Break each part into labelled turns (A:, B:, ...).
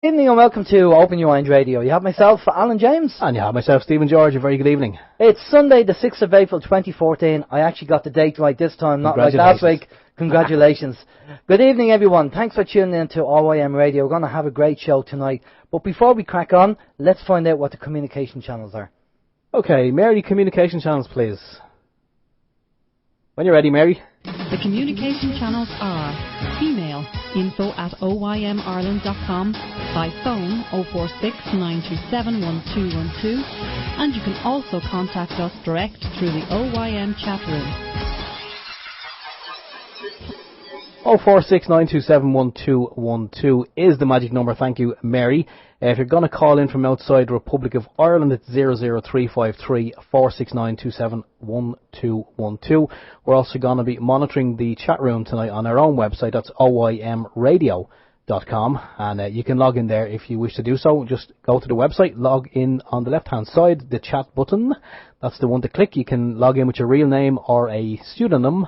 A: Evening and welcome to Oym Radio. You have myself, Alan James.
B: And you have myself, Stephen George. A very good evening.
A: It's Sunday, the 6th of April 2014. I actually got the date right this time, not like last week. Congratulations. Good evening, everyone. Thanks for tuning in to Oym Radio. We're going to have a great show tonight. But before we crack on, let's find out what the communication channels are.
B: Okay, Mary, communication channels, please. When you're ready, Mary.
C: The communication channels are email info@oymireland.com, by phone 046 927 1212, and you can also contact us direct through the OYM chat room.
B: 046 927 1212 is the magic number. Thank you, Mary. If you're going to call in from outside the Republic of Ireland, it's 00353 469 271212. We're also going to be monitoring the chat room tonight on our own website. That's oymradio.com, and you can log in there if you wish to do so. Just go to the website, log in on the left hand side, the chat button. That's the one to click. You can log in with your real name or a pseudonym.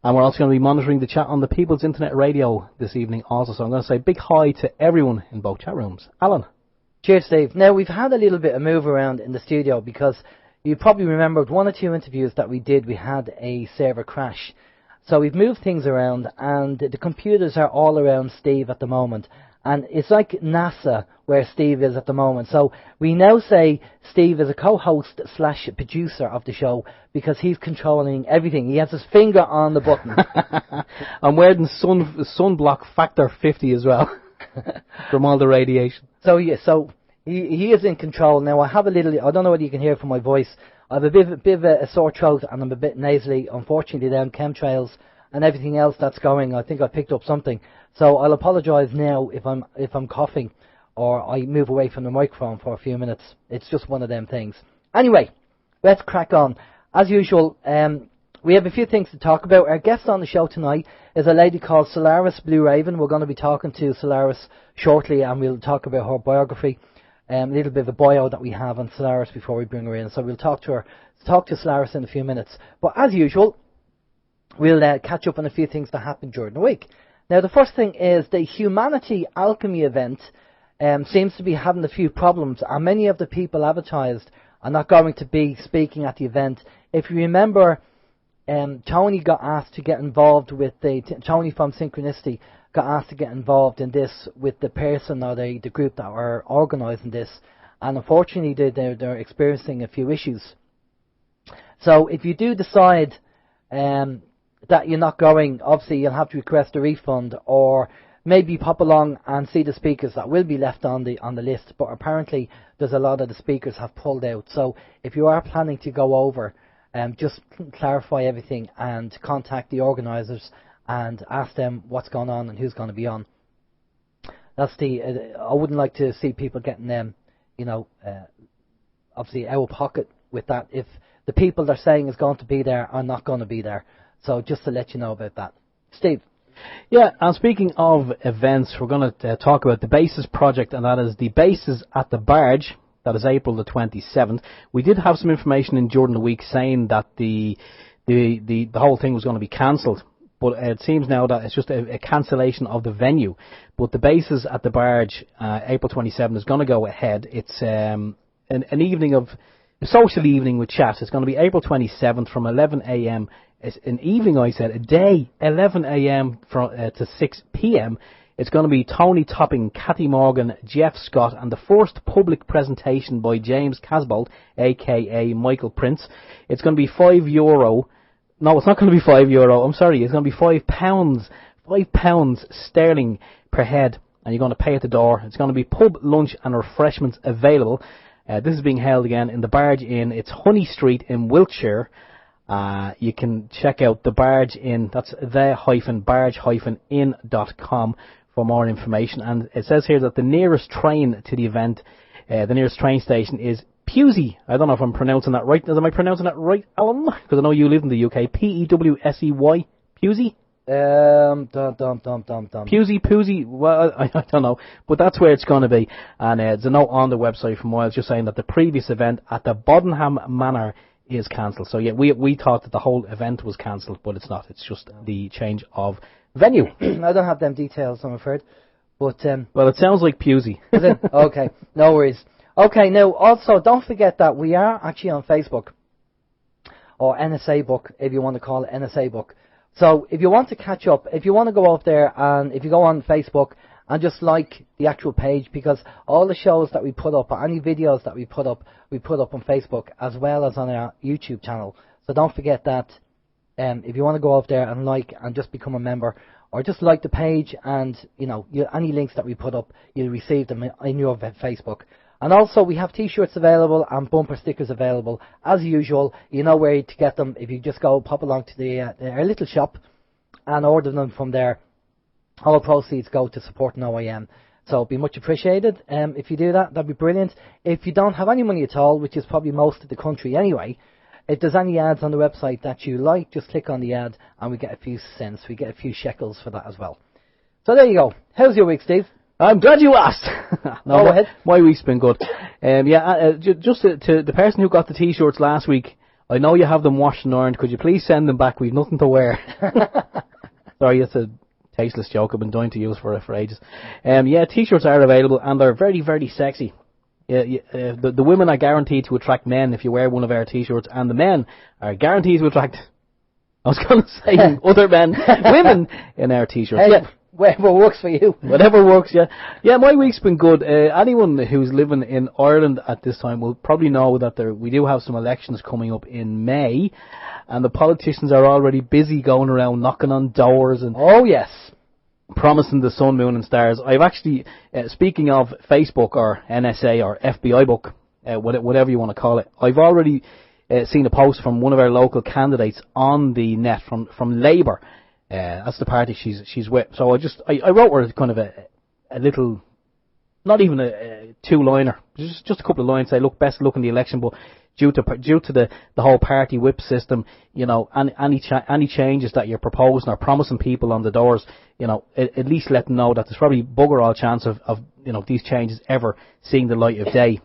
B: And we're also going to be monitoring the chat on the People's Internet Radio this evening also. So I'm going to say big hi to everyone in both chat rooms. Alan.
A: Cheers, Steve. Now, we've had a little bit of move around in the studio because you probably remembered one or two interviews that we did, we had a server crash. So we've moved things around, and the computers are all around Steve at the moment. And it's like NASA where Steve is at the moment. So we now say Steve is a co-host / producer of the show because he's controlling everything. He has his finger on the button.
B: I'm wearing sunblock factor 50 as well from all the radiation.
A: So yeah, he is in control. Now I have a little, I don't know whether you can hear from my voice. I have a bit of a sore throat and I'm a bit nasally. Unfortunately, down chemtrails and everything else that's going, I think I picked up something. So I'll apologise now if I'm coughing or I move away from the microphone for a few minutes. It's just one of them things. Anyway, let's crack on. As usual, we have a few things to talk about. Our guest on the show tonight is a lady called Solaris BlueRaven. We're going to be talking to Solaris shortly, and we'll talk about her biography, a little bit of a bio that we have on Solaris before we bring her in. So we'll talk to Solaris in a few minutes. But as usual, we'll catch up on a few things that happened during the week. Now, the first thing is the Humanity Alchemy event seems to be having a few problems, and many of the people advertised are not going to be speaking at the event. If you remember, Tony got asked to get involved with Tony from Synchronicity got asked to get involved in this with the person or the group that were organising this, and unfortunately they're experiencing a few issues. So if you do decide that you're not going, obviously you'll have to request a refund or maybe pop along and see the speakers that will be left on the list. But apparently there's a lot of the speakers have pulled out. So if you are planning to go over, just clarify everything and contact the organisers and ask them what's going on and who's going to be on. That's I wouldn't like to see people getting them, obviously out of pocket with that if the people they're saying is going to be there are not going to be there. So just to let you know about that. Steve.
B: Yeah, and speaking of events, we're going to talk about the Bases project, and that is the Bases at the Barge. That is April the 27th. We did have some information in during the week saying that the whole thing was going to be cancelled, but it seems now that it's just a cancellation of the venue. But the Bases at the Barge, April 27th, is going to go ahead. It's an evening of a social evening with chat. It's going to be April 27th from 11 a.m. It's an evening, I said, a day, 11 a.m. to 6 p.m. It's going to be Tony Topping, Cathy Morgan, Jeff Scott, and the first public presentation by James Casbolt, a.k.a. Michael Prince. It's going to be €5. No, it's not going to be €5. I'm sorry, it's going to be £5. £5 sterling per head, and you're going to pay at the door. It's going to be pub, lunch, and refreshments available. This is being held again in the Barge Inn. It's Honey Street in Wiltshire. You can check out the Barge Inn. That's the-barge-inn.com for more information. And it says here that the nearest train to the event, the nearest train station is Pewsey. I don't know if I'm pronouncing that right. Am I pronouncing that right, Alan? Because I know you live in the UK. P-E-W-S-E-Y. Pewsey? Pewsey. Well, I don't know. But that's where it's going to be. And there's a note on the website from Miles just saying that the previous event at the Bodenham Manor is cancelled. So yeah, we thought that the whole event was cancelled, but it's not. It's just the change of venue.
A: I don't have them details, I'm afraid. But
B: well, it sounds like Pusey.
A: Is it? Okay, no worries. Okay, now also don't forget that we are actually on Facebook, or NSA Book, if you want to call it NSA Book. So if you want to catch up, if you want to go up there, and if you go on Facebook and just like the actual page, because all the shows that we put up, or any videos that we put up on Facebook as well as on our YouTube channel. So don't forget that. If you want to go up there and like and just become a member, or just like the page, and any links that we put up, you'll receive them in your Facebook. And also we have t-shirts available and bumper stickers available as usual. You know where to get them if you just pop along to our little shop and order them from there. All proceeds go to supporting OYM. So it'd be much appreciated. If you do that, that'd be brilliant. If you don't have any money at all, which is probably most of the country anyway, if there's any ads on the website that you like, just click on the ad and we get a few cents. We get a few shekels for that as well. So there you go. How's your week, Steve?
B: I'm glad you asked.
A: No, go ahead.
B: My week's been good. Just to the person who got the t-shirts last week, I know you have them washed and ironed. Could you please send them back? We've nothing to wear. Sorry, it's a tasteless joke I've been dying to use for ages. T-shirts are available and they're very, very sexy. The women are guaranteed to attract men if you wear one of our t-shirts, and the men are guaranteed to attract, I was going to say other men, women in our t-shirts.
A: Hey, whatever works for you.
B: Whatever works, yeah. Yeah, my week's been good. Anyone who's living in Ireland at this time will probably know that we do have some elections coming up in May, and the politicians are already busy going around knocking on doors and
A: oh yes,
B: promising the sun, moon and stars. I've actually, speaking of Facebook or NSA or FBI book, whatever you want to call it, I've already seen a post from one of our local candidates on the net from Labour. That's the party she's with. So I wrote her kind of a little, not even a two-liner, just a couple of lines. Say, look, best luck in the election, but due to the whole party whip system, any changes that you're proposing or promising people on the doors, at least let them know that there's probably bugger all chance of these changes ever seeing the light of day.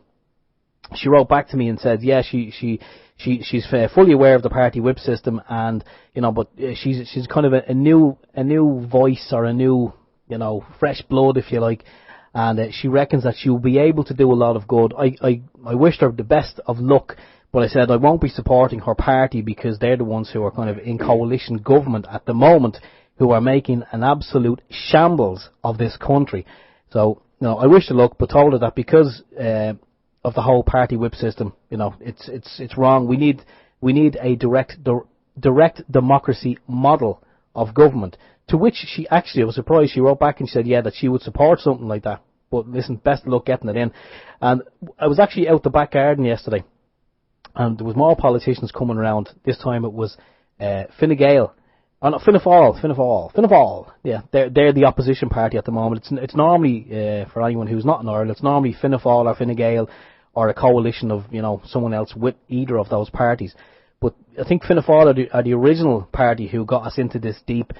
B: She wrote back to me and said, yeah, she's fully aware of the party whip system, and but she's kind of a new voice, or a new fresh blood, if you like, and she reckons that she'll be able to do a lot of good. I wished her the best of luck, but I said I won't be supporting her party because they're the ones who are kind of in coalition government at the moment, who are making an absolute shambles of this country. So I wish her luck, but told her that because of the whole party whip system, it's wrong. We need a direct democracy model of government. To which she actually, I was surprised, she wrote back and she said, yeah, that she would support something like that. But listen, best of luck getting it in. And I was actually out the back garden yesterday, and there was more politicians coming around. This time it was Fine Gael. Oh no, Fianna Fáil. Yeah, they're the opposition party at the moment. It's normally, for anyone who's not in Ireland, it's normally Fianna Fáil or Fine Gael, or a coalition of someone else with either of those parties. But I think Fianna Fáil are the original party who got us into this deep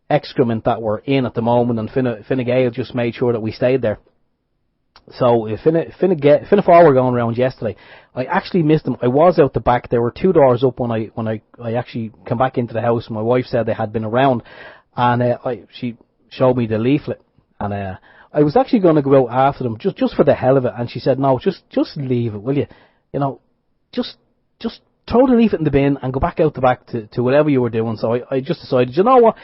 B: excrement that we're in at the moment, and Fine Gael just made sure that we stayed there. So Fianna Fáil were going around yesterday. I actually missed them. I was out the back. There were two doors up when I actually came back into the house. My wife said they had been around, and she showed me the leaflet, and I was actually going to go out after them just for the hell of it. And she said, no, just leave it, will you? Just throw the leaflet in the bin and go back out the back to whatever you were doing. So I just decided, you know what?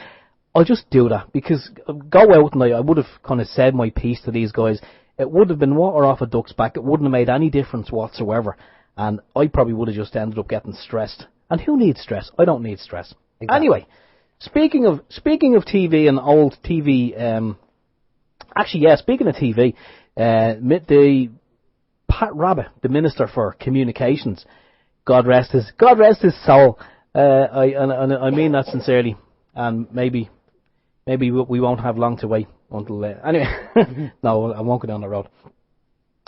B: I'll just do that, because go out and I would have kind of said my piece to these guys. It would have been water off a duck's back. It wouldn't have made any difference whatsoever. And I probably would have just ended up getting stressed. And who needs stress? I don't need stress. Exactly. Anyway, speaking of TV and old TV, speaking of TV, the Pat Rabbitte, the Minister for Communications, God rest his soul. I mean that sincerely, and maybe we won't have long to wait until anyway. No, I won't go down the road.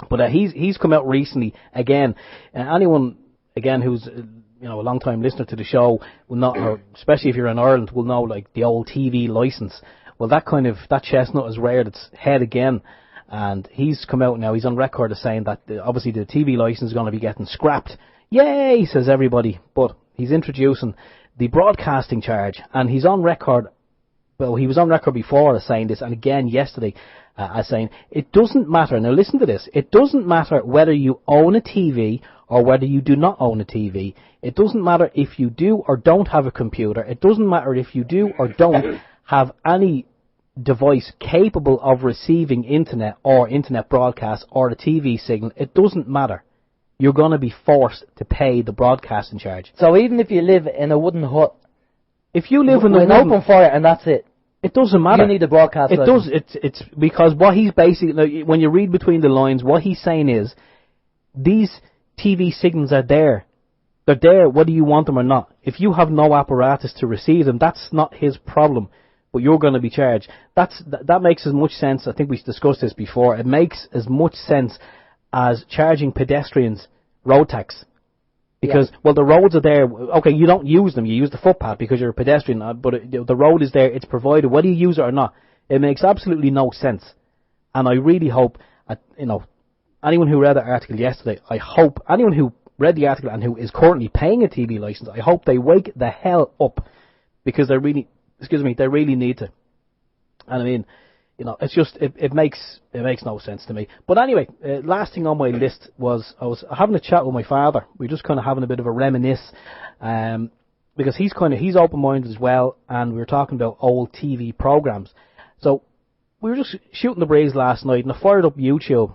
B: But he's come out recently again. Anyone again who's a long time listener to the show will not, or especially if you're in Ireland, will know like the old TV license. Well, that chestnut has reared its head again, and he's come out now. He's on record as saying that obviously the TV license is going to be getting scrapped. Yay, says everybody. But he's introducing the broadcasting charge, and he's on record well, he was on record before as saying this, and again yesterday as saying, it doesn't matter, now listen to this, it doesn't matter whether you own a TV or whether you do not own a TV. It doesn't matter if you do or don't have a computer. It doesn't matter if you do or don't have any device capable of receiving internet or internet broadcast or a TV signal. It doesn't matter. You're going to be forced to pay the broadcasting charge.
A: So even if you live in a wooden hut,
B: if you live in
A: an open fire and that's it,
B: it doesn't matter.
A: You need a broadcast.
B: It does. It's because what he's basically, like, when you read between the lines, what he's saying is these TV signals are there. They're there whether you want them or not. If you have no apparatus to receive them, that's not his problem. But you're going to be charged. That makes as much sense. I think we discussed this before. It makes as much sense as charging pedestrians road tax. Because, well, the roads are there. Okay, you don't use them. You use the footpath because you're a pedestrian. But the road is there. It's provided. Whether you use it or not, it makes absolutely no sense. And I really hope, anyone who read that article yesterday, I hope, anyone who read the article and who is currently paying a TV license, I hope they wake the hell up. Because they really need to. And I mean, it's just, it makes no sense to me. But anyway, last thing on my list was, I was having a chat with my father. We were just kind of having a bit of a reminisce, because he's open-minded as well, and we were talking about old TV programs. So, we were just shooting the breeze last night, and I fired up YouTube,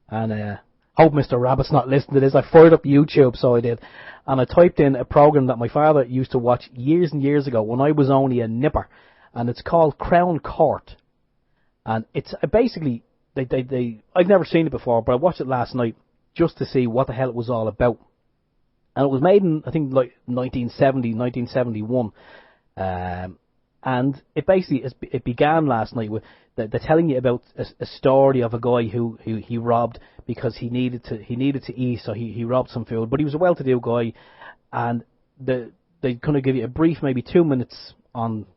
B: and hope Mr. Rabbit's not listening to this. I fired up YouTube, so I did, and I typed in a program that my father used to watch years and years ago when I was only a nipper, and it's called Crown Court. And it's basically, I've never seen it before, but I watched it last night just to see what the hell it was all about. And it was made in, I think, like 1970, 1971. And it basically, it began last night with, they're telling you about a story of a guy who he robbed because he needed to eat, so he robbed some food. But he was a well-to-do guy, and they kind of give you a brief, maybe 2 minutes on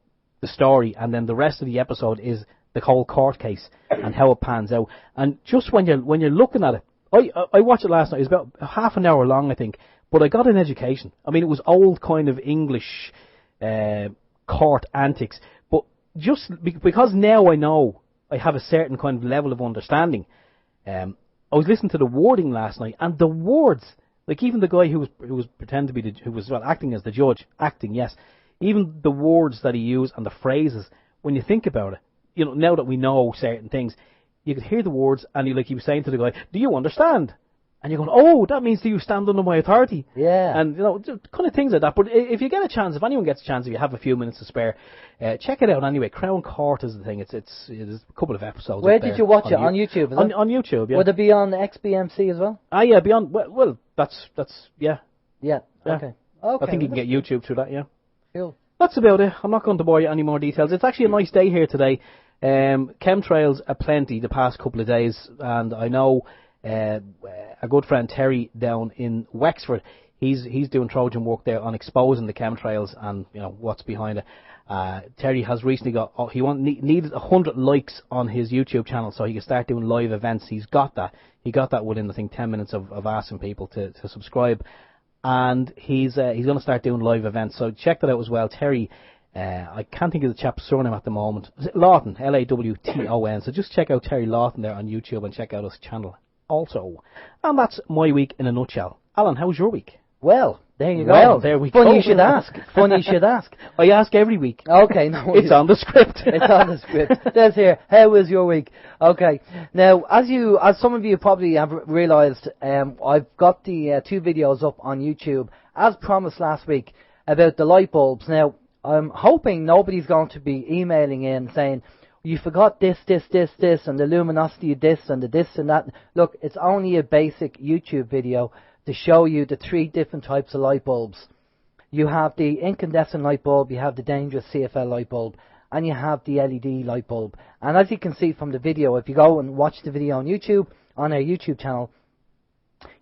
B: the story, and then the rest of the episode is the whole court case and how it pans out. And just when you're looking at it, I watched it last night. It was about half an hour long, I think, but I got an education. I mean, it was old kind of English court antics, but just because now I know I have a certain kind of level of understanding, I was listening to the wording last night, and the words, like even the guy who was pretending to be who was acting as the judge, yes, even the words that he used and the phrases, when you think about it, now that we know certain things, you could hear the words, and he was saying to the guy, "Do you understand?" And you're going, "Oh, that means do you stand under my authority?"
A: Yeah.
B: And, kind of things like that. But if you get a chance, if anyone gets a chance, if you have a few minutes to spare, check it out anyway. Crown Court is the thing. It's a couple of episodes.
A: Where did you watch it? On YouTube, is it?
B: On YouTube, yeah.
A: Would it be on XBMC as well?
B: Ah, yeah, beyond. Well, that's yeah.
A: Yeah. Okay.
B: I think you can get YouTube through that, yeah.
A: Cool.
B: That's about it. I'm not going to bore you any more details. It's actually a nice day here today. Chemtrails aplenty the past couple of days, and I know a good friend Terry down in Wexford, he's doing Trojan work there on exposing the chemtrails and what's behind it. Terry has recently needed 100 likes on his YouTube channel so he can start doing live events. He got that within I think 10 minutes of asking people to subscribe, and he's going to start doing live events. So check that out as well, Terry. I can't think of the chap's surname at the moment. Lawton, Lawton. So just check out Terry Lawton there on YouTube and check out his channel also. And that's my week in a nutshell. Alan, how's your week?
A: Well, there you go.
B: Well, there we go.
A: Funny you should ask. Funny you should ask.
B: I ask every week.
A: Okay, no worries.
B: It's on the script.
A: It's on the script. There's here. How was your week? Okay. Now, as some of you probably have realised, I've got the 2 videos up on YouTube, as promised last week, about the light bulbs. Now, I'm hoping nobody's going to be emailing in saying, you forgot this, and the luminosity of this, and the this and that. Look, it's only a basic YouTube video to show you the 3 different types of light bulbs. You have the incandescent light bulb, you have the dangerous CFL light bulb, and you have the LED light bulb. And as you can see from the video, if you go and watch the video on YouTube, on our YouTube channel,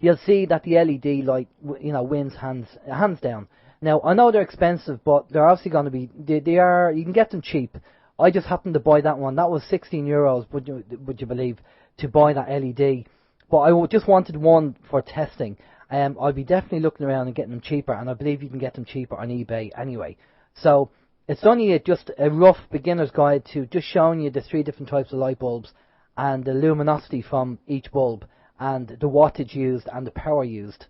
A: you'll see that the LED light, wins hands down. Now, I know they're expensive, but they're obviously going to be, you can get them cheap. I just happened to buy that one. That was €16, would you believe, to buy that LED. But I just wanted one for testing. I'll be definitely looking around and getting them cheaper, and I believe you can get them cheaper on eBay anyway. So, It's only just a rough beginner's guide to just showing you the 3 different types of light bulbs and the luminosity from each bulb and the wattage used and the power used.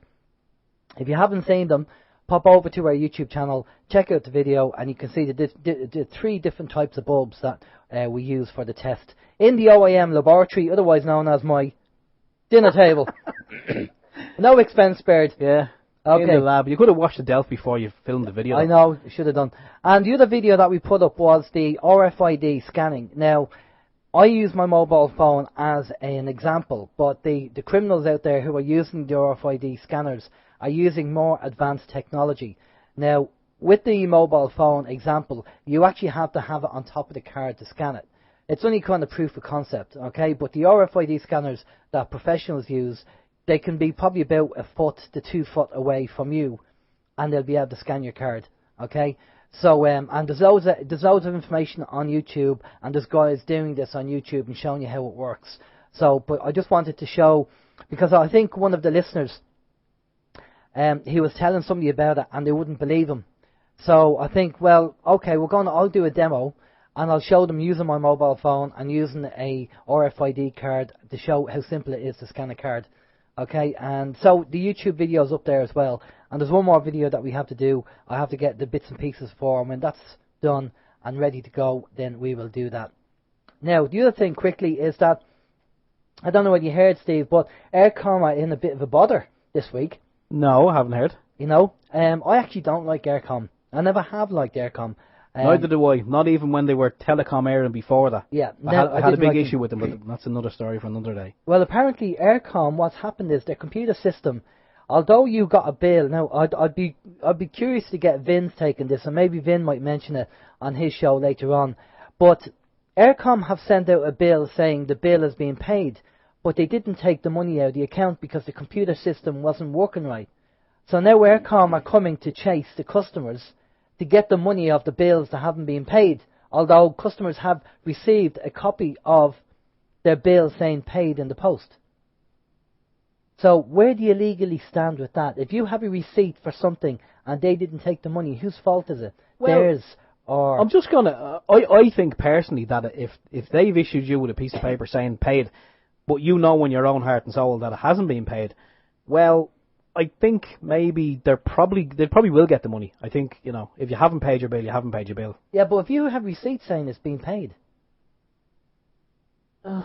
A: If you haven't seen them, pop over to our YouTube channel, check out the video, and you can see the 3 different types of bulbs that we use for the test in the OYM laboratory, otherwise known as my dinner table. No expense spared.
B: Yeah.
A: Okay.
B: In the lab. You could have watched the Delph before you filmed the video.
A: I know, should have done. And the other video that we put up was the RFID scanning. Now, I use my mobile phone as an example, but the criminals out there who are using the RFID scanners are using more advanced technology. Now, with the mobile phone example, you actually have to have it on top of the card to scan it. It's only kind of proof of concept, okay? But the RFID scanners that professionals use, they can be probably about 1 foot to 2 foot away from you, and they'll be able to scan your card, okay? So, and there's loads of information on YouTube, and there's guys doing this on YouTube and showing you how it works. So, but I just wanted to show, because I think one of the listeners, he was telling somebody about it, and they wouldn't believe him. So I think, well, okay, I'll do a demo, and I'll show them using my mobile phone and using a RFID card to show how simple it is to scan a card. Okay, and so the YouTube video is up there as well. And there's one more video that we have to do. I have to get the bits and pieces for, and when that's done and ready to go, then we will do that. Now, the other thing quickly is that, I don't know what you heard, Steve, but Aircom are in a bit of a bother this week.
B: No, I haven't heard.
A: You know, I actually don't like Aircom. I never have liked Aircom.
B: Neither do I. Not even when they were Telecom Air and before that.
A: Yeah,
B: I had a big issue with them, but that's another story for another day.
A: Well, apparently Aircom, what's happened is their computer system, although you got a bill, now I'd be curious to get Vin's take on this, and maybe Vin might mention it on his show later on, but Aircom have sent out a bill saying the bill is being paid, but they didn't take the money out of the account because the computer system wasn't working right. So now Aircom are coming to chase the customers to get the money of the bills that haven't been paid, although customers have received a copy of their bill saying paid in the post. So where do you legally stand with that? If you have a receipt for something and they didn't take the money, whose fault is it?
B: Well,
A: theirs or...
B: I'm just going to... I think personally that if they've issued you with a piece of paper saying paid, but you know in your own heart and soul that it hasn't been paid, well, I think maybe they probably will get the money. I think, you know, if you haven't paid your bill, you haven't paid your bill.
A: Yeah, but if you have receipts saying it's been paid.
B: Yeah,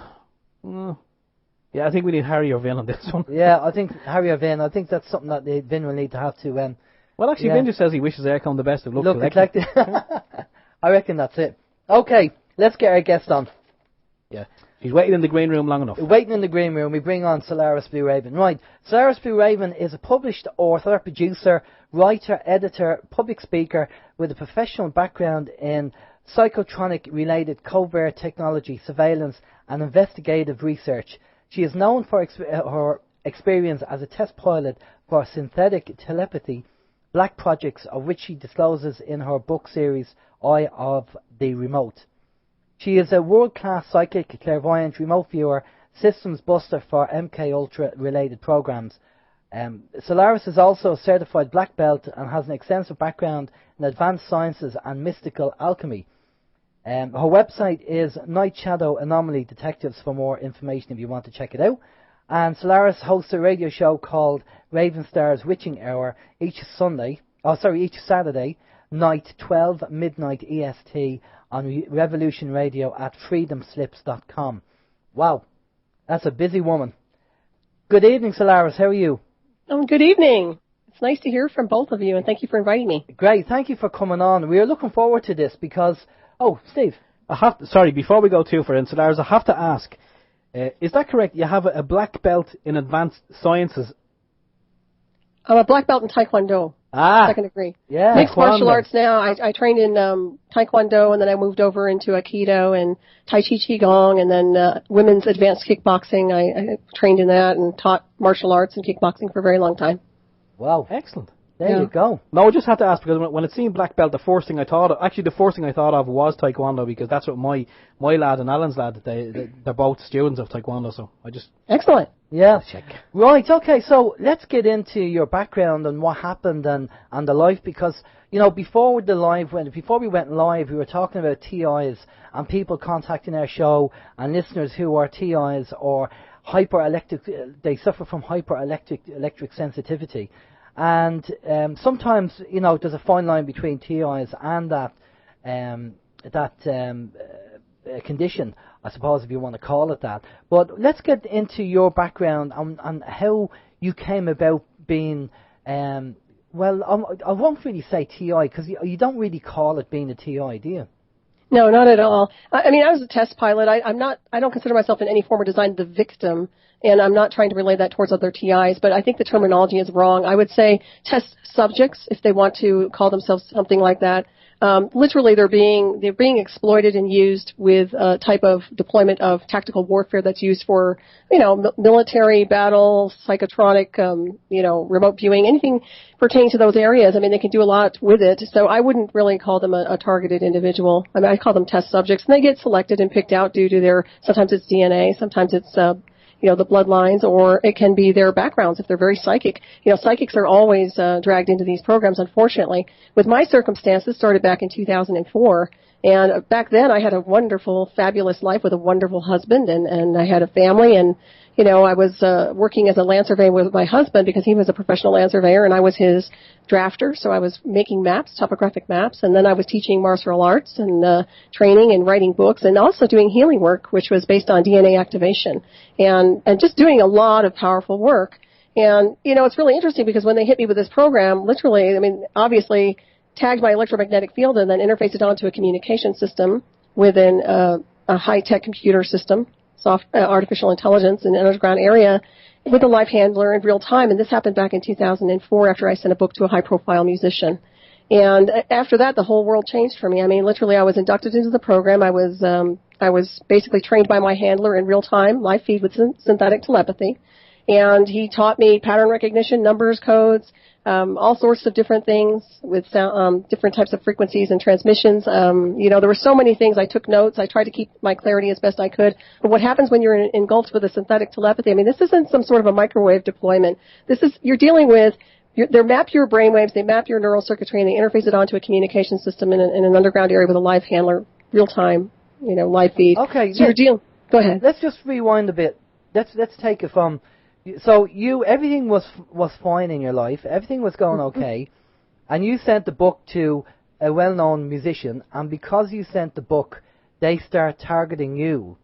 B: I think we need Harry or Vin on this one.
A: Yeah, I think Harry or Vin. I think that's something that Vin will need to have to...
B: well, actually,
A: yeah.
B: Vin just says he wishes Aircom the best of luck.
A: Collected. I reckon that's it. Okay, let's get our guest on.
B: Yeah. He's waiting in the green room long enough.
A: Waiting in the green room, we bring on Solaris BlueRaven. Right, Solaris BlueRaven is a published author, producer, writer, editor, public speaker with a professional background in psychotronic-related covert technology, surveillance, and investigative research. She is known for her experience as a test pilot for Synthetic Telepathy, black projects of which she discloses in her book series, Eye of the Remote. She is a world-class psychic, clairvoyant, remote viewer, systems buster for MK Ultra related programs. Solaris is also a certified black belt and has an extensive background in advanced sciences and mystical alchemy. Her website is Night Shadow Anomaly Detectives for more information if you want to check it out. And Solaris hosts a radio show called Raven Star's Witching Hour each Saturday night, 12 midnight EST on Revolution Radio at freedomslips.com. Wow, that's a busy woman. Good evening, Solaris. How are you?
D: Good evening. It's nice to hear from both of you, and thank you for inviting me.
A: Great. Thank you for coming on. We are looking forward to this because... Oh, Steve.
B: Before we go too far in, Solaris, I have to ask, is that correct? You have a black belt in advanced sciences?
D: I'm a black belt in Taekwondo. Second degree.
A: Yeah.
D: Mixed martial arts now. I trained in Taekwondo, and then I moved over into Aikido and Tai Chi Qigong, and then women's advanced kickboxing. I trained in that and taught martial arts and kickboxing for a very long time.
A: Wow.
B: Excellent.
A: There you go.
B: No, I just had to ask because when it seemed black belt, the first thing I thought of was Taekwondo, because that's what my lad and Alan's lad, they're both students of Taekwondo, so I just...
D: Excellent.
A: Yeah.
B: Check.
A: Right, okay, so let's get into your background and what happened and the life, because before we went live, we were talking about TIs and people contacting our show and listeners who are TIs or they suffer from electric sensitivity. And sometimes, there's a fine line between TIs and that condition, I suppose, if you want to call it that. But let's get into your background and how you came about being, I won't really say TI, because you don't really call it being a TI, do you?
D: No, not at all. I was a test pilot. I don't consider myself in any form or design the victim, and I'm not trying to relay that towards other TIs, but I think the terminology is wrong. I would say test subjects, if they want to call themselves something like that. Literally, they're being exploited and used with a type of deployment of tactical warfare that's used for, military, battle, psychotronic, remote viewing, anything pertaining to those areas. They can do a lot with it. So I wouldn't really call them a targeted individual. I call them test subjects, and they get selected and picked out due to sometimes it's DNA, sometimes it's the bloodlines, or it can be their backgrounds if they're very psychic. Psychics are always dragged into these programs, unfortunately. With my circumstances, started back in 2004, and back then I had a wonderful, fabulous life with a wonderful husband, and I had a family, and I was working as a land surveyor with my husband because he was a professional land surveyor, and I was his drafter, so I was making maps, topographic maps, and then I was teaching martial arts and training and writing books, and also doing healing work, which was based on DNA activation, and just doing a lot of powerful work. And, it's really interesting because when they hit me with this program, literally, obviously tagged my electromagnetic field and then interfaced it onto a communication system within a high-tech computer system, artificial intelligence in an underground area with a live handler in real time. And this happened back in 2004 after I sent a book to a high-profile musician. And after that, the whole world changed for me. Literally, I was inducted into the program. I was basically trained by my handler in real time, live feed with synthetic telepathy. And he taught me pattern recognition, numbers, codes, all sorts of different things with different types of frequencies and transmissions. There were so many things. I took notes. I tried to keep my clarity as best I could. But what happens when you're engulfed with a synthetic telepathy? This isn't some sort of a microwave deployment. You're dealing with, they map your brainwaves, they map your neural circuitry, and they interface it onto a communication system in an underground area with a live handler, real time, live feed.
A: Okay.
D: So go ahead.
A: Let's just rewind a bit. Let's take it from. So everything was fine in your life, everything was going okay, and you sent the book to a well-known musician, and because you sent the book, they start targeting you.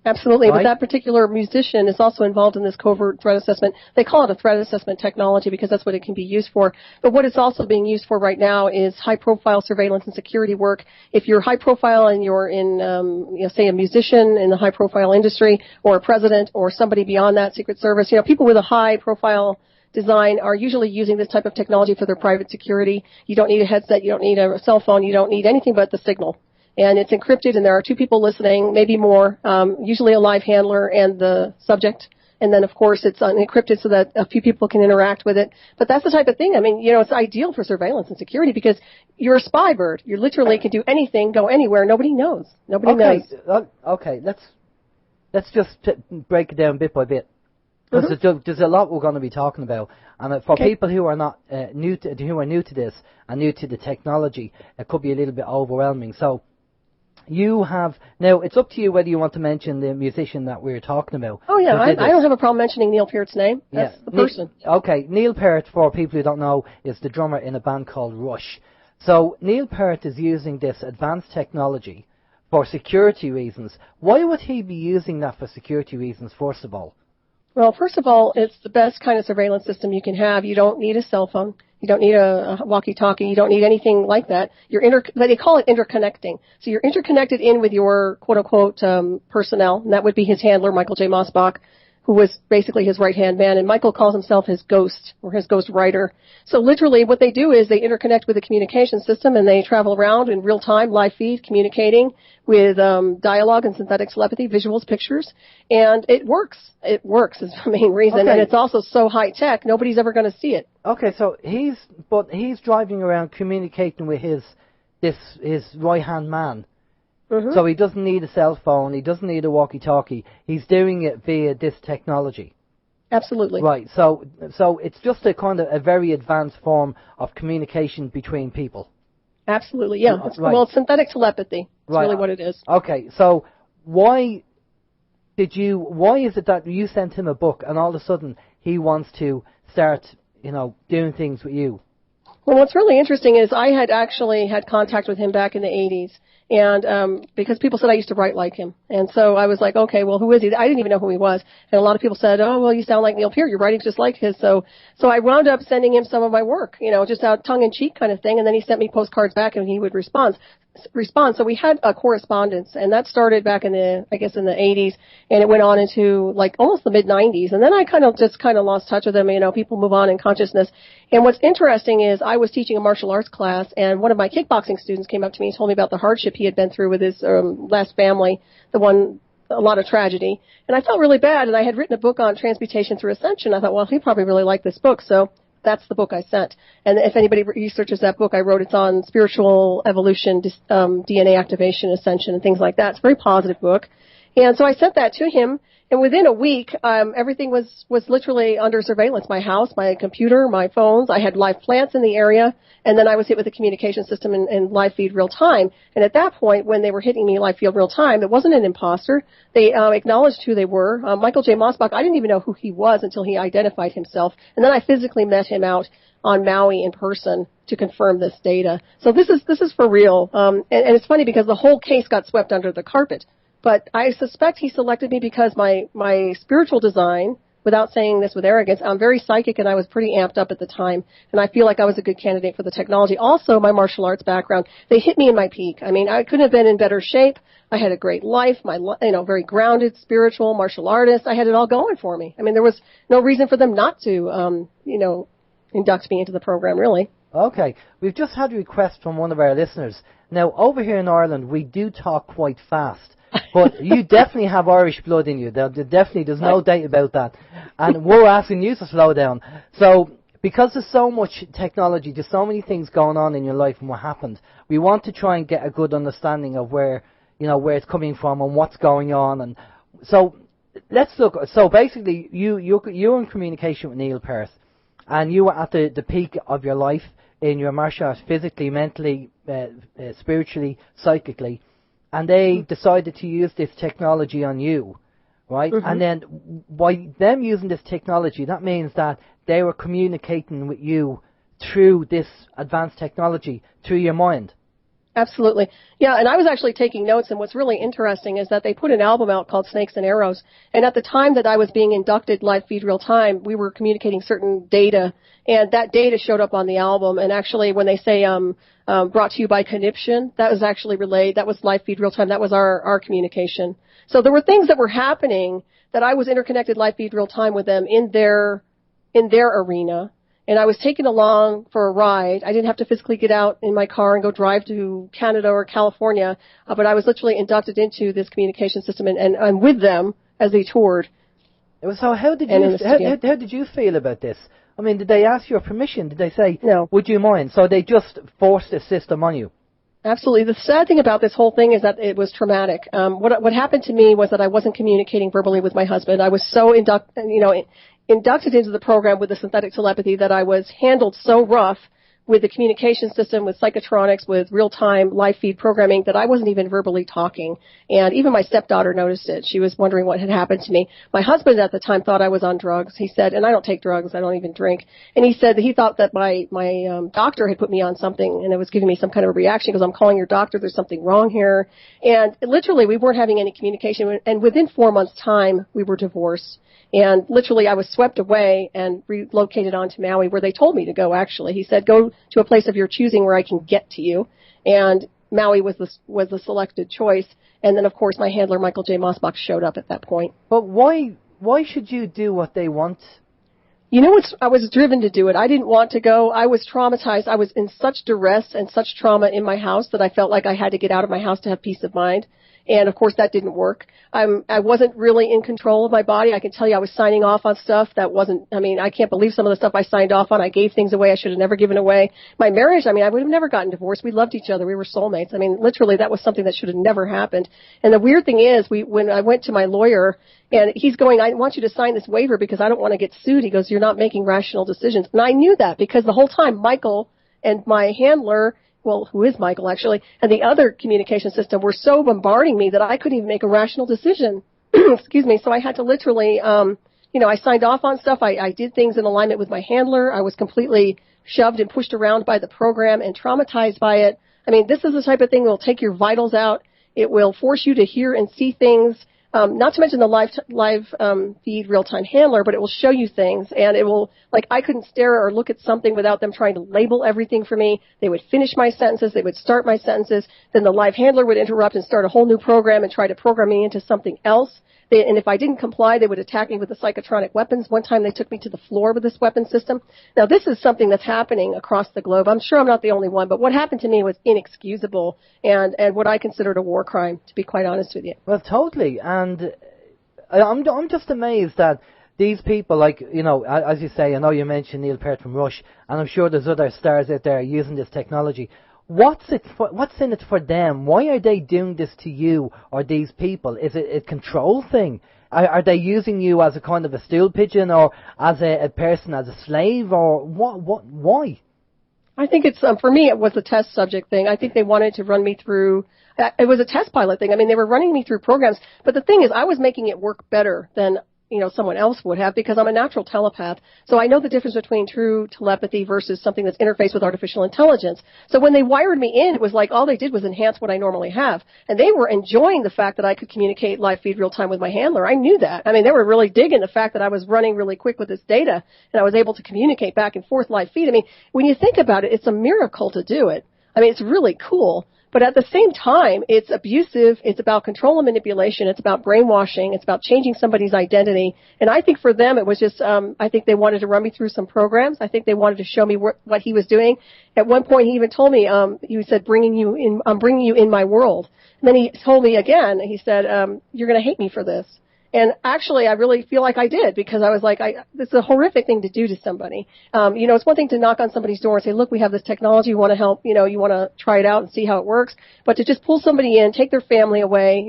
D: Absolutely,
A: right?
D: But that particular musician is also involved in this covert threat assessment. They call it a threat assessment technology because that's what it can be used for. But what it's also being used for right now is high-profile surveillance and security work. If you're high-profile and you're in, say, a musician in the high-profile industry, or a president, or somebody beyond that, Secret Service, people with a high-profile design are usually using this type of technology for their private security. You don't need a headset, you don't need a cell phone, you don't need anything but the signal. And it's encrypted, and there are two people listening, maybe more, usually a live handler and the subject. And then, of course, it's unencrypted so that a few people can interact with it. But that's the type of thing. It's ideal for surveillance and security because you're a spy bird. You literally can do anything, go anywhere. Nobody knows. Nobody knows.
A: Okay, let's just break it down bit by bit. Because there's a lot we're going to be talking about, and for people who are not new to this and new to the technology, it could be a little bit overwhelming. So now it's up to you whether you want to mention the musician that we were talking about.
D: Oh yeah, I don't have a problem mentioning Neil Peart's name. That's the person.
A: Okay, Neil Peart, for people who don't know, is the drummer in a band called Rush. So Neil Peart is using this advanced technology for security reasons. Why would he be using that for security reasons, first of all?
D: Well, first of all, it's the best kind of surveillance system you can have. You don't need a cell phone. You don't need a walkie-talkie. You don't need anything like that. They call it interconnecting. So you're interconnected in with your quote-unquote personnel, and that would be his handler, Michael J. Mossbach, who was basically his right-hand man, and Michael calls himself his ghost, or his ghost writer. So literally what they do is they interconnect with the communication system, and they travel around in real time, live feed, communicating with dialogue and synthetic telepathy, visuals, pictures, and it works. It works is the main reason, and it's also so high-tech, nobody's ever going to see it. Okay, so
A: he's driving around communicating with his right-hand man. Mm-hmm. So he doesn't need a cell phone, he doesn't need a walkie-talkie. He's doing it via this technology.
D: Absolutely.
A: Right. So it's just a kind of a very advanced form of communication between people.
D: Absolutely, yeah.
A: Right.
D: Well, it's synthetic telepathy. That's
A: Right.
D: really what it is.
A: Okay. So why is it that you sent him a book and all of a sudden he wants to start, doing things with you?
D: Well, what's really interesting is I had actually had contact with him back in the 80s, and because people said I used to write like him. And so I was like, okay, well, who is he? I didn't even know who he was. And a lot of people said, oh, well, you sound like Neil Peart. Your writing's just like his. So I wound up sending him some of my work, just out tongue-in-cheek kind of thing, and then he sent me postcards back, and he would respond. So we had a correspondence, and that started back in the 80s, and it went on into like almost the mid 90s. And then I kind of lost touch with him. People move on in consciousness. And what's interesting is I was teaching a martial arts class, and one of my kickboxing students came up to me and told me about the hardship he had been through with his last family, a lot of tragedy. And I felt really bad, and I had written a book on transmutation through ascension. I thought, well, he'd probably really like this book, so that's the book I sent. And if anybody researches that book, I wrote it's on spiritual evolution, DNA activation, ascension, and things like that. It's a very positive book. And so I sent that to him, and within a week, everything was literally under surveillance. My house, my computer, my phones. I had live plants in the area, and then I was hit with a communication system and live feed real time. And at that point, when they were hitting me live feed real time, it wasn't an imposter. They acknowledged who they were. Michael J. Mossbach, I didn't even know who he was until he identified himself. And then I physically met him out on Maui in person to confirm this data. So this is for real. And it's funny because the whole case got swept under the carpet. But I suspect he selected me because my spiritual design, without saying this with arrogance, I'm very psychic and I was pretty amped up at the time. And I feel like I was a good candidate for the technology. Also, my martial arts background, they hit me in my peak. I mean, I couldn't have been in better shape. I had a great life, very grounded, spiritual, martial artist. I had it all going for me. I mean, there was no reason for them not to, induct me into the program, really.
A: Okay. We've just had a request from one of our listeners. Now, over here in Ireland, we do talk quite fast. But you definitely have Irish blood in you. There's no doubt about that. And we're asking you to slow down. So, because there's so much technology, there's so many things going on in your life and what happened, we want to try and get a good understanding of where it's coming from and what's going on. And so, let's look. So, basically, you're in communication with Neil Peart, and you were at the peak of your life in your martial arts, physically, mentally, spiritually, psychically. And they decided to use this technology on you, right? Mm-hmm. And then by them using this technology, that means that they were communicating with you through this advanced technology, through your mind.
D: Absolutely. Yeah, and I was actually taking notes, and what's really interesting is that they put an album out called Snakes and Arrows, and at the time that I was being inducted live feed real time, we were communicating certain data, and that data showed up on the album, and actually when they say brought to you by Conniption, that was actually relayed, that was live feed real time, that was our communication. So there were things that were happening that I was interconnected live feed real time with them in their arena. And I was taken along for a ride. I didn't have to physically get out in my car and go drive to Canada or California, but I was literally inducted into this communication system and with them as they toured.
A: So how did you feel about this? I mean, did they ask your permission? Did they say,
D: no,
A: would you mind? So they just forced the system on you?
D: Absolutely. The sad thing about this whole thing is that it was traumatic. What happened to me was that I wasn't communicating verbally with my husband. I was so inducted into the program with the synthetic telepathy that I was handled so rough with the communication system, with psychotronics, with real-time live feed programming that I wasn't even verbally talking. And even my stepdaughter noticed it. She was wondering what had happened to me. My husband at the time thought I was on drugs. He said, and I don't take drugs, I don't even drink. And he said that he thought that my doctor had put me on something and it was giving me some kind of a reaction. He goes, I'm calling your doctor, there's something wrong here. And literally we weren't having any communication. And within 4 months' time, we were divorced. And literally I was swept away and relocated onto Maui where they told me to go, actually. He said, go to a place of your choosing where I can get to you. And Maui was the selected choice. And then, of course, my handler, Michael J. Mossbach, showed up at that point.
A: But why should you do what they want?
D: You know, I was driven to do it. I didn't want to go. I was traumatized. I was in such duress and such trauma in my house that I felt like I had to get out of my house to have peace of mind. And of course that didn't work. I wasn't really in control of my body. I can tell you I was signing off on stuff that wasn't, I can't believe some of the stuff I signed off on. I gave things away I should have never given away. My marriage, I would have never gotten divorced. We loved each other. We were soulmates. Literally that was something that should have never happened. And the weird thing is, when I went to my lawyer, and he's going, I want you to sign this waiver because I don't want to get sued. He goes, you're not making rational decisions. And I knew that because the whole time Michael and my handler, well, who is Michael actually, and the other communication system were so bombarding me that I couldn't even make a rational decision. Excuse me. So I had to literally, I signed off on stuff. I did things in alignment with my handler. I was completely shoved and pushed around by the program and traumatized by it. This is the type of thing that will take your vitals out. It will force you to hear and see things. Not to mention the live feed real-time handler, but it will show you things, and it will, I couldn't stare or look at something without them trying to label everything for me. They would finish my sentences, they would start my sentences, then the live handler would interrupt and start a whole new program and try to program me into something else. And if I didn't comply, they would attack me with the psychotronic weapons. One time they took me to the floor with this weapon system. Now, this is something that's happening across the globe. I'm sure I'm not the only one, but what happened to me was inexcusable and what I considered a war crime, to be quite honest with you.
A: Well, totally. And I'm just amazed that these people, as you say, I know you mentioned Neil Peart from Rush, and I'm sure there's other stars out there using this technology. What's in it for them? Why are they doing this to you or these people? Is it a control thing? Are they using you as a kind of a stool pigeon or as a person, as a slave, or what? Why?
D: I think it's, for me, it was a test subject thing. I think they wanted to run me through, it was a test pilot thing. They were running me through programs, but the thing is, I was making it work better than someone else would have because I'm a natural telepath. So I know the difference between true telepathy versus something that's interfaced with artificial intelligence. So when they wired me in, it was like all they did was enhance what I normally have. And they were enjoying the fact that I could communicate live feed real time with my handler. I knew that. They were really digging the fact that I was running really quick with this data and I was able to communicate back and forth live feed. When you think about it, it's a miracle to do it. It's really cool. But at the same time, it's abusive. It's about control and manipulation. It's about brainwashing. It's about changing somebody's identity. And I think for them, it was just, I think they wanted to run me through some programs. I think they wanted to show me what he was doing. At one point, he even told me, he said, I'm bringing you in my world. And then he told me again, he said, you're going to hate me for this. And actually, I really feel like I did because I was like, this is a horrific thing to do to somebody. It's one thing to knock on somebody's door and say, look, we have this technology, you want to help, you want to try it out and see how it works. But to just pull somebody in, take their family away,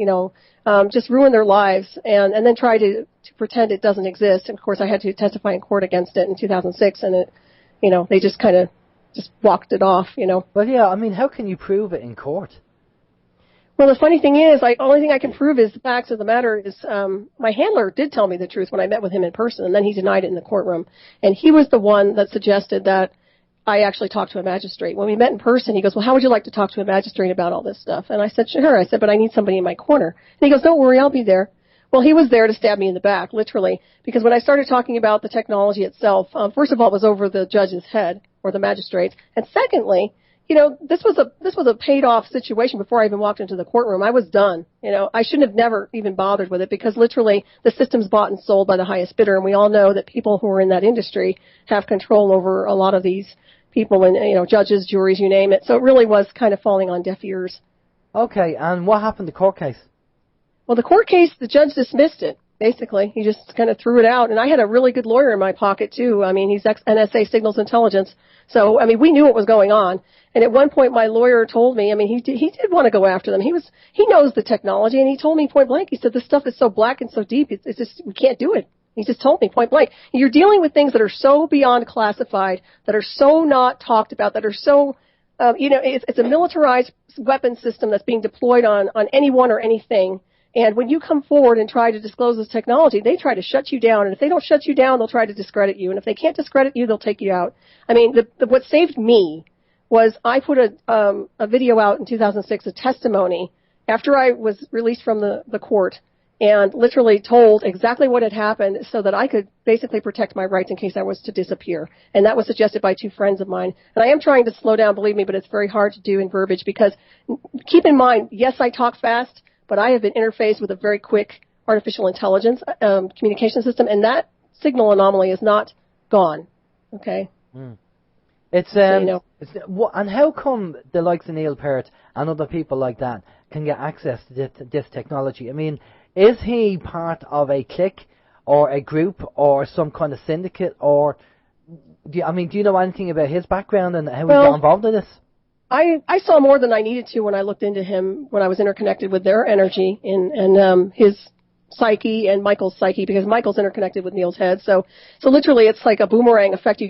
D: just ruin their lives and then try to pretend it doesn't exist. And of course, I had to testify in court against it in 2006 and it, they just kind of just walked it off,
A: Well, yeah, how can you prove it in court?
D: Well, the funny thing is, only thing I can prove is the facts of the matter is, my handler did tell me the truth when I met with him in person, and then he denied it in the courtroom. And he was the one that suggested that I actually talk to a magistrate. When we met in person, he goes, well, how would you like to talk to a magistrate about all this stuff? And I said, sure. I said, but I need somebody in my corner. And he goes, don't worry, I'll be there. Well, he was there to stab me in the back, literally, because when I started talking about the technology itself, first of all, it was over the judge's head, or the magistrate's, and secondly, this was a paid off situation before I even walked into the courtroom. I was done. I shouldn't have never even bothered with it because literally the system's bought and sold by the highest bidder. And we all know that people who are in that industry have control over a lot of these people and, judges, juries, you name it. So it really was kind of falling on deaf ears. Okay. And what happened to the court case? Well, the court case, the judge dismissed it. Basically, he just kind of threw it out. And I had a really good lawyer in my pocket, too. He's ex-NSA Signals Intelligence. So, we knew what was going on. And at one point, my lawyer told me, he did want to go after them. He knows the technology, and he told me point blank, he said, this stuff is so black and so deep, it's just, we can't do it. He just told me point blank. You're dealing with things that are so beyond classified, that are so not talked about, that are so, it's a militarized weapon system that's being deployed on anyone or anything. And when you come forward and try to disclose this technology, they try to shut you down. And if they don't shut you down, they'll try to discredit you. And if they can't discredit you, they'll take you out. What saved me was I put a video out in 2006, a testimony, after I was released from the court, and literally told exactly what had happened so that I could basically protect my rights in case I was to disappear. And that was suggested by two friends of mine. And I am trying to slow down, believe me, but it's very hard to do in verbiage because keep in mind, yes, I talk fast, but I have been interfaced with a very quick artificial intelligence communication system, and that signal anomaly is not gone. Okay?
A: It's
D: so, you know.
A: And how come the likes of Neil Peart and other people like that can get access to this technology? I mean, is he part of a clique or a group or some kind of syndicate, or do you know anything about his background and how he got involved in this?
D: I saw more than I needed to when I looked into him, when I was interconnected with their energy and his psyche and Michael's psyche, because Michael's interconnected with Neil's head. So literally it's like a boomerang effect. You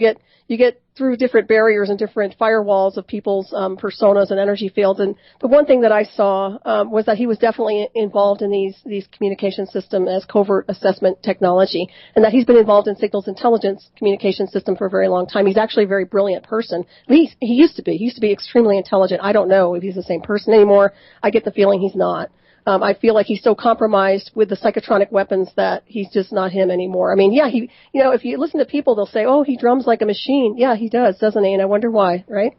D: get through different barriers and different firewalls of people's personas and energy fields. And the one thing that I saw was that he was definitely involved in these communication system as covert assessment technology, and that he's been involved in signals intelligence communication system for a very long time. He's actually a very brilliant person. He used to be. He used to be extremely intelligent. I don't know if he's the same person anymore. I get the feeling he's not. I feel like he's so compromised with the psychotronic weapons that he's just not him anymore. I mean, yeah, if you listen to people, they'll say, oh, he drums like a machine. Yeah, he does, doesn't he? And I wonder why, right?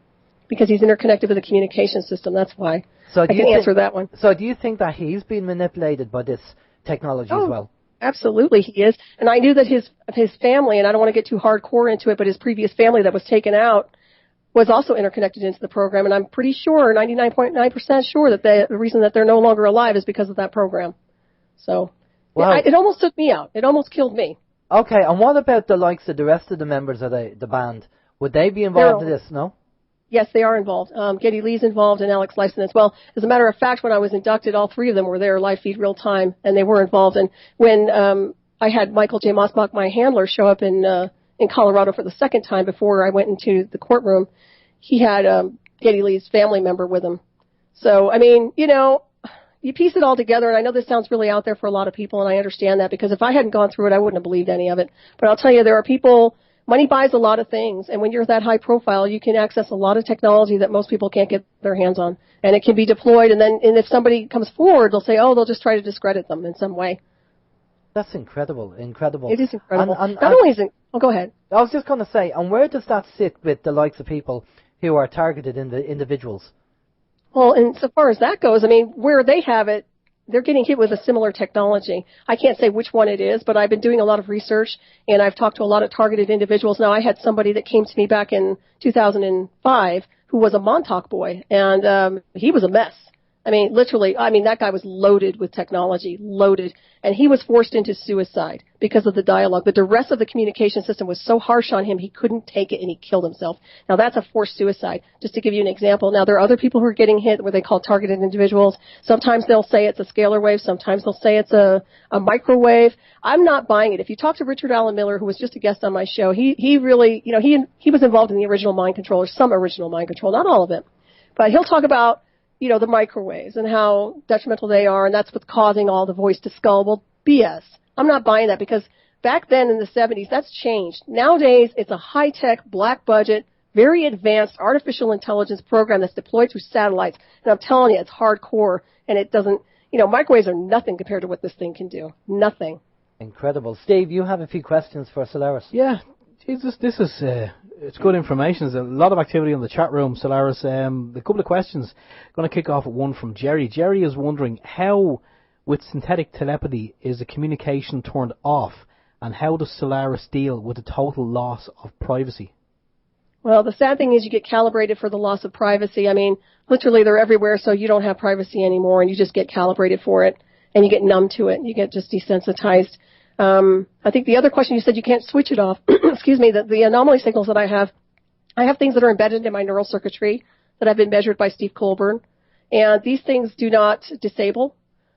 D: Because he's interconnected with the communication system. That's why. So I can answer that one.
A: So do you think that he's been manipulated by this technology as well?
D: Absolutely, he is. And I knew that his family, and I don't want to get too hardcore into it, but his previous family that was taken out was also interconnected into the program, and I'm pretty sure, 99.9% sure, that the reason that they're no longer alive is because of that program. So, it almost took me out. It almost killed me.
A: Okay, and what about the likes of the rest of the members of the band? Would they be involved in this, no?
D: Yes, they are involved. Geddy Lee's involved and Alex Lifeson as well. As a matter of fact, when I was inducted, all three of them were there, live feed, real time, and they were involved. And when I had Michael J. Mosbach, my handler, show up in Colorado for the second time before I went into the courtroom, he had Geddy Lee's family member with him. So, I mean, you piece it all together, and I know this sounds really out there for a lot of people, and I understand that, because if I hadn't gone through it, I wouldn't have believed any of it. But I'll tell you, there are people, money buys a lot of things, and when you're that high profile, you can access a lot of technology that most people can't get their hands on. And it can be deployed, and if somebody comes forward, they'll say, they'll just try to discredit them in some way.
A: That's incredible.
D: It is incredible. Not only is it... Oh, go ahead.
A: I was just going to say, and where does that sit with the likes of people who are targeted in the individuals?
D: Well, and so far as that goes, I mean, where they have it, they're getting hit with a similar technology. I can't say which one it is, but I've been doing a lot of research, and I've talked to a lot of targeted individuals. Now, I had somebody that came to me back in 2005 who was a Montauk boy, and he was a mess. I mean, literally, that guy was loaded with technology, and he was forced into suicide because of the dialogue. The duress of the communication system was so harsh on him, he couldn't take it, and he killed himself. Now, that's a forced suicide, just to give you an example. Now, there are other people who are getting hit, what they call targeted individuals. Sometimes they'll say it's a scalar wave. Sometimes they'll say it's a microwave. I'm not buying it. If you talk to Richard Allen Miller, who was just a guest on my show, he really, he was involved in the original mind control, or some original mind control, not all of it. But he'll talk about the microwaves and how detrimental they are, and that's what's causing all the voice to skull. Well, BS. I'm not buying that, because back then in the 70s, that's changed. Nowadays, it's a high-tech, black budget, very advanced artificial intelligence program that's deployed through satellites. And I'm telling you, it's hardcore, and it doesn't, microwaves are nothing compared to what this thing can do. Nothing.
A: Incredible. Steve, you have a few questions for Solaris.
B: Yeah. Jesus, this is it's good information. There's a lot of activity in the chat room, Solaris. A couple of questions. Going to kick off with one from Jerry. Jerry is wondering how, with synthetic telepathy, is the communication turned off, and how does Solaris deal with the total loss of privacy?
D: Well, the sad thing is you get calibrated for the loss of privacy. I mean, literally they're everywhere, so you don't have privacy anymore, and you just get calibrated for it, and you get numb to it. You get just desensitized. I think the other question, you said you can't switch it off. Excuse me, the anomaly signals that I have things that are embedded in my neural circuitry that have been measured by Steve Colburn, and these things do not disable.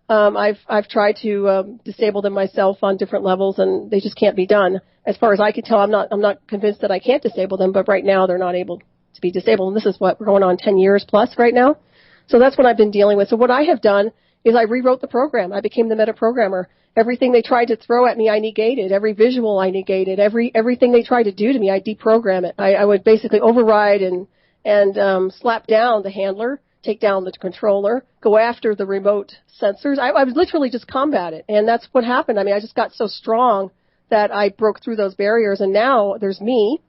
D: I've tried to disable them myself on different levels, and they just can't be done. As far as I can tell, I'm not convinced that I can't disable them, but right now they're not able to be disabled. And this is we're going on 10 years plus right now. So that's what I've been dealing with. So what I have done is I rewrote the program. I became the meta programmer. Everything they tried to throw at me, I negated. Every visual I negated. Everything they tried to do to me, I deprogram it. I would basically override and slap down the handler, take down the controller, go after the remote sensors. I would literally just combat it. And that's what happened. I mean, I just got so strong that I broke through those barriers. And now there's me,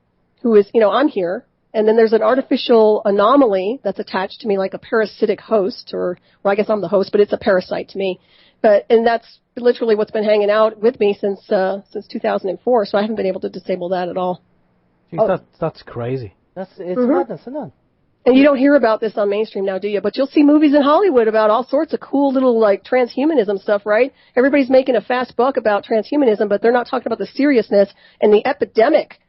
D: who is, I'm here. And then there's an artificial anomaly that's attached to me like a parasitic host, well, I guess I'm the host, but it's a parasite to me. And that's literally what's been hanging out with me since 2004, so I haven't been able to disable that at all.
B: Jeez, that's crazy.
A: It's madness, isn't it?
D: And you don't hear about this on mainstream now, do you? But you'll see movies in Hollywood about all sorts of cool little, like, transhumanism stuff, right? Everybody's making a fast buck about transhumanism, but they're not talking about the seriousness and the epidemic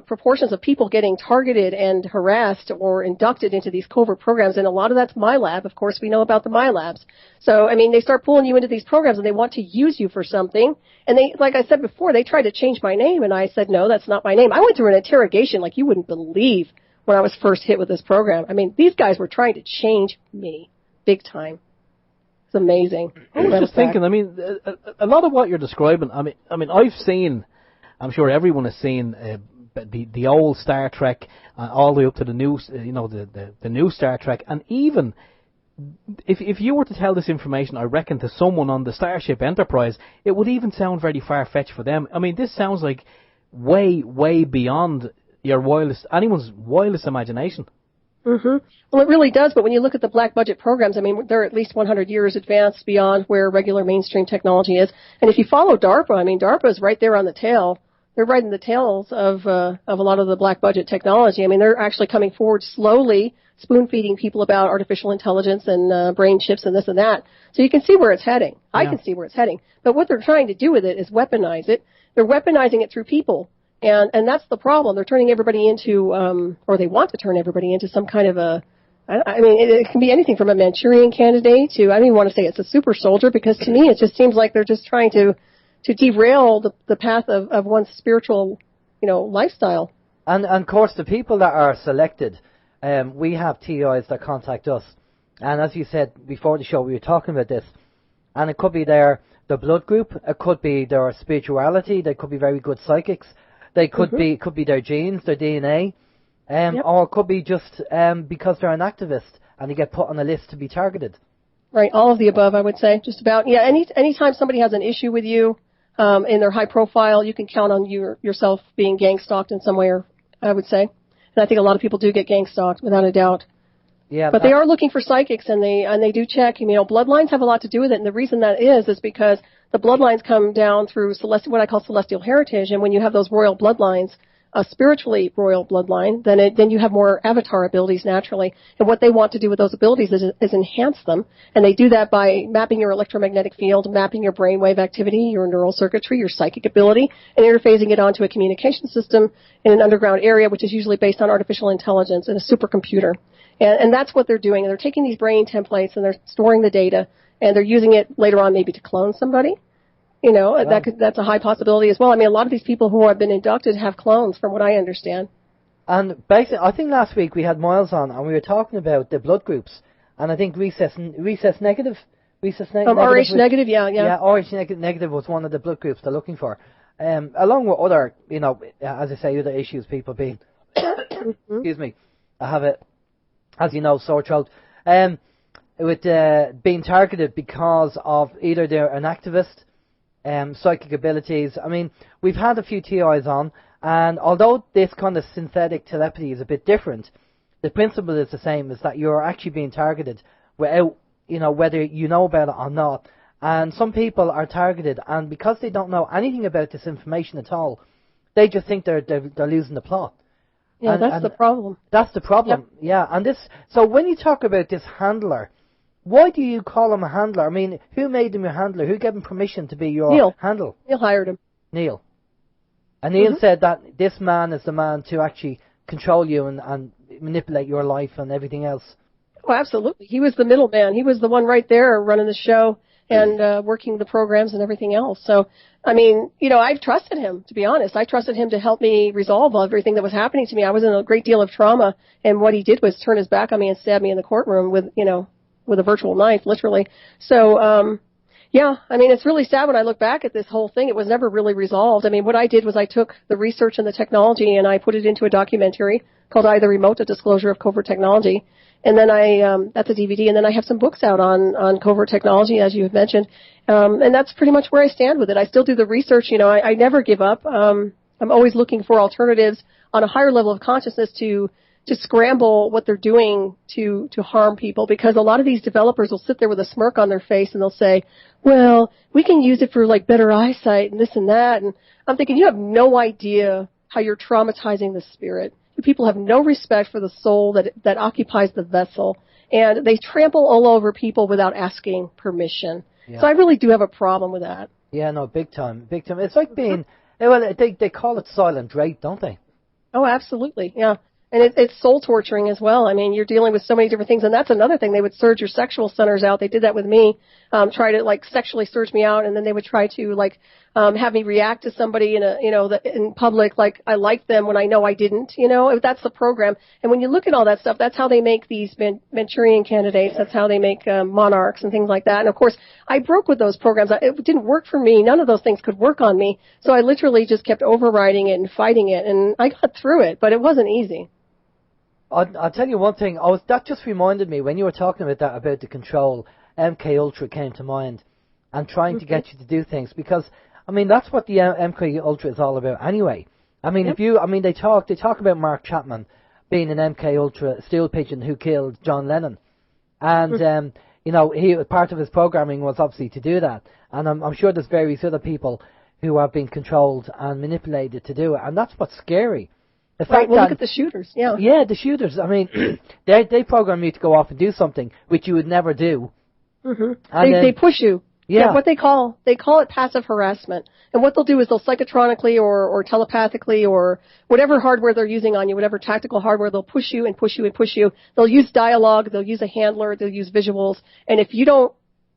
D: proportions of people getting targeted and harassed or inducted into these covert programs. And a lot of that's MyLab. Of course, we know about the MyLabs. So, I mean, they start pulling you into these programs and they want to use you for something. And they, like I said before, they tried to change my name. And I said, no, that's not my name. I went through an interrogation like you wouldn't believe when I was first hit with this program. I mean, these guys were trying to change me big time. It's amazing.
B: I was just thinking, I mean, a lot of what you're describing, I mean, I've seen, I'm sure everyone has seen the old Star Trek all the way up to the new, the new Star Trek, and even if you were to tell this information, I reckon, to someone on the Starship Enterprise, it would even sound very far-fetched for them. I mean, this sounds like way beyond anyone's wildest imagination.
D: Well, it really does, but when you look at the black budget programs, I mean, they're at least 100 years advanced beyond where regular mainstream technology is. And if you follow DARPA, I mean, DARPA is right there on the tail. They're riding the tails of a lot of the black budget technology. I mean, they're actually coming forward slowly, spoon-feeding people about artificial intelligence and brain chips and this and that. So you can see where it's heading. Yeah. I can see where it's heading. But what they're trying to do with it is weaponize it. They're weaponizing it through people. And that's the problem. They're turning everybody into, or they want to turn everybody into some kind of I mean, it can be anything from a Manchurian candidate to, I don't even want to say it's a super soldier, because to me it just seems like they're just trying to derail the path of one's spiritual, lifestyle.
A: And of course, the people that are selected, we have TIs that contact us. And as you said before the show, we were talking about this. And it could be their blood group, it could be their spirituality, they could be very good psychics. They could be their genes, their DNA, or it could be just because they're an activist and they get put on a list to be targeted.
D: Right, all of the above, I would say, just about. Yeah, anytime somebody has an issue with you in their high profile, you can count on yourself being gang stalked in some way, or I would say. And I think a lot of people do get gang stalked, without a doubt. Yeah, but they are looking for psychics, and they do check. Bloodlines have a lot to do with it, and the reason that is because the bloodlines come down through what I call celestial heritage, and when you have those royal bloodlines, a spiritually royal bloodline, then you have more avatar abilities naturally. And what they want to do with those abilities is enhance them, and they do that by mapping your electromagnetic field, mapping your brainwave activity, your neural circuitry, your psychic ability, and interfacing it onto a communication system in an underground area, which is usually based on artificial intelligence and a supercomputer. And that's what they're doing. They're taking these brain templates and they're storing the data, and they're using it later on maybe to clone somebody. That's a high possibility as well. I mean, a lot of these people who have been inducted have clones, from what I understand.
A: And basically, I think last week we had Miles on, and we were talking about the blood groups, and I think rhesus negative.
D: RH negative, yeah.
A: Yeah, RH negative was one of the blood groups they're looking for, along with other, as I say, other issues people being. Excuse me, I have it, as you know, sore throat. With being targeted because of either they're an activist. Psychic abilities. I mean, we've had a few TIs on, and although this kind of synthetic telepathy is a bit different, the principle is the same, is that you're actually being targeted without, whether you know about it or not. And some people are targeted, and because they don't know anything about this information at all, they just think they're losing the plot.
D: Yeah, that's the problem.
A: That's the problem, yep. Yeah. And so when you talk about this handler, why do you call him a handler? I mean, who made him your handler? Who gave him permission to be your handle?
D: Neil hired him.
A: Neil. And Neil said that this man is the man to actually control you and manipulate your life and everything else.
D: Oh, absolutely. He was the middleman. He was the one right there running the show and working the programs and everything else. So, I mean, I've trusted him, to be honest. I trusted him to help me resolve everything that was happening to me. I was in a great deal of trauma, and what he did was turn his back on me and stab me in the courtroom with a virtual knife, literally. So, yeah, I mean, it's really sad when I look back at this whole thing. It was never really resolved. I mean, what I did was I took the research and the technology and I put it into a documentary called I, the Remote, A Disclosure of Covert Technology. And then that's a DVD, and then I have some books out on covert technology, as you have mentioned. And that's pretty much where I stand with it. I still do the research, I never give up. I'm always looking for alternatives on a higher level of consciousness to scramble what they're doing to harm people, because a lot of these developers will sit there with a smirk on their face and they'll say, well, we can use it for like better eyesight and this and that. And I'm thinking, you have no idea how you're traumatizing the spirit. You people have no respect for the soul that occupies the vessel, and they trample all over people without asking permission. Yeah. So I really do have a problem with that.
A: Yeah, no, big time. It's like being, well, they call it silent rape, don't they?
D: Oh, absolutely, yeah. And it's soul torturing as well. I mean, you're dealing with so many different things, and that's another thing. They would surge your sexual centers out. They did that with me, try to like sexually surge me out, and then they would try to like have me react to somebody in public like I liked them when I know I didn't. That's the program. And when you look at all that stuff, that's how they make these Manchurian candidates. That's how they make monarchs and things like that. And of course, I broke with those programs. It didn't work for me. None of those things could work on me. So I literally just kept overriding it and fighting it, and I got through it, but it wasn't easy.
A: I'll tell you one thing. That just reminded me when you were talking about that, about the control. MK Ultra came to mind, and trying to get you to do things, because I mean that's what the MK Ultra is all about anyway. I mean they talk about Mark Chapman being an MK Ultra stool pigeon who killed John Lennon, and he part of his programming was obviously to do that, and I'm sure there's various other people who have been controlled and manipulated to do it, and that's what's scary.
D: Right, well, look at the shooters, yeah.
A: Yeah, the shooters. I mean, they program you to go off and do something which you would never do.
D: Mm-hmm. They push you.
A: Yeah.
D: What they call it passive harassment. And what they'll do is they'll psychotronically or telepathically or whatever hardware they're using on you, whatever tactical hardware, they'll push you and push you and push you. They'll use dialogue, they'll use a handler, they'll use visuals. And if you don't,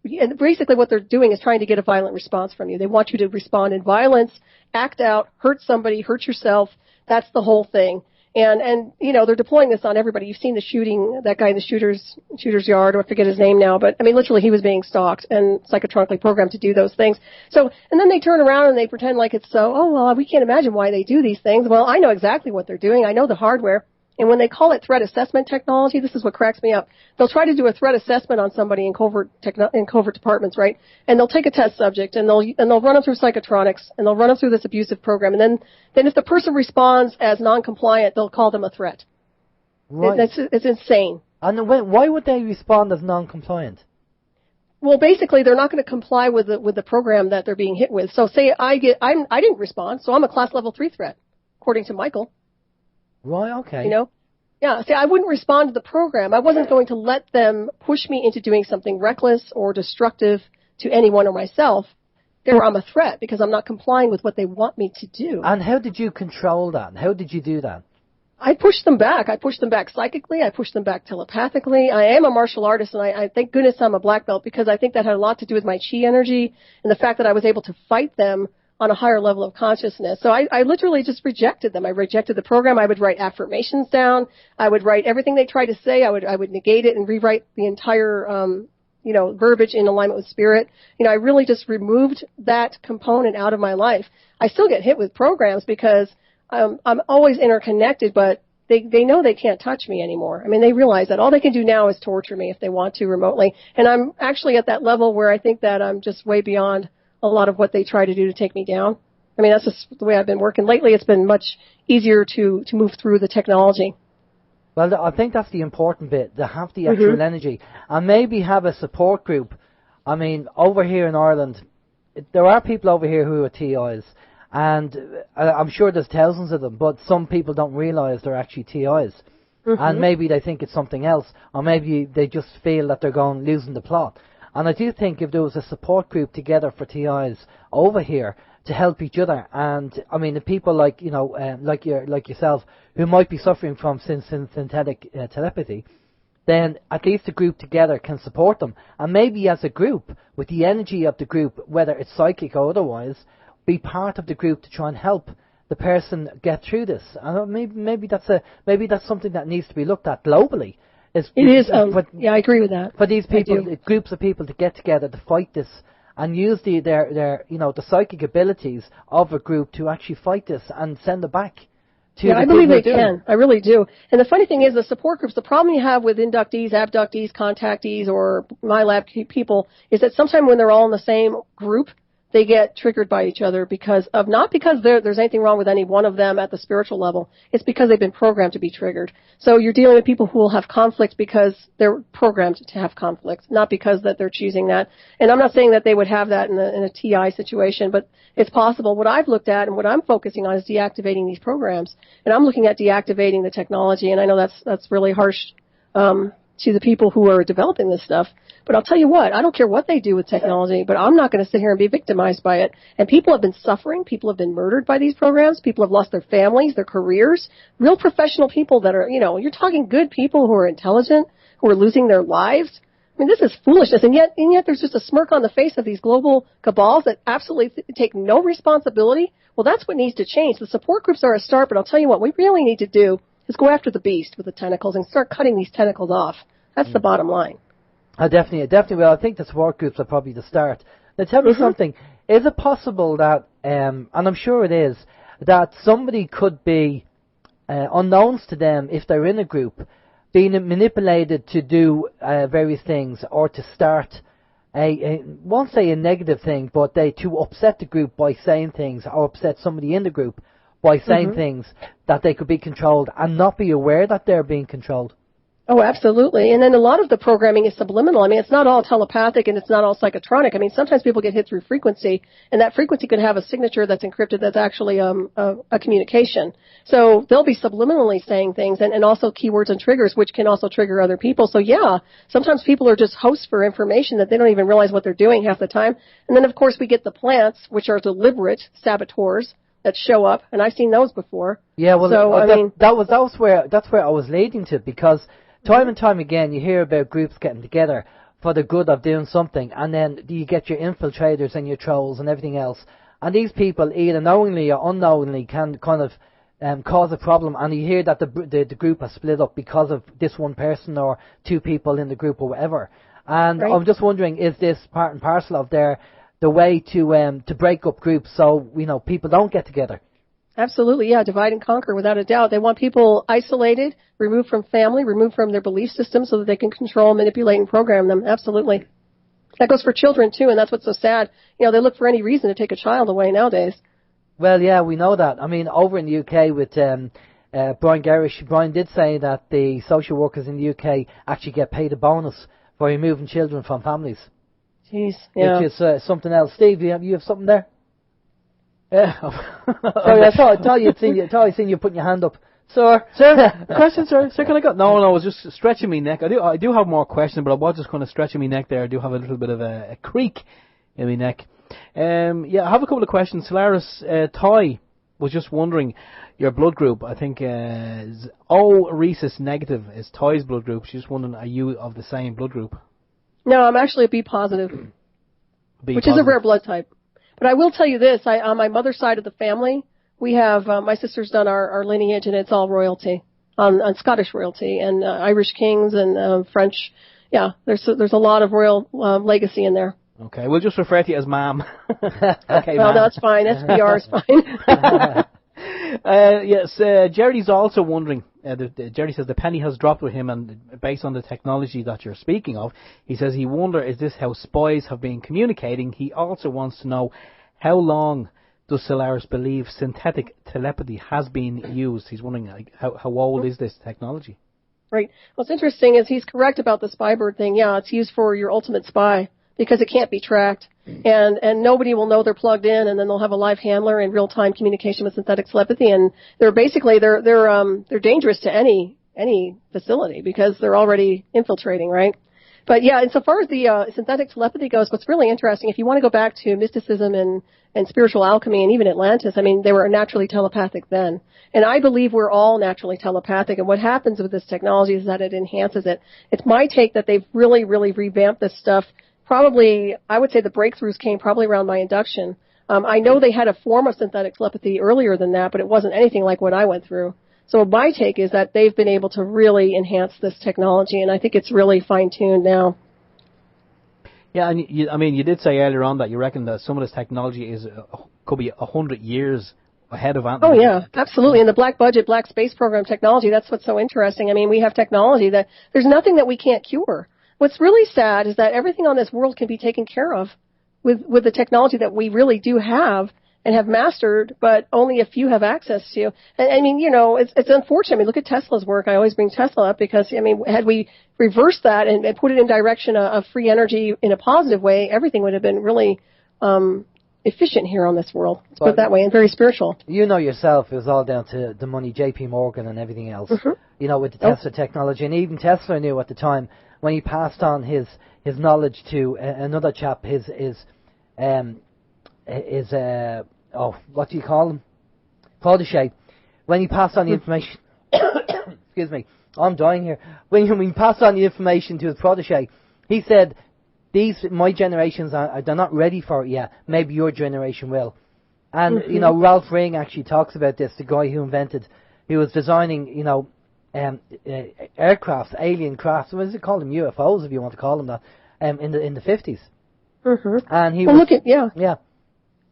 D: and basically what they're doing is trying to get a violent response from you. They want you to respond in violence, act out, hurt somebody, hurt yourself. That's the whole thing. And they're deploying this on everybody. You've seen the shooting, that guy in the shooter's yard, or I forget his name now, but I mean, literally he was being stalked and psychotronically programmed to do those things. So, and then they turn around and they pretend like it's we can't imagine why they do these things. Well, I know exactly what they're doing. I know the hardware. And when they call it threat assessment technology, this is what cracks me up. They'll try to do a threat assessment on somebody in covert departments, right? And they'll take a test subject and they'll run them through psychotronics and they'll run them through this abusive program. And then if the person responds as non-compliant, they'll call them a threat.
A: Right.
D: It's insane.
A: And why would they respond as non-compliant?
D: Well, basically, they're not going to comply with the program that they're being hit with. So say I didn't respond, so I'm a class level 3 threat, according to Michael.
A: Right, okay.
D: Yeah, see, I wouldn't respond to the program. I wasn't going to let them push me into doing something reckless or destructive to anyone or myself. Therefore, I'm a threat because I'm not complying with what they want me to do.
A: And how did you control that? How did you do that?
D: I pushed them back. I pushed them back psychically. I pushed them back telepathically. I am a martial artist, and I thank goodness I'm a black belt because I think that had a lot to do with my chi energy and the fact that I was able to fight them on a higher level of consciousness. So I literally just rejected them. I rejected the program. I would write affirmations down. I would write everything they tried to say. I would negate it and rewrite the entire, verbiage in alignment with spirit. I really just removed that component out of my life. I still get hit with programs because I'm always interconnected, but they know they can't touch me anymore. I mean, they realize that all they can do now is torture me if they want to remotely. And I'm actually at that level where I think that I'm just way beyond a lot of what they try to do to take me down. I mean, that's just the way I've been working. Lately, it's been much easier to move through the technology.
A: Well, I think that's the important bit, to have the actual energy. And maybe have a support group. I mean, over here in Ireland, there are people over here who are TIs. And I'm sure there's thousands of them, but some people don't realise they're actually TIs. And maybe they think it's something else. Or maybe they just feel that they're losing the plot. And I do think if there was a support group together for TIs over here to help each other, and I mean the people like like yourself who might be suffering from synthetic telepathy, then at least a group together can support them, and maybe as a group with the energy of the group, whether it's psychic or otherwise, be part of the group to try and help the person get through this. And maybe that's something that needs to be looked at globally.
D: I agree with that.
A: For these people, groups of people to get together to fight this and use their the psychic abilities of a group to actually fight this and send it back to
D: I believe they can. I really do. And the funny thing is, the support groups, the problem you have with inductees, abductees, contactees, or my lab people is that sometimes when they're all in the same group, they get triggered by each other because of, not because there's anything wrong with any one of them at the spiritual level. It's because they've been programmed to be triggered. So you're dealing with people who will have conflict because they're programmed to have conflict, not because that they're choosing that. And I'm not saying that they would have that in a TI situation, but it's possible. What I've looked at and what I'm focusing on is deactivating these programs. And I'm looking at deactivating the technology, and I know that's really harsh to the people who are developing this stuff. But I'll tell you what, I don't care what they do with technology, but I'm not going to sit here and be victimized by it. And people have been suffering. People have been murdered by these programs. People have lost their families, their careers. Real professional people that are, you're talking good people who are intelligent, who are losing their lives. I mean, this is foolishness. And yet there's just a smirk on the face of these global cabals that absolutely take no responsibility. Well, that's what needs to change. The support groups are a start, but I'll tell you what we really need to do is go after the beast with the tentacles and start cutting these tentacles off. That's the bottom line.
A: Definitely. Well, I think the support groups are probably the start. Now, tell me something. Is it possible that, and I'm sure it is, that somebody could be, unknowns to them, if they're in a group, being manipulated to do various things or to start won't say a negative thing, but to upset the group by saying things or upset somebody in the group by saying things that they could be controlled and not be aware that they're being controlled?
D: Oh, absolutely. And then a lot of the programming is subliminal. I mean, it's not all telepathic and it's not all psychotronic. I mean, sometimes people get hit through frequency, and that frequency could have a signature that's encrypted that's actually a communication. So they'll be subliminally saying things and also keywords and triggers, which can also trigger other people. So, yeah, sometimes people are just hosts for information that they don't even realize what they're doing half the time. And then, of course, we get the plants, which are deliberate saboteurs that show up, and I've seen those before.
A: Yeah, well,
D: so,
A: that's where I was leading to, because time and time again, you hear about groups getting together for the good of doing something, and then you get your infiltrators and your trolls and everything else. And these people, either knowingly or unknowingly, can kind of cause a problem. And you hear that the group has split up because of this one person or two people in the group or whatever. And I'm just wondering, is this part and parcel of the way to break up groups so people don't get together?
D: Absolutely, yeah, divide and conquer without a doubt. They want people isolated, removed from family, removed from their belief system so that they can control, manipulate, and program them. Absolutely. That goes for children, too, and that's what's so sad. They look for any reason to take a child away nowadays.
A: Well, yeah, we know that. I mean, over in the UK with Brian Garish, Brian did say that the social workers in the UK actually get paid a bonus for removing children from families.
D: Jeez, yeah.
A: Which is something else. Steve, you have something there? Yeah. Sorry, I thought I'd seen you putting your hand up. Sir,
B: question, sir. Sir, can I go? No, I was just stretching my neck. I do have more questions, but I was just kind of stretching my neck there. I do have a little bit of a creak in my neck. Yeah, I have a couple of questions. Solaris, Toy was just wondering, your blood group, I think, is O rhesus negative is Toy's blood group. She's just wondering, are you of the same blood group?
D: No, I'm actually a B positive, which is a rare blood type. But I will tell you this, on my mother's side of the family, we have, my sister's done our lineage, and it's all royalty, on Scottish royalty, and Irish kings and French. Yeah, there's a lot of royal legacy in there.
B: Okay, we'll just refer to you as Ma'am.
D: Okay, well, that's fine. SBR is fine.
B: Yes, Jerry's also wondering, Jerry says the penny has dropped with him, and based on the technology that you're speaking of, he says he wonders, is this how spies have been communicating? He also wants to know, how long does Solaris believe synthetic telepathy has been used? He's wondering, how old is this technology?
D: Right. What's interesting is he's correct about the spybird thing. Yeah, it's used for your ultimate spy, because it can't be tracked, and nobody will know they're plugged in, and then they'll have a live handler in real-time communication with synthetic telepathy, and they're dangerous to any facility because they're already infiltrating, right? But yeah, insofar as the synthetic telepathy goes, what's really interesting, if you want to go back to mysticism and spiritual alchemy and even Atlantis, I mean, they were naturally telepathic then. And I believe we're all naturally telepathic, and what happens with this technology is that it enhances it. It's my take that they've really, really revamped this stuff. Probably, I would say the breakthroughs came probably around my induction. I know they had a form of synthetic telepathy earlier than that, but it wasn't anything like what I went through. So my take is that they've been able to really enhance this technology, and I think it's really fine-tuned now.
B: Yeah, and you did say earlier on that you reckon that some of this technology could be 100 years ahead of Ant-Man.
D: Oh, yeah, absolutely. And the black budget, black space program technology, that's what's so interesting. I mean, we have technology that there's nothing that we can't cure. What's really sad is that everything on this world can be taken care of with the technology that we really do have and have mastered, but only a few have access to. And I mean, it's unfortunate. I mean, look at Tesla's work. I always bring Tesla up because, I mean, had we reversed that and put it in direction of free energy in a positive way, everything would have been really efficient here on this world. Let's put it that way, and very spiritual.
A: You know yourself, it was all down to the money, J.P. Morgan and everything else. Mm-hmm. With the Tesla technology, and even Tesla knew at the time when he passed on his knowledge to another chap, what do you call him? Protege. When he passed on the information, excuse me, I'm dying here. When he passed on the information to his protege, he said, my generations they're not ready for it yet. Maybe your generation will. And, Ralph Ring actually talks about this, the guy who was designing, aircrafts, alien crafts, what is it called them? UFOs, if you want to call them that, in the 50s. Mm-hmm. And he
D: Yeah.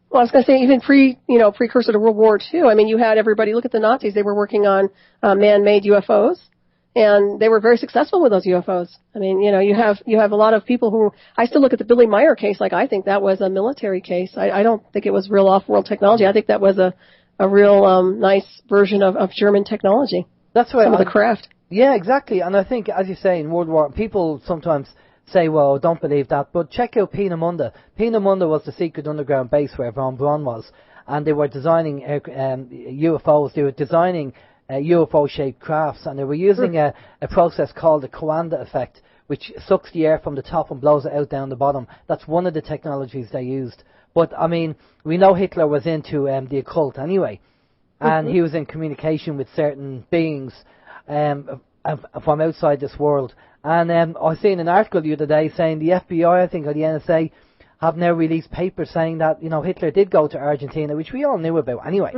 D: Well, I was going to say, even precursor to World War II, I mean, you had everybody, look at the Nazis, they were working on man-made UFOs, and they were very successful with those UFOs. I mean, you have a lot of people who, I still look at the Billy Meyer case, like I think that was a military case. I don't think it was real off-world technology. I think that was a real nice version of German technology.
A: That's right.
D: Some of the craft.
A: Yeah, exactly. And I think, as you say, in World War, people sometimes say, well, don't believe that, but check out Peenemünde. Peenemünde was the secret underground base where Von Braun was, and they were designing UFOs. They were designing UFO-shaped crafts, and they were using a process called the Coanda effect, which sucks the air from the top and blows it out down the bottom. That's one of the technologies they used. But, I mean, we know Hitler was into the occult anyway, and he was in communication with certain beings from outside this world. And I was seeing an article the other day saying the FBI, I think, or the NSA, have now released papers saying that, Hitler did go to Argentina, which we all knew about anyway.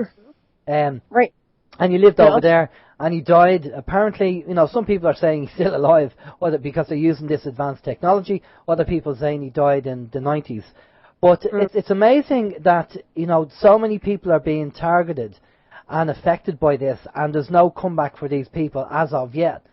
D: Right.
A: And he lived over there, and he died. Apparently, some people are saying he's still alive, whether because they're using this advanced technology, other people saying he died in the 90s. But it's amazing that, so many people are being targeted and affected by this, and there's no comeback for these people as of yet.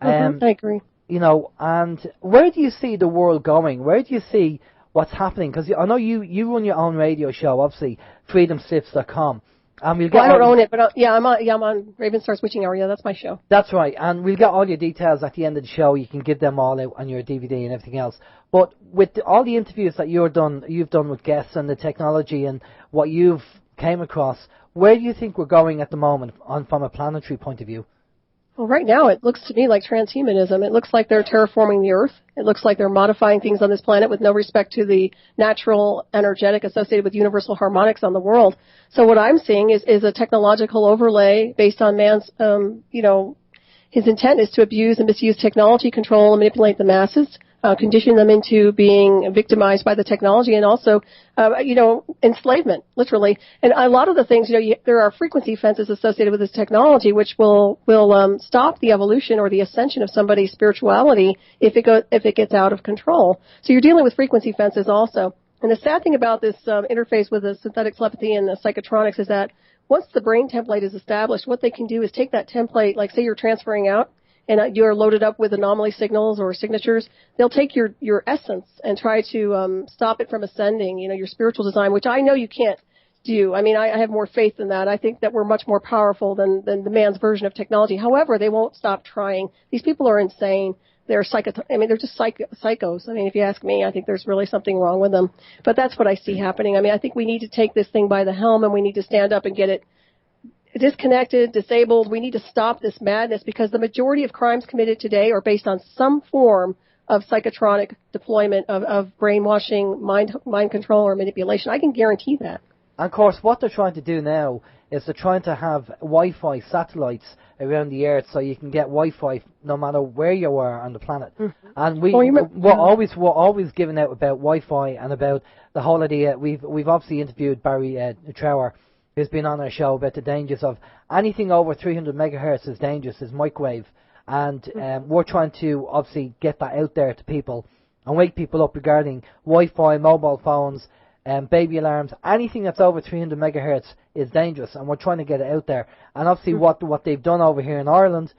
D: I agree.
A: And where do you see the world going? Where do you see what's happening? Because I know you run your own radio show, obviously, freedomslips.com. And we'll get
D: I don't own it, but I'm on Raven Star's Witching Hour. Yeah, that's my show.
A: That's right, and we'll get all your details at the end of the show. You can give them all out on your DVD and everything else. But with all the interviews that you've done with guests and the technology and what you've came across, where do you think we're going at the moment from a planetary point of view?
D: Well, right now it looks to me like transhumanism. It looks like they're terraforming the Earth. It looks like they're modifying things on this planet with no respect to the natural energetic associated with universal harmonics on the world. So what I'm seeing is a technological overlay based on man's, his intent is to abuse and misuse technology, control and manipulate the masses, condition them into being victimized by the technology, and also, enslavement, literally. And a lot of the things, there are frequency fences associated with this technology, which will stop the evolution or the ascension of somebody's spirituality if it gets out of control. So you're dealing with frequency fences also. And the sad thing about this interface with the synthetic telepathy and the psychotronics is that once the brain template is established, what they can do is take that template, like say you're transferring out, and you're loaded up with anomaly signals or signatures, they'll take your essence and try to stop it from ascending, your spiritual design, which I know you can't do. I mean, I have more faith in that. I think that we're much more powerful than the man's version of technology. However, they won't stop trying. These people are insane. They're they're just psychos. I mean, if you ask me, I think there's really something wrong with them. But that's what I see happening. I mean, I think we need to take this thing by the helm, and we need to stand up and get it disconnected, disabled. We need to stop this madness, because the majority of crimes committed today are based on some form of psychotronic deployment of brainwashing, mind control, or manipulation. I can guarantee that.
A: And of course, what they're trying to do now is they're trying to have Wi-Fi satellites around the Earth, so you can get Wi-Fi no matter where you are on the planet. Mm-hmm. And we're always giving out about Wi-Fi and about the whole idea. We've obviously interviewed Barry Trower, who's been on our show, about the dangers of anything over 300 megahertz is dangerous, is microwave. And we're trying to obviously get that out there to people and wake people up regarding Wi-Fi, mobile phones, baby alarms. Anything that's over 300 megahertz is dangerous, and we're trying to get it out there. And obviously what they've done over here in Ireland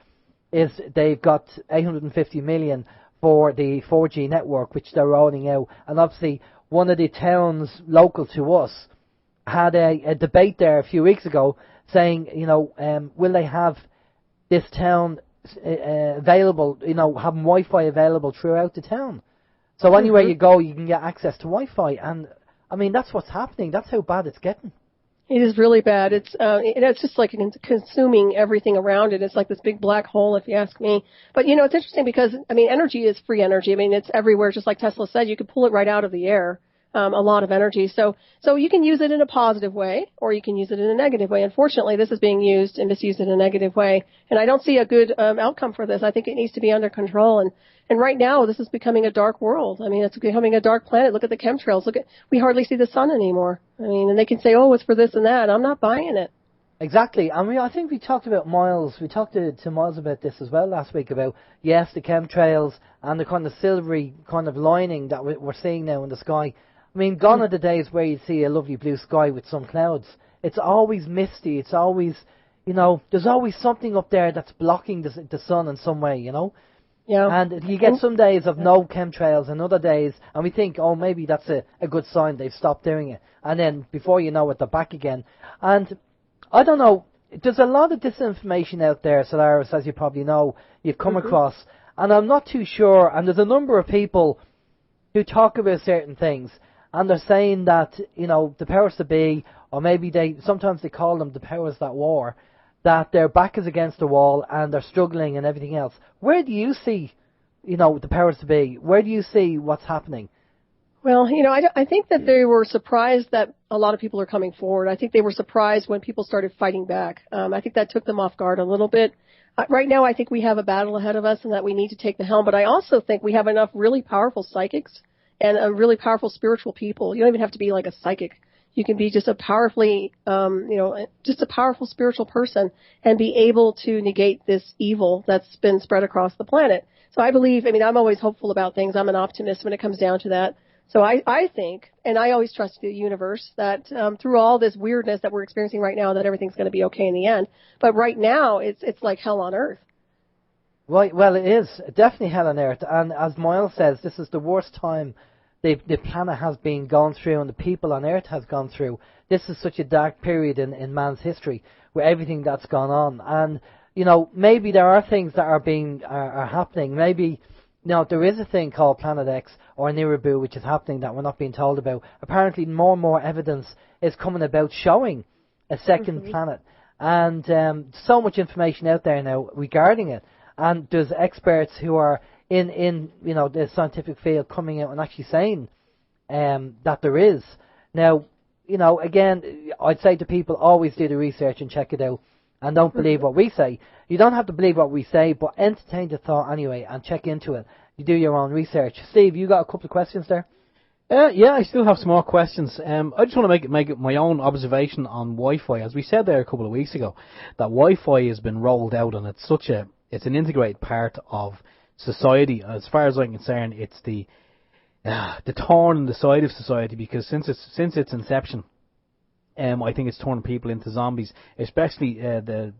A: is they've got 850 million for the 4G network, which they're rolling out. And obviously one of the towns local to us had a debate there a few weeks ago saying, will they have this town available, having Wi-Fi available throughout the town. So anywhere you go, you can get access to Wi-Fi. And, I mean, that's what's happening. That's how bad it's getting.
D: It is really bad. It's just like consuming everything around it. It's like this big black hole, if you ask me. But, it's interesting because, energy is free energy. It's everywhere. Just like Tesla said, you could pull it right out of the air. A lot of energy. So you can use it in a positive way, or you can use it in a negative way. Unfortunately, this is being used and misused in a negative way. And I don't see a good outcome for this. I think it needs to be under control. And right now, this is becoming a dark world. It's becoming a dark planet. Look at the chemtrails. We hardly see the sun anymore. And they can say, oh, it's for this and that. I'm not buying it.
A: Exactly. I think we talked about Miles. We talked to Miles about this as well last week about, yes, the chemtrails and the kind of silvery kind of lining that we're seeing now in the sky. Gone are the days where you see a lovely blue sky with some clouds. It's always misty. It's always, there's always something up there that's blocking the sun in some way, Yeah. And you get some days of no chemtrails and other days, and we think, oh, maybe that's a good sign they've stopped doing it. And then before you know it, they're back again. And I don't know, there's a lot of disinformation out there, Solaris, as you probably know, you've come across. And I'm not too sure, and there's a number of people who talk about certain things. And they're saying that, the powers that be, or maybe sometimes they call them the powers that war, that their back is against the wall and they're struggling and everything else. Where do you see, the powers that be? Where do you see what's happening?
D: Well, I think that they were surprised that a lot of people are coming forward. I think they were surprised when people started fighting back. I think that took them off guard a little bit. Right now, I think we have a battle ahead of us and that we need to take the helm. But I also think we have enough really powerful psychics and a really powerful spiritual people. You don't even have to be like a psychic. You can be just a powerfully, just a powerful spiritual person and be able to negate this evil that's been spread across the planet. So I believe, I'm always hopeful about things. I'm an optimist when it comes down to that. So I think, and I always trust the universe, that through all this weirdness that we're experiencing right now, that everything's going to be okay in the end. But right now, it's like hell on earth.
A: Right, well, it is definitely hell on earth, and as Miles says, this is the worst time the planet has been gone through, and the people on Earth has gone through. This is such a dark period in man's history, with everything that's gone on, and maybe there are things that are happening. Maybe there is a thing called Planet X or Nibiru, which is happening that we're not being told about. Apparently, more and more evidence is coming about showing a second planet, and so much information out there now regarding it. And there's experts who are in the scientific field coming out and actually saying that there is. Now, again, I'd say to people, always do the research and check it out, and don't believe what we say. You don't have to believe what we say, but entertain the thought anyway and check into it. You do your own research. Steve, you got a couple of questions there?
B: Yeah, I still have some more questions. I just want to make it my own observation on Wi-Fi. As we said there a couple of weeks ago, that Wi-Fi has been rolled out, and it's an integrated part of society. As far as I'm concerned, it's the thorn in the side of society, because since its inception, I think it's turning people into zombies, especially the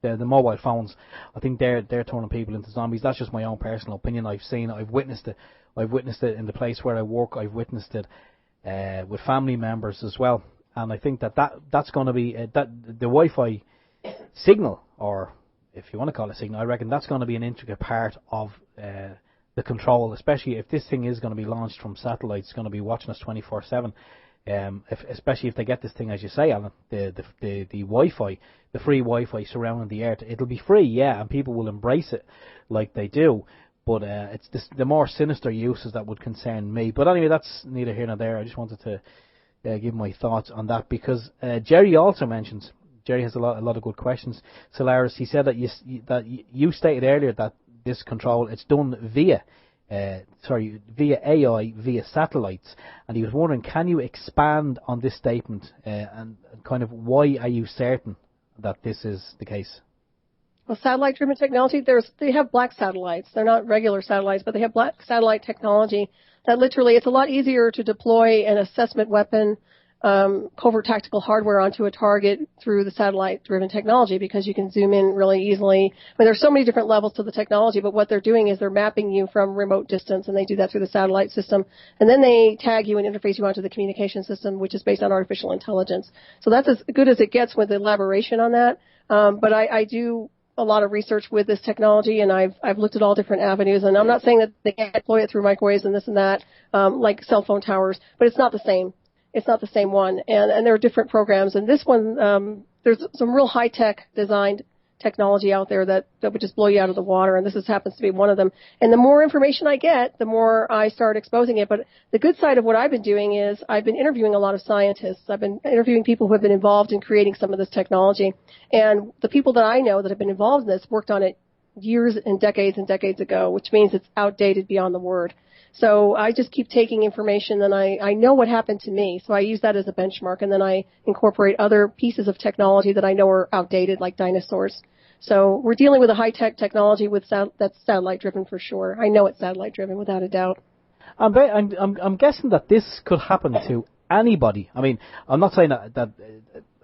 B: mobile phones. I think they're turning people into zombies. That's just my own personal opinion. I've witnessed it. I've witnessed it in the place where I work. I've witnessed it with family members as well. And I think that's going to be that the Wi-Fi signal, or if you want to call it signal, I reckon that's going to be an intricate part of the control, especially if this thing is going to be launched from satellites. It's going to be watching us 24/7. Especially if they get this thing, as you say, Alan, the Wi-Fi, the free Wi-Fi surrounding the Earth. It'll be free, yeah, and people will embrace it like they do. But it's the more sinister uses that would concern me. But anyway, that's neither here nor there. I just wanted to give my thoughts on that, because Jerry also mentions. Jerry has a lot of good questions. Solaris, he said that you stated earlier that this control, it's done via AI, via satellites, and he was wondering, can you expand on this statement and kind of why are you certain that this is the case?
D: Well, satellite-driven technology, they have black satellites. They're not regular satellites, but they have black satellite technology that literally, it's a lot easier to deploy an assessment weapon covert tactical hardware onto a target through the satellite-driven technology, because you can zoom in really easily. I mean, there's so many different levels to the technology, but what they're doing is they're mapping you from remote distance, and they do that through the satellite system. And then they tag you and interface you onto the communication system, which is based on artificial intelligence. So that's as good as it gets with elaboration on that. But I do a lot of research with this technology, and I've looked at all different avenues. And I'm not saying that they can't deploy it through microwaves and this and that, like cell phone towers, but it's not the same. It's not the same one, and there are different programs. And this one, there's some real high-tech designed technology out there that would just blow you out of the water, and this happens to be one of them. And the more information I get, the more I start exposing it. But the good side of what I've been doing is I've been interviewing a lot of scientists. I've been interviewing people who have been involved in creating some of this technology. And the people that I know that have been involved in this worked on it years and decades ago, which means it's outdated beyond the word. So I just keep taking information, and I know what happened to me. So I use that as a benchmark, and then I incorporate other pieces of technology that I know are outdated, like dinosaurs. So we're dealing with a high-tech technology that's satellite-driven for sure. I know it's satellite-driven without a doubt.
B: I'm guessing that this could happen to anybody. I mean, I'm not saying that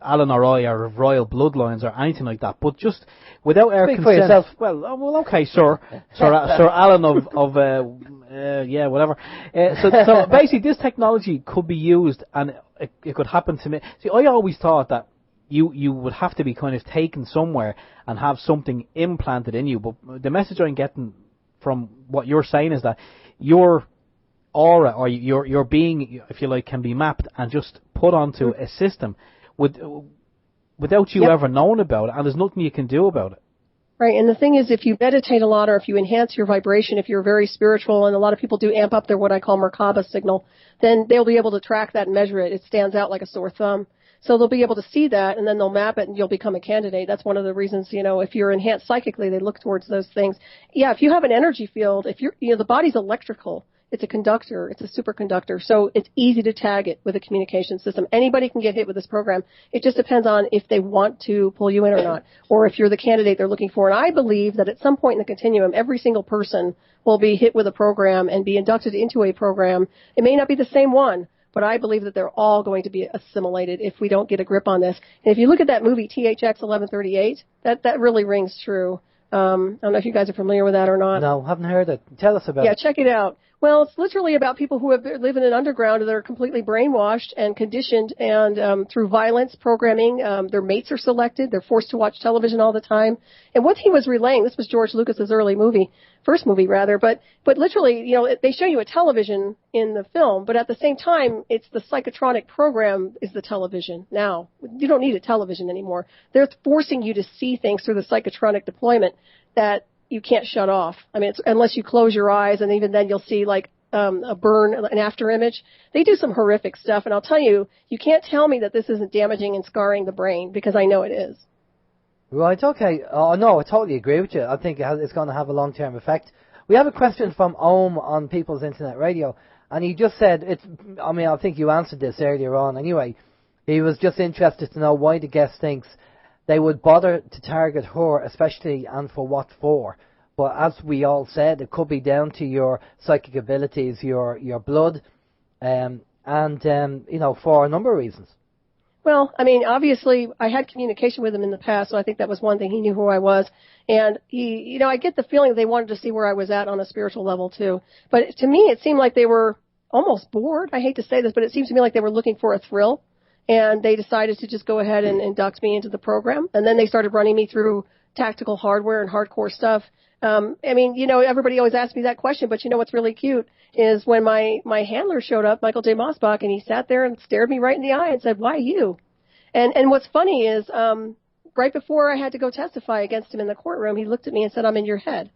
B: Alan or I are of royal bloodlines or anything like that, but just without our
A: Speak
B: consent.
A: for yourself.
B: Well, okay, Sir Alan of yeah, whatever. So basically, this technology could be used, and it could happen to me. See, I always thought that you would have to be kind of taken somewhere and have something implanted in you. But the message I'm getting from what you're saying is that your aura or your being, if you like, can be mapped and just put onto a system without you ever knowing about it, and there's nothing you can do about it.
D: Right, and the thing is, if you meditate a lot or if you enhance your vibration, if you're very spiritual, and a lot of people do amp up their what I call Merkaba signal, then they'll be able to track that and measure it. It stands out like a sore thumb. So they'll be able to see that, and then they'll map it, and you'll become a candidate. That's one of the reasons, if you're enhanced psychically, they look towards those things. Yeah, if you have an energy field, if the body's electrical, it's a conductor, it's a superconductor, so it's easy to tag it with a communication system. Anybody can get hit with this program. It just depends on if they want to pull you in or not, or if you're the candidate they're looking for. And I believe that at some point in the continuum, every single person will be hit with a program and be inducted into a program. It may not be the same one, but I believe that they're all going to be assimilated if we don't get a grip on this. And if you look at that movie, THX 1138, that really rings true. I don't know if you guys are familiar with that or not.
A: No, haven't heard it. Tell us about it.
D: Yeah, check it out. Well, it's literally about people who live in an underground that are completely brainwashed and conditioned, and through violence, programming, their mates are selected. They're forced to watch television all the time. And what he was relaying, this was George Lucas's first movie, but literally, they show you a television in the film, but at the same time, it's the psychotronic program is the television. Now, you don't need a television anymore. They're forcing you to see things through the psychotronic deployment that you can't shut off. I mean, unless you close your eyes, and even then you'll see like a burn, an after image. They do some horrific stuff, and I'll tell you, you can't tell me that this isn't damaging and scarring the brain, because I know it is.
A: Right, okay. No, I totally agree with you. I think it's going to have a long-term effect. We have a question from Oym on People's Internet Radio, and he just said, I think you answered this earlier on anyway. He was just interested to know why the guest thinks they would bother to target her, especially, and for what for. But as we all said, it could be down to your psychic abilities, your blood, and for a number of reasons.
D: Well, I mean, obviously, I had communication with him in the past, so I think that was one thing. He knew who I was. And he, I get the feeling they wanted to see where I was at on a spiritual level, too. But to me, it seemed like they were almost bored. I hate to say this, but it seems to me like they were looking for a thrill. And they decided to just go ahead and induct me into the program. And then they started running me through tactical hardware and hardcore stuff. Everybody always asks me that question, but what's really cute is when my handler showed up, Michael J. Mosbach, and he sat there and stared me right in the eye and said, "Why you?" And what's funny is, right before I had to go testify against him in the courtroom, he looked at me and said, "I'm in your head."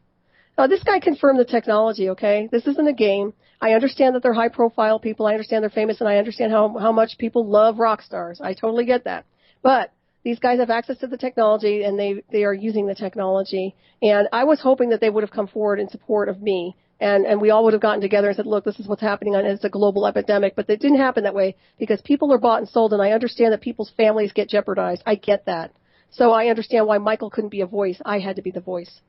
D: Now, this guy confirmed the technology, okay? This isn't a game. I understand that they're high-profile people. I understand they're famous, and I understand how much people love rock stars. I totally get that. But these guys have access to the technology, and they are using the technology. And I was hoping that they would have come forward in support of me, and we all would have gotten together and said, look, this is what's happening, and it's a global epidemic. But it didn't happen that way because people are bought and sold, and I understand that people's families get jeopardized. I get that. So I understand why Michael couldn't be a voice. I had to be the voice.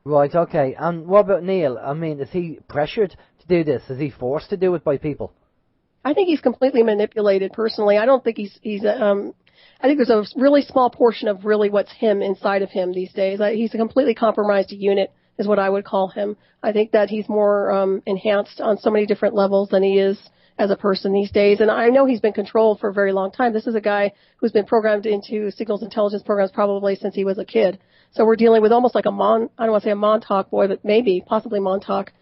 A: Right, okay. And what about Neil? I mean, is he pressured to do this? Is he forced to do it by people?
D: I think he's completely manipulated personally. I don't think I think there's a really small portion of really what's him inside of him these days. He's a completely compromised unit is what I would call him. I think that he's more enhanced on so many different levels than he is as a person these days. And I know he's been controlled for a very long time. This is a guy who's been programmed into signals intelligence programs probably since he was a kid. So we're dealing with almost like I don't want to say a Montauk boy, but possibly Montauk.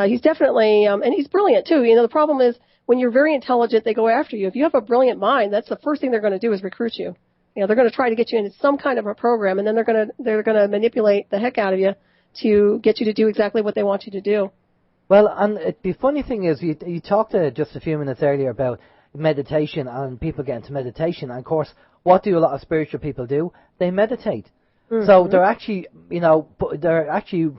D: He's definitely, and he's brilliant too. The problem is when you're very intelligent, they go after you. If you have a brilliant mind, that's the first thing they're going to do is recruit you. They're going to try to get you into some kind of a program, and then they're going to manipulate the heck out of you to get you to do exactly what they want you to do.
A: Well, and the funny thing is, you talked just a few minutes earlier about meditation and people getting to meditation. And of course, what do a lot of spiritual people do? They meditate. Mm-hmm. So they're actually,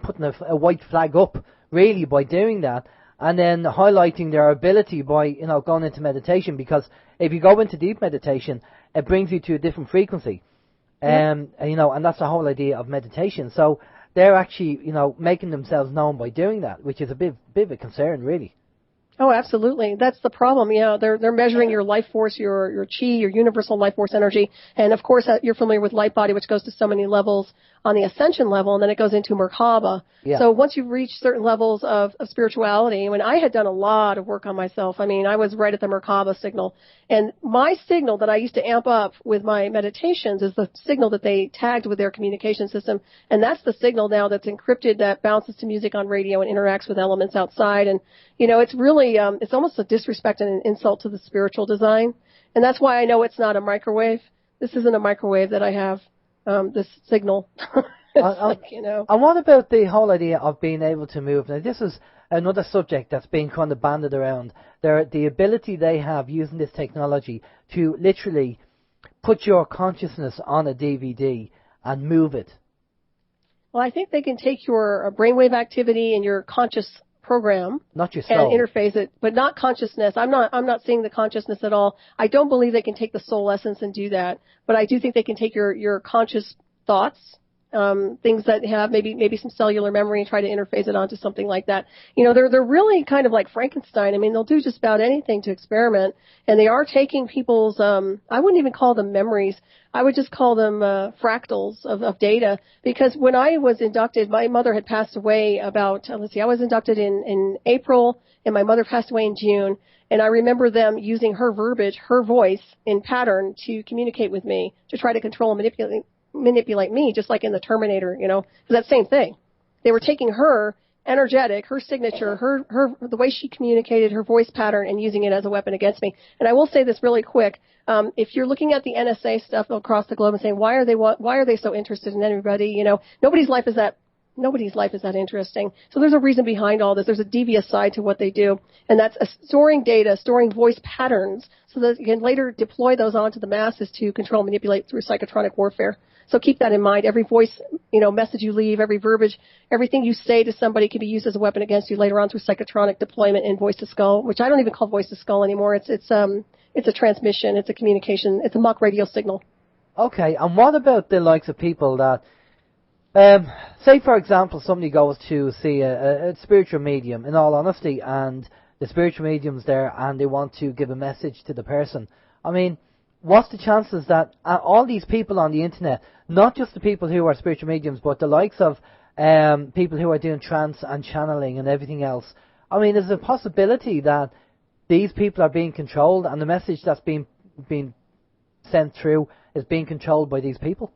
A: putting a white flag up, really, by doing that, and then highlighting their ability by, going into meditation. Because if you go into deep meditation, it brings you to a different frequency, and that's the whole idea of meditation. So they're actually, making themselves known by doing that, which is a bit of a concern, really.
D: Oh, absolutely. That's the problem. They're measuring your life force, your chi, your universal life force energy. And of course, you're familiar with light body, which goes to so many levels on the ascension level, and then it goes into Merkaba. Yeah. So once you've reached certain levels of spirituality, when I had done a lot of work on myself, I was right at the Merkaba signal. And my signal that I used to amp up with my meditations is the signal that they tagged with their communication system. And that's the signal now that's encrypted, that bounces to music on radio and interacts with elements outside. And, it's really, it's almost a disrespect and an insult to the spiritual design. And that's why I know it's not a microwave. This isn't a microwave that I have, this signal.
A: And what about the whole idea of being able to move? Now, this is another subject that's being kind of banded around. The ability they have using this technology to literally put your consciousness on a DVD and move it.
D: Well, I think they can take your brainwave activity and your conscious program,
A: not your soul,
D: and interface it, but not consciousness. I'm not seeing the consciousness at all. I don't believe they can take the soul essence and do that, but I do think they can take your conscious thoughts, things that have maybe some cellular memory, and try to interface it onto something like that. They're really kind of like Frankenstein. They'll do just about anything to experiment, and they are taking people's, I wouldn't even call them memories. I would just call them fractals of data, because when I was inducted, my mother had passed away I was inducted in April, and my mother passed away in June, and I remember them using her verbiage, her voice in pattern to communicate with me, to try to control and manipulate me, just like in the Terminator, because that same thing. They were taking her energetic, her signature, her the way she communicated, her voice pattern, and using it as a weapon against me. And I will say this really quick. If you're looking at the NSA stuff across the globe and saying, why are they so interested in everybody? Nobody's life is that interesting. So there's a reason behind all this. There's a devious side to what they do, and that's storing data, storing voice patterns, so that you can later deploy those onto the masses to control and manipulate through psychotronic warfare. So keep that in mind. Every voice, message you leave, every verbiage, everything you say to somebody can be used as a weapon against you later on through psychotronic deployment in voice to skull, which I don't even call voice to skull anymore. It's a transmission, it's a communication, it's a mock radio signal.
A: Okay, and what about the likes of people that, say for example, somebody goes to see a spiritual medium, in all honesty, and the spiritual medium's there and they want to give a message to the person. What's the chances that all these people on the internet, not just the people who are spiritual mediums, but the likes of people who are doing trance and channeling and everything else, is a possibility that these people are being controlled and the message that's being sent through is being controlled by these people?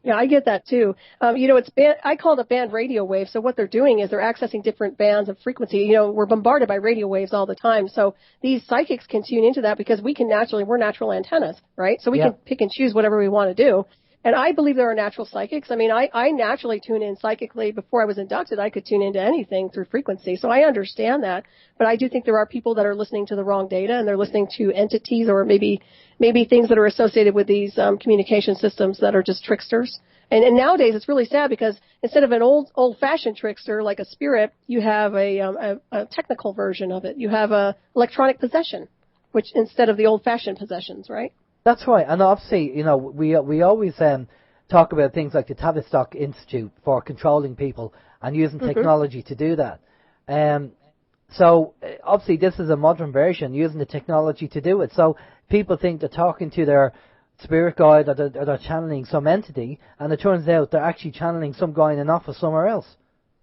D: Yeah, I get that too. I call it a band radio wave. So what they're doing is they're accessing different bands of frequency. We're bombarded by radio waves all the time. So these psychics can tune into that because we're natural antennas, right? So we can pick and choose whatever we want to do. And I believe there are natural psychics. I naturally tune in psychically. Before I was inducted, I could tune into anything through frequency. So I understand that. But I do think there are people that are listening to the wrong data, and they're listening to entities or maybe things that are associated with these communication systems that are just tricksters. And nowadays it's really sad because instead of an old-fashioned trickster like a spirit, you have a technical version of it. You have a electronic possession, which instead of the old-fashioned possessions, right?
A: That's right, and obviously, we always talk about things like the Tavistock Institute for controlling people and using technology to do that. So obviously this is a modern version using the technology to do it. So people think they're talking to their spirit guide or they're channeling some entity, and it turns out they're actually channeling some guy in an office somewhere else.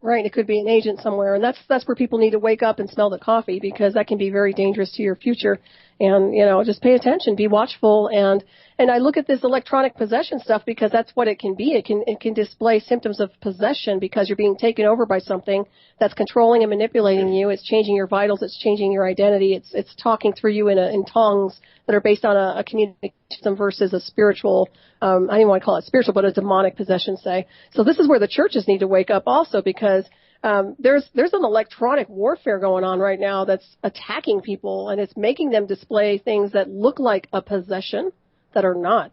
D: Right, it could be an agent somewhere, and that's where people need to wake up and smell the coffee, because that can be very dangerous to your future. And just pay attention, be watchful, and I look at this electronic possession stuff because that's what it can be. It can display symptoms of possession because you're being taken over by something that's controlling and manipulating you. It's changing your vitals, it's changing your identity, it's talking through you in tongues that are based on a communication system versus a spiritual. I don't even want to call it spiritual, but a demonic possession, say. So this is where the churches need to wake up also, because there's an electronic warfare going on right now that's attacking people, and it's making them display things that look like a possession that are not.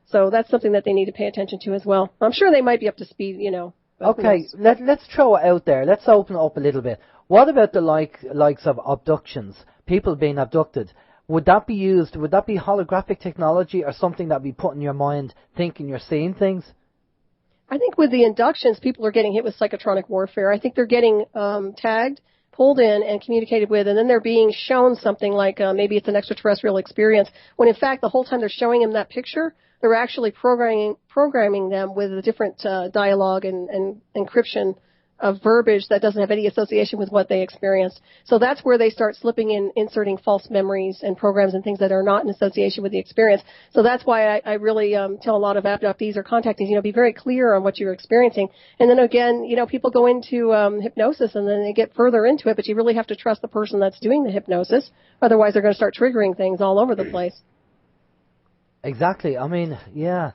D: So that's something that they need to pay attention to as well. I'm sure they might be up to speed,
A: Okay, let's throw it out there. Let's open it up a little bit. What about the likes of abductions, people being abducted? Would that be used? Would that be holographic technology or something that would be put in your mind thinking you're seeing things?
D: I think with the inductions, people are getting hit with psychotronic warfare. I think they're getting tagged, pulled in, and communicated with, and then they're being shown something like maybe it's an extraterrestrial experience, when in fact the whole time they're showing them that picture, they're actually programming them with a different dialogue and encryption of verbiage that doesn't have any association with what they experienced. So that's where they start slipping in, inserting false memories and programs and things that are not in association with the experience. So that's why I really tell a lot of abductees or contactees, be very clear on what you're experiencing. And then again, people go into hypnosis and then they get further into it, but you really have to trust the person that's doing the hypnosis. Otherwise, they're going to start triggering things all over the place.
A: Exactly. I mean, yeah,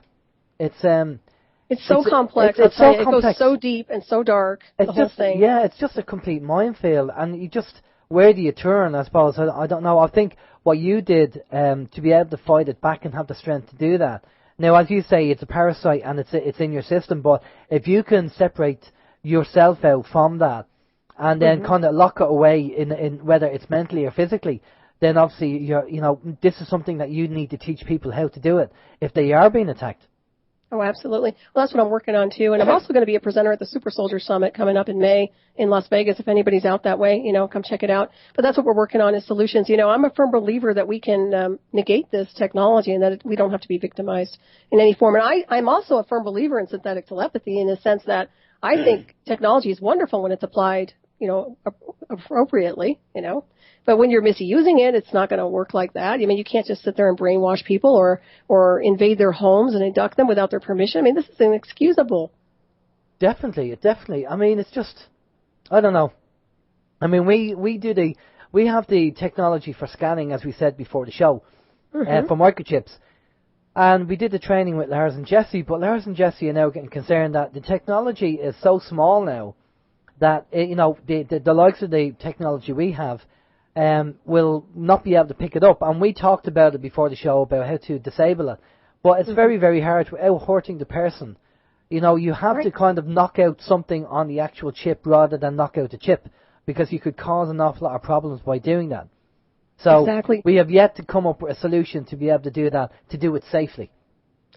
A: it's
D: so complex.
A: It's so complex.
D: It goes so deep and so dark. The whole thing.
A: Yeah, it's just a complete minefield, and where do you turn? I suppose I don't know. I think what you did to be able to fight it back and have the strength to do that. Now, as you say, it's a parasite and it's in your system, but if you can separate yourself out from that and then kind of lock it away in whether it's mentally or physically, then obviously this is something that you need to teach people how to do it if they are being attacked.
D: Oh, absolutely. Well, that's what I'm working on, too. And I'm also going to be a presenter at the Super Soldier Summit coming up in May in Las Vegas. If anybody's out that way, come check it out. But that's what we're working on is solutions. I'm a firm believer that we can negate this technology and that we don't have to be victimized in any form. And I'm also a firm believer in synthetic telepathy in the sense that I think technology is wonderful when it's applied, appropriately, But when you're misusing it, it's not going to work like that. You can't just sit there and brainwash people or invade their homes and induct them without their permission. This is inexcusable.
A: Definitely. It's just, I don't know. We have the technology for scanning, as we said before the show, for microchips. And we did the training with Lars and Jesse, but Lars and Jesse are now getting concerned that the technology is so small now that, the likes of the technology we have will not be able to pick it up. And we talked about it before the show about how to disable it. But it's very, very hard without hurting the person. You have to kind of knock out something on the actual chip rather than knock out the chip, because you could cause an awful lot of problems by doing that. So we have yet to come up with a solution to be able to do that, to do it safely.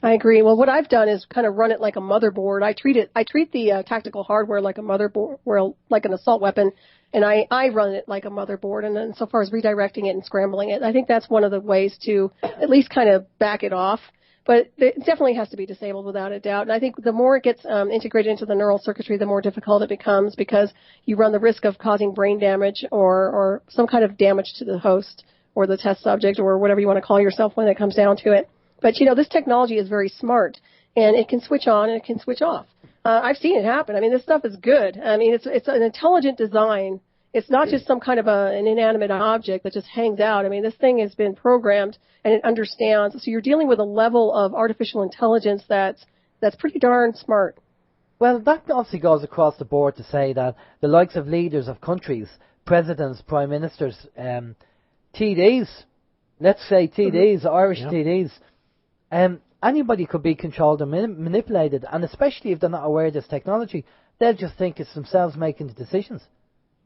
D: I agree. Well, what I've done is kind of run it like a motherboard. I treat the tactical hardware like a motherboard, like an assault weapon, and I run it like a motherboard. And then so far as redirecting it and scrambling it, I think that's one of the ways to at least kind of back it off. But it definitely has to be disabled without a doubt. And I think the more it gets integrated into the neural circuitry, the more difficult it becomes, because you run the risk of causing brain damage or some kind of damage to the host or the test subject or whatever you want to call yourself when it comes down to it. But, this technology is very smart, and it can switch on and it can switch off. I've seen it happen. This stuff is good. It's an intelligent design. It's not just some kind of an inanimate object that just hangs out. This thing has been programmed and it understands. So you're dealing with a level of artificial intelligence that's pretty darn smart.
A: Well, that obviously goes across the board to say that the likes of leaders of countries, presidents, prime ministers, TDs, let's say TDs, Irish TDs, anybody could be controlled and manipulated, and especially if they're not aware of this technology, they'll just think it's themselves making the decisions.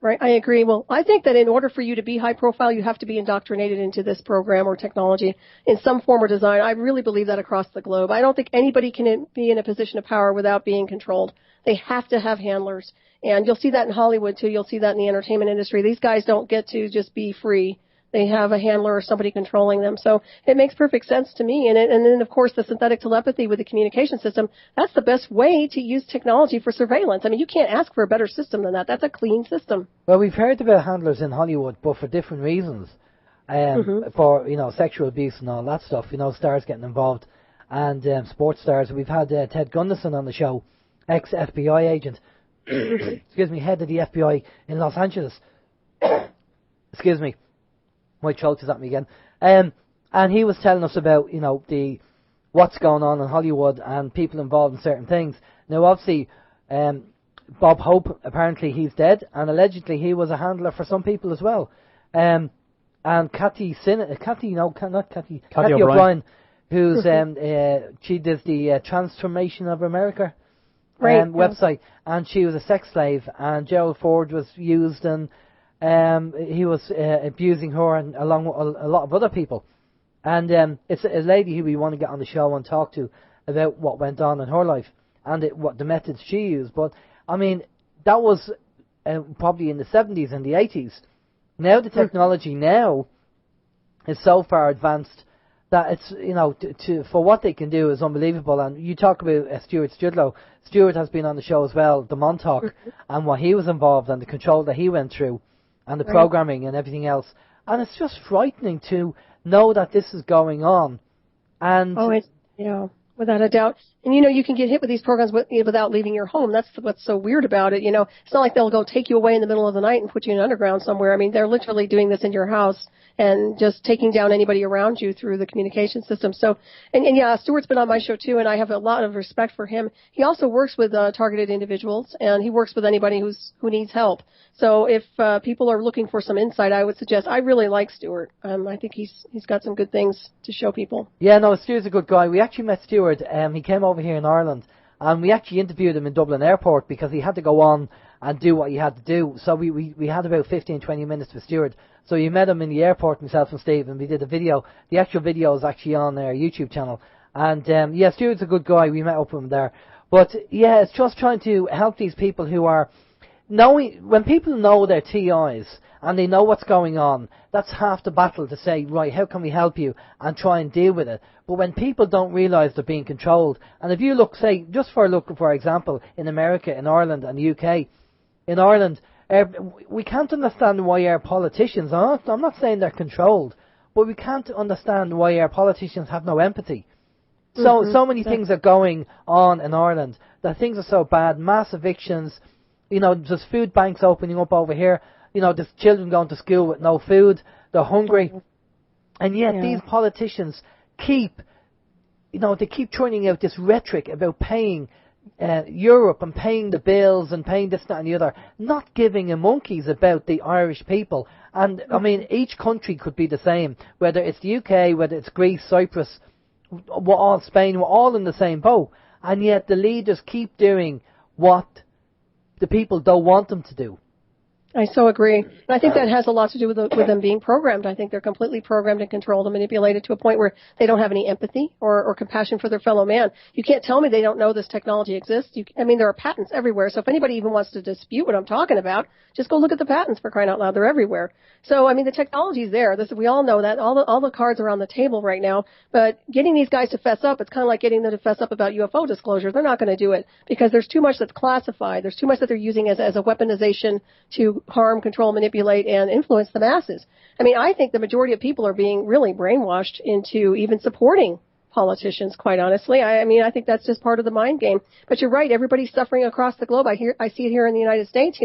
D: Right, I agree. Well, I think that in order for you to be high profile, you have to be indoctrinated into this program or technology in some form or design. I really believe that across the globe. I don't think anybody can be in a position of power without being controlled. They have to have handlers. And you'll see that in Hollywood, too. You'll see that in the entertainment industry. These guys don't get to just be free. They have a handler or somebody controlling them. So it makes perfect sense to me. And then, of course, the synthetic telepathy with the communication system, that's the best way to use technology for surveillance. I mean, you can't ask for a better system than that. That's a clean system.
A: Well, we've heard about handlers in Hollywood, but for different reasons. For, sexual abuse and all that stuff. Stars getting involved. And sports stars. We've had Ted Gunderson on the show, ex-FBI agent. Excuse me, head of the FBI in Los Angeles. Excuse me. My throat is at me again. And he was telling us about, what's going on in Hollywood and people involved in certain things. Now, obviously, Bob Hope, apparently he's dead, and allegedly he was a handler for some people as well. And Cathy O'Brien, who's, she does the Transformation of America website, and she was a sex slave, and Gerald Ford was used, and he was abusing her and along with a lot of other people. And it's a lady who we want to get on the show and talk to about what went on in her life and what the methods she used. But, I mean, that was probably in the 70s and the 80s. Now the technology now is so far advanced that it's, for what they can do is unbelievable. And you talk about Stuart Studlow. Stuart has been on the show as well, the Montauk, and what he was involved and the control that he went through, and the programming and everything else. And it's just frightening to know that this is going on. And without a doubt. And, you can get hit with these programs without leaving your home. That's what's so weird about it. It's not like they'll go take you away in the middle of the night and put you in underground somewhere. I mean, they're literally doing this in your house and just taking down anybody around you through the communication system. So, and Stuart's been on my show too, and I have a lot of respect for him. He also works with targeted individuals, and he works with anybody who needs help. So if people are looking for some insight, I would suggest, I really like Stuart. I think he's got some good things to show people. Yeah, no, Stuart's a good guy. We actually met Stuart. He came over here in Ireland, and we actually interviewed him in Dublin Airport because he had to go on and do what he had to do. So we had about 15-20 minutes with Stuart. So you met him in the airport, myself and Steve, and we did a video. The actual video is actually on our YouTube channel. And Stuart's a good guy. We met up with him there. But it's just trying to help these people who are knowing. When people know their TIs and they know what's going on, that's half the battle to say, right, how can we help you and try and deal with it. But when people don't realise they're being controlled, and if you look, say, for example, in America, in Ireland and the UK, in Ireland, we can't understand why our politicians, I'm not saying they're controlled, but we can't understand why our politicians have no empathy. So many things are going on in Ireland, that things are so bad, mass evictions, there's food banks opening up over here, there's children going to school with no food, they're hungry, and yet these politicians keep churning out this rhetoric about paying Europe and paying the bills and paying this, that and the other, not giving a monkeys about the Irish people. And, I mean, each country could be the same, whether it's the UK, whether it's Greece, Cyprus, Spain, we're all in the same boat. And yet the leaders keep doing what the people don't want them to do.
D: I so agree. And I think that has a lot to do with them being programmed. I think they're completely programmed and controlled and manipulated to a point where they don't have any empathy or compassion for their fellow man. You can't tell me they don't know this technology exists. There are patents everywhere. So if anybody even wants to dispute what I'm talking about, just go look at the patents, for crying out loud. They're everywhere. So, the technology's there. We all know that. All the cards are on the table right now. But getting these guys to fess up, it's kind of like getting them to fess up about UFO disclosure. They're not going to do it because there's too much that's classified. There's too much that they're using as a weaponization to harm, control, manipulate, and influence the masses. I think the majority of people are being really brainwashed into even supporting politicians, quite honestly. I think that's just part of the mind game. But you're right, everybody's suffering across the globe. I see it here in the United States.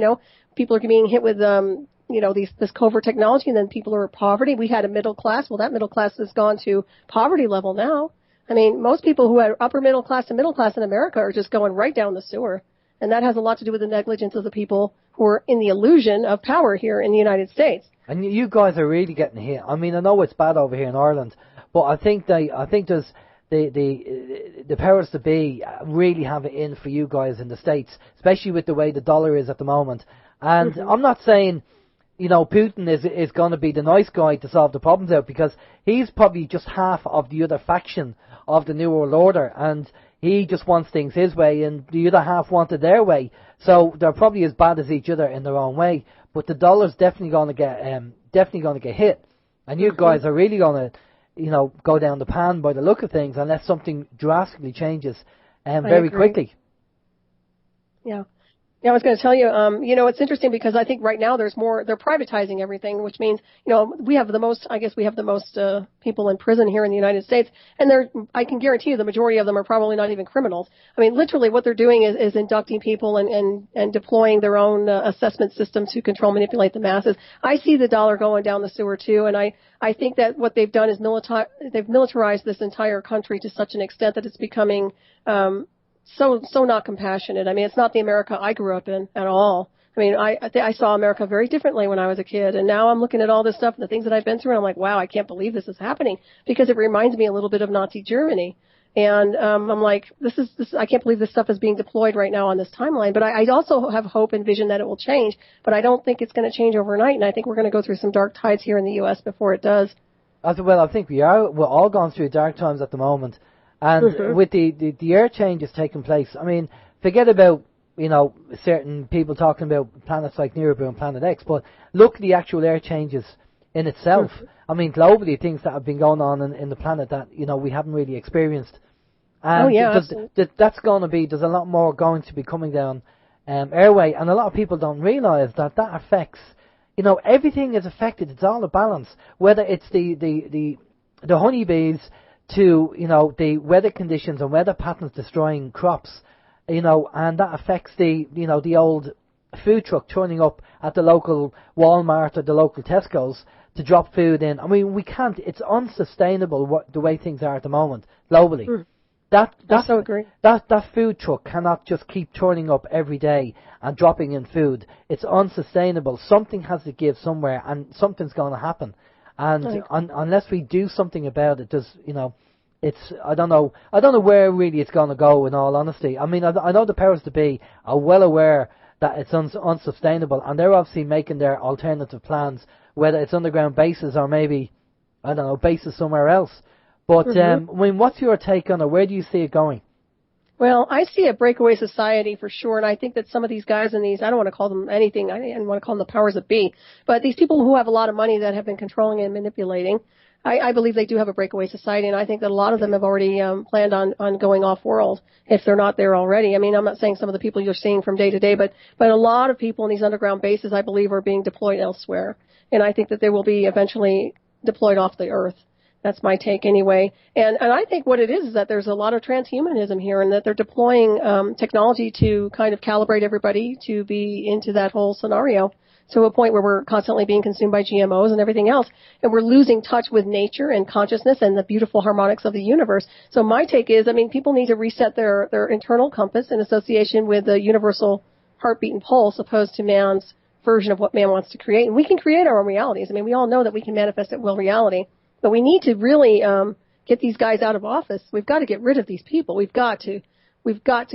D: People are being hit with this covert technology, and then people are in poverty. We had a middle class. Well, that middle class has gone to poverty level now. Most people who are upper middle class and middle class in America are just going right down the sewer. And that has a lot to do with the negligence of the people who are in the illusion of power here in the United States. And
A: you guys are really getting hit. I know it's bad over here in Ireland, but I think there's the powers that be really have it in for you guys in the States, especially with the way the dollar is at the moment. And I'm not saying, Putin is going to be the nice guy to solve the problems out, because he's probably just half of the other faction of the New World Order, and he just wants things his way, and the other half want it their way. So they're probably as bad as each other in their own way. But the dollar's definitely going to get hit, and you guys are really going to, go down the pan by the look of things, unless something drastically changes very quickly.
D: Yeah. Yeah, I was going to tell you, it's interesting because I think right now they're privatizing everything, which means, we have the most people in prison here in the United States, and I can guarantee you the majority of them are probably not even criminals. I mean, literally what they're doing is inducting people and deploying their own assessment system to manipulate the masses. I see the dollar going down the sewer too, and I think that what they've done is they've militarized this entire country to such an extent that it's becoming, so not compassionate. I mean, it's not the America I grew up in at all. I mean, I saw America very differently when I was a kid, and now I'm looking at all this stuff and the things that I've been through, and I'm like, wow, I can't believe this is happening, because it reminds me a little bit of Nazi Germany. And I'm like, I can't believe this stuff is being deployed right now on this timeline. But I also have hope and vision that it will change, but I don't think it's going to change overnight, and I think we're going to go through some dark tides here in the U.S. before it does.
A: Well, I think we're all going through dark times at the moment. And with the air changes taking place, I mean, forget about, certain people talking about planets like Nibiru and Planet X, but look at the actual air changes in itself. I mean, globally, things that have been going on in the planet that, we haven't really experienced. And that's going to be, there's a lot more going to be coming down airway, and a lot of people don't realize that affects, everything is affected. It's all a balance, whether it's the honeybees, to, the weather conditions and weather patterns destroying crops, and that affects the old food truck turning up at the local Walmart or the local Tesco's to drop food in. I mean, we can't, it's unsustainable the way things are at the moment, globally. I
D: so agree.
A: That food truck cannot just keep turning up every day and dropping in food. It's unsustainable. Something has to give somewhere, and something's going to happen. And unless we do something about it, it's, I don't know where really it's going to go, in all honesty. I mean, I know the powers that be are well aware that it's unsustainable, and they're obviously making their alternative plans, whether it's underground bases or maybe, bases somewhere else. But, what's your take on it? Where do you see it going?
D: Well, I see a breakaway society for sure, and I think that some of these guys I don't want to call them anything, I don't want to call them the powers that be, but these people who have a lot of money that have been controlling and manipulating, I believe they do have a breakaway society, and I think that a lot of them have already planned on going off-world, if they're not there already. I mean, I'm not saying some of the people you're seeing from day to day, but a lot of people in these underground bases, I believe, are being deployed elsewhere, and I think that they will be eventually deployed off the Earth. That's my take anyway. And I think what it is that there's a lot of transhumanism here, and that they're deploying technology to kind of calibrate everybody to be into that whole scenario, to a point where we're constantly being consumed by GMOs and everything else, and we're losing touch with nature and consciousness and the beautiful harmonics of the universe. So my take is, I mean, people need to reset their internal compass in association with the universal heartbeat and pulse, opposed to man's version of what man wants to create. And we can create our own realities. I mean, we all know that we can manifest at will reality. But we need to really get these guys out of office. We've got to get rid of these people. We've got to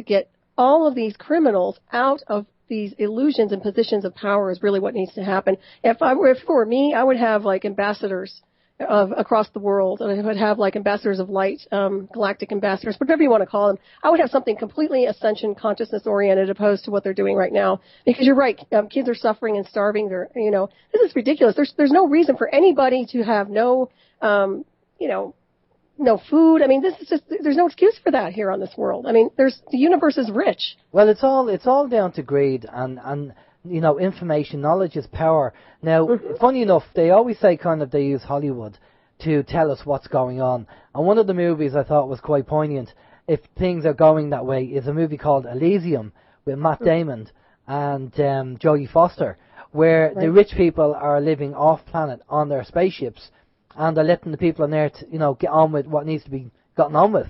D: get all of these criminals out of these illusions and positions of power is really what needs to happen. If it were me, I would have like ambassadors across the world, and I would have like ambassadors of light, galactic ambassadors, whatever you want to call them. I would have something completely ascension consciousness oriented, opposed to what they're doing right now. Because you're right, kids are suffering and starving. This is ridiculous. There's no reason for anybody to have no food. I mean, this is just, there's no excuse for that here on this world. I mean, the universe is rich.
A: Well, it's all down to greed and information. Knowledge is power. Now, funny enough, they always say they use Hollywood to tell us what's going on. And one of the movies I thought was quite poignant, if things are going that way, is a movie called Elysium with Matt Damon and Jodie Foster, where the rich people are living off planet on their spaceships, and they're letting the people on Earth, get on with what needs to be gotten on with.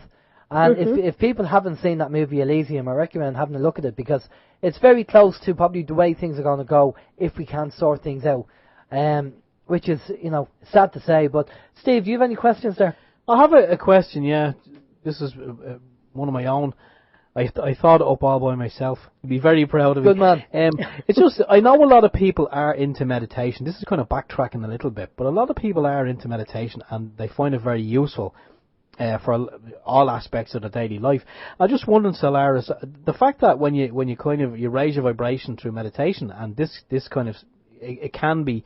A: And if people haven't seen that movie Elysium, I recommend having a look at it, because it's very close to probably the way things are going to go if we can sort things out. Which is, sad to say. But Steve, do you have any questions there?
B: I have a question, yeah. this is one of my own. I thought it up all by myself. I'd be very proud of it.
A: Good man.
B: It's just, I know a lot of people are into meditation. This is kind of backtracking a little bit, but a lot of people are into meditation and they find it very useful for all aspects of their daily life. I just wondering, Solaris, the fact that when you kind of you raise your vibration through meditation, and this kind of it can be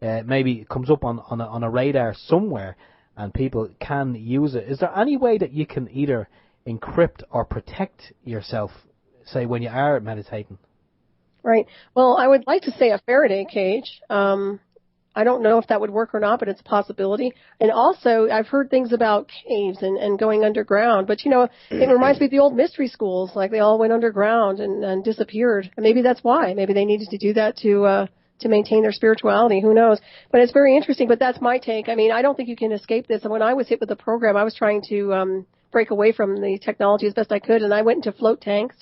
B: maybe it comes up on a radar somewhere, and people can use it. Is there any way that you can either encrypt or protect yourself, say, when you are meditating?
D: Right. Well, I would like to say a Faraday cage. I don't know if that would work or not, but it's a possibility. And also, I've heard things about caves and going underground. But, it reminds me of the old mystery schools. Like, they all went underground and disappeared. And maybe that's why. Maybe they needed to do that to maintain their spirituality. Who knows? But it's very interesting. But that's my take. I mean, I don't think you can escape this. And when I was hit with the program, I was trying to break away from the technology as best I could. And I went into float tanks.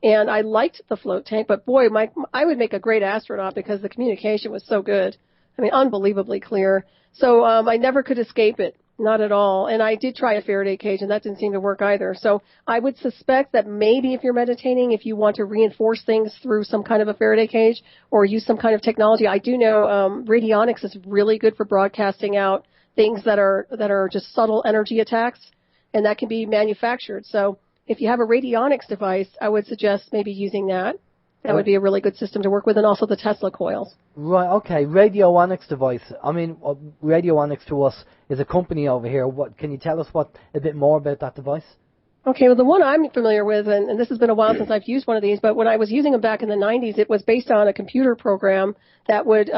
D: And I liked the float tank. But, boy, I would make a great astronaut because the communication was so good. I mean, unbelievably clear. So I never could escape it, not at all. And I did try a Faraday cage, and that didn't seem to work either. So I would suspect that maybe if you're meditating, if you want to reinforce things through some kind of a Faraday cage or use some kind of technology, I do know radionics is really good for broadcasting out things that are just subtle energy attacks, and that can be manufactured. So if you have a radionics device, I would suggest maybe using that. That would be a really good system to work with, and also the Tesla coils.
A: Right, okay. Radionics device. I mean, Radionics to us is a company over here. Can you tell us a bit more about that device?
D: Okay, well, the one I'm familiar with, and this has been a while since I've used one of these, but when I was using them back in the 90s, it was based on a computer program that would,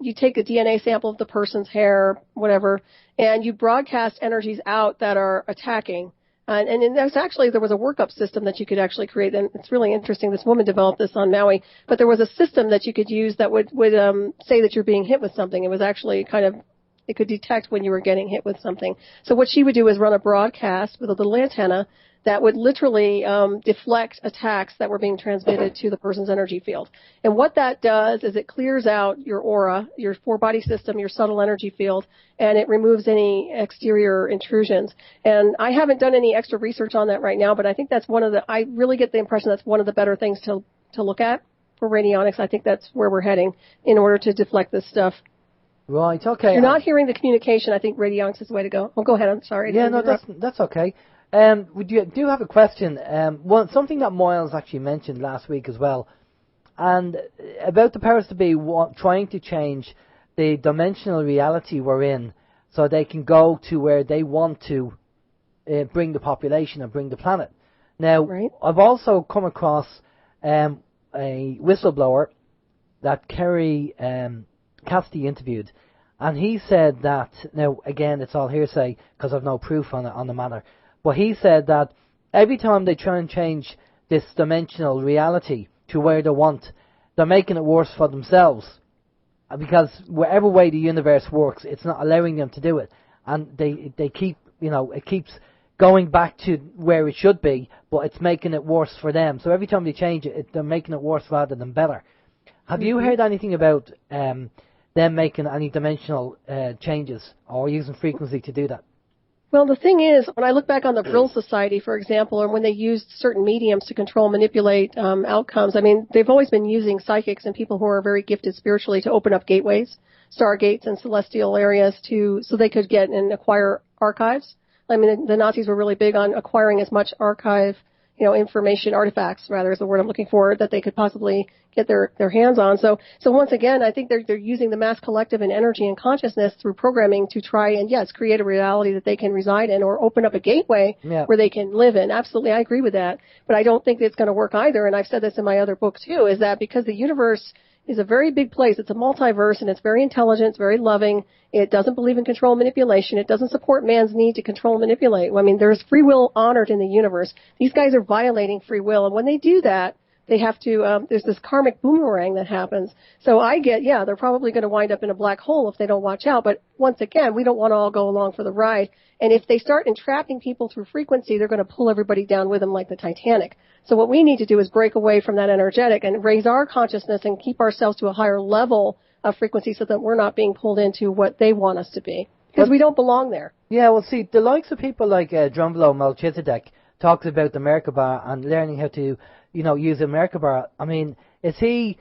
D: you take a DNA sample of the person's hair, whatever, and you broadcast energies out that are attacking. And there was a workup system that you could actually create, and it's really interesting. This woman developed this on Maui, but there was a system that you could use that would say that you're being hit with something. It was actually it could detect when you were getting hit with something. So what she would do is run a broadcast with a little antenna that would literally deflect attacks that were being transmitted to the person's energy field. And what that does is it clears out your aura, your four-body system, your subtle energy field, and it removes any exterior intrusions. And I haven't done any extra research on that right now, but I think that's I really get the impression that's one of the better things to look at for radionics. I think that's where we're heading in order to deflect this stuff.
A: Right, okay.
D: You're not hearing the communication. I think radionics is the way to go. Oh, go ahead. I'm sorry.
A: Yeah, no, that's okay. We do have a question. Something that Moyles actually mentioned last week as well, and about the powers to be trying to change the dimensional reality we're in so they can go to where they want to bring the population and bring the planet. Now, right. I've also come across a whistleblower that Kerry Cassidy interviewed, and he said that, now again it's all hearsay because I've no proof on the matter, but he said that every time they try and change this dimensional reality to where they want, they're making it worse for themselves. Because whatever way the universe works, it's not allowing them to do it. And they keep, it keeps going back to where it should be, but it's making it worse for them. So every time they change it, they're making it worse rather than better. Have you heard anything about them making any dimensional changes or using frequency to do that?
D: Well, the thing is, when I look back on the Brill Society, for example, or when they used certain mediums to control, manipulate outcomes, I mean, they've always been using psychics and people who are very gifted spiritually to open up gateways, stargates, and celestial areas so they could get and acquire archives. I mean, the Nazis were really big on acquiring as much archive, information, artifacts, rather, is the word I'm looking for, that they could possibly get their hands on. So once again, I think they're using the mass collective and energy and consciousness through programming to try and, yes, create a reality that they can reside in or open up a gateway where they can live in. Absolutely, I agree with that. But I don't think it's going to work either, and I've said this in my other book too, is that because the universe is a very big place, it's a multiverse, and it's very intelligent, it's very loving, it doesn't believe in control and manipulation, it doesn't support man's need to control and manipulate. I mean, there's free will honored in the universe. These guys are violating free will, and when they do that, they have to, there's this karmic boomerang that happens. So they're probably going to wind up in a black hole if they don't watch out. But once again, we don't want to all go along for the ride. And if they start entrapping people through frequency, they're going to pull everybody down with them like the Titanic. So what we need to do is break away from that energetic and raise our consciousness and keep ourselves to a higher level of frequency so that we're not being pulled into what they want us to be. because we don't belong there.
A: Yeah, well, see, the likes of people like Drumvalo Melchizedek talks about the Merkaba and learning how to, use a Merkaba. I mean, is he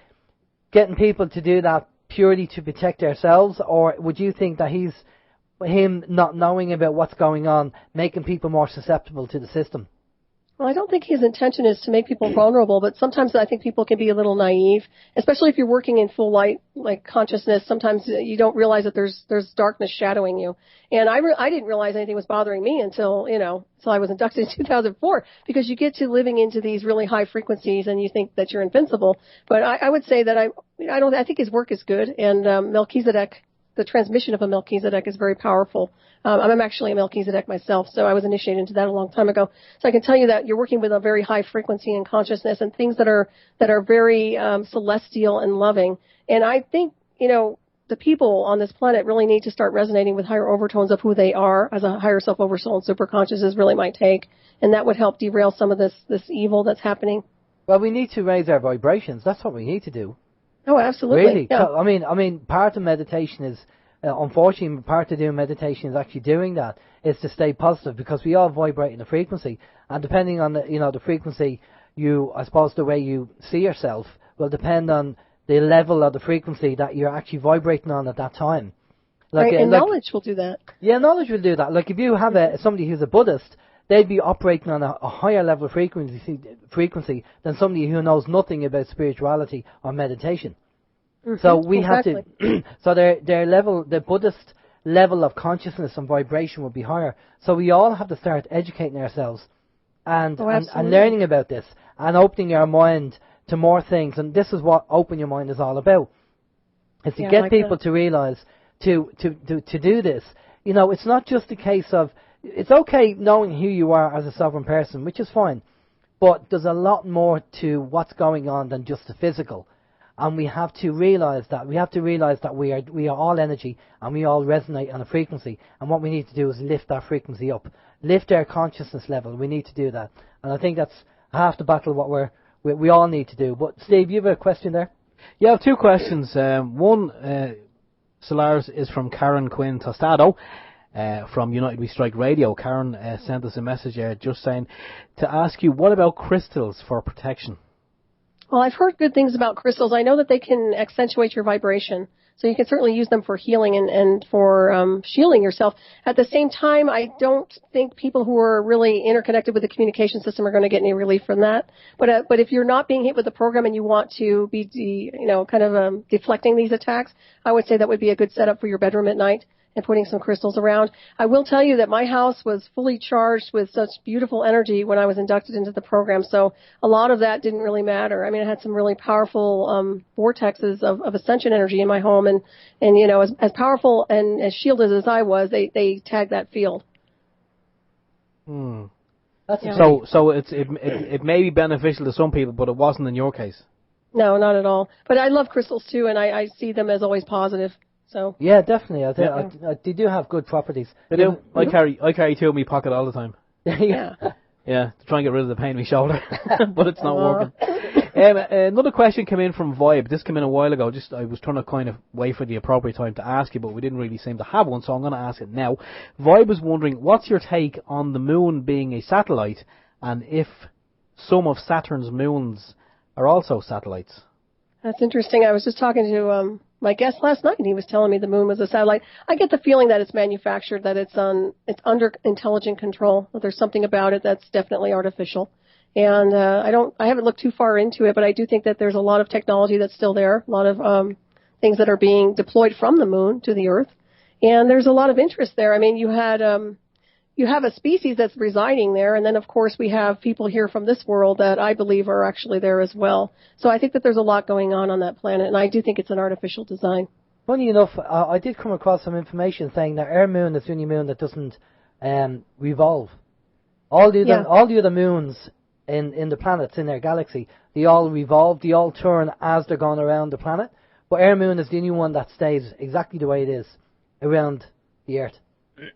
A: getting people to do that purely to protect ourselves, or would you think that him not knowing about what's going on, making people more susceptible to the system?
D: Well, I don't think his intention is to make people vulnerable, but sometimes I think people can be a little naive, especially if you're working in full light, like consciousness. Sometimes you don't realize that there's darkness shadowing you. And I didn't realize anything was bothering me until I was inducted in 2004, because you get to living into these really high frequencies and you think that you're invincible. But I would say that I think his work is good, and Melchizedek, the transmission of a Melchizedek is very powerful. I'm actually a Melchizedek myself, so I was initiated into that a long time ago. So I can tell you that you're working with a very high frequency and consciousness and things that are very celestial and loving. And I think, the people on this planet really need to start resonating with higher overtones of who they are as a higher self, oversoul, and superconscious is really my take. And that would help derail some of this evil that's happening.
A: Well, we need to raise our vibrations. That's what we need to do.
D: Oh, absolutely.
A: Really?
D: Yeah.
A: So, I mean, part of meditation is, unfortunately, part of doing meditation is actually doing that, is to stay positive, because we all vibrate in a frequency. And depending on the frequency, I suppose the way you see yourself will depend on the level of the frequency that you're actually vibrating on at that time.
D: Knowledge will do that.
A: Yeah, knowledge will do that. Like if you have somebody who's a Buddhist, they'd be operating on a higher level of frequency than somebody who knows nothing about spirituality or meditation. Mm-hmm. So we have to. So their level, the Buddhist level of consciousness and vibration will be higher. So we all have to start educating ourselves and learning about this and opening our mind to more things. And this is what Open Your Mind is all about. Is to get people to realize to do this. It's not just a case of, it's okay knowing who you are as a sovereign person, which is fine, but there's a lot more to what's going on than just the physical. And we have to realize that. We have to realize that we are all energy and we all resonate on a frequency. And what we need to do is lift that frequency up, lift our consciousness level. We need to do that. And I think that's half the battle what we all need to do. But Steve, you have a question there?
B: Yeah, I have two questions. One, Solaris, is from Karen Quinn Tostado from United We Strike Radio. Karen sent us a message just saying to ask you, what about crystals for protection?
D: Well, I've heard good things about crystals. I know that they can accentuate your vibration. So you can certainly use them for healing and for shielding yourself. At the same time, I don't think people who are really interconnected with the communication system are going to get any relief from that. But if you're not being hit with the program and you want to be deflecting these attacks, I would say that would be a good setup for your bedroom at night and putting some crystals around. I will tell you that my house was fully charged with such beautiful energy when I was inducted into the program, so a lot of that didn't really matter. I mean, I had some really powerful vortexes of ascension energy in my home, and as powerful and as shielded as I was, they tagged that field.
B: So it may be beneficial to some people, but it wasn't in your case.
D: No, not at all. But I love crystals too, and I see them as always positive. So. Yeah,
A: definitely. I think they do have good properties.
B: They do. I carry two in my pocket all the time.
D: Yeah.
B: Yeah, to try and get rid of the pain in my shoulder, but it's not working. Another question came in from Vibe. This came in a while ago. I was trying to kind of wait for the appropriate time to ask you, but we didn't really seem to have one, so I'm going to ask it now. Vibe was wondering, what's your take on the moon being a satellite, and if some of Saturn's moons are also satellites?
D: That's interesting. I was just talking to my guest last night, and he was telling me the moon was a satellite. I get the feeling that it's manufactured, that it's under intelligent control, that there's something about it that's definitely artificial. And I haven't looked too far into it, but I do think that there's a lot of technology that's still there, a lot of things that are being deployed from the moon to the Earth, and there's a lot of interest there. I mean, you have a species that's residing there, and then of course we have people here from this world that I believe are actually there as well. So I think that there's a lot going on that planet, and I do think it's an artificial design.
A: Funny enough, I did come across some information saying that our moon is the only moon that doesn't revolve. All the other moons in the planets in their galaxy, they all revolve, they all turn as they're going around the planet. But our moon is the only one that stays exactly the way it is around the Earth.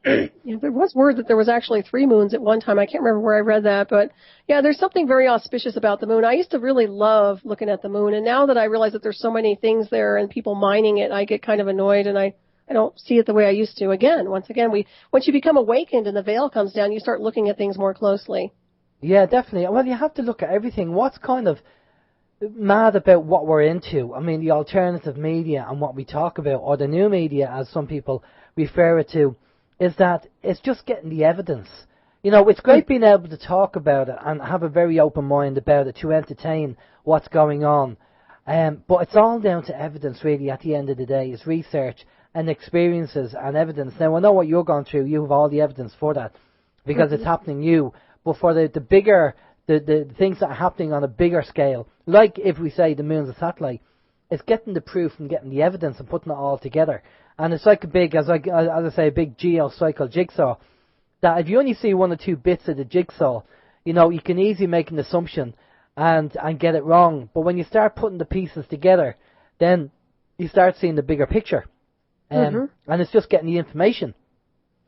D: Yeah, there was word that there was actually 3 moons at one time. I can't remember where I read that, but yeah, there's something very auspicious about the moon. I used to really love looking at the moon, and now that I realize that there's so many things there and people mining it, I get kind of annoyed, and I I don't see it the way I used to. Once you become awakened and the veil comes down, you start looking at things more closely.
A: Yeah, definitely. Well, you have to look at everything. What's kind of mad about what we're into? I mean, the alternative media and what we talk about, or the new media, as some people refer it to, is that it's just getting the evidence. You know, it's great being able to talk about it and have a very open mind about it to entertain what's going on. But it's all down to evidence, really, at the end of the day. It's research and experiences and evidence. Now, I know what you're going through. You have all the evidence for that because it's happening you. But for the bigger, the things that are happening on a bigger scale, like if we say the moon's a satellite, it's getting the proof and getting the evidence and putting it all together. And it's like a big, as I say, a big geocycle jigsaw, that if you only see one or two bits of the jigsaw, you know, you can easily make an assumption and get it wrong. But when you start putting the pieces together, then you start seeing the bigger picture. And it's just getting the information.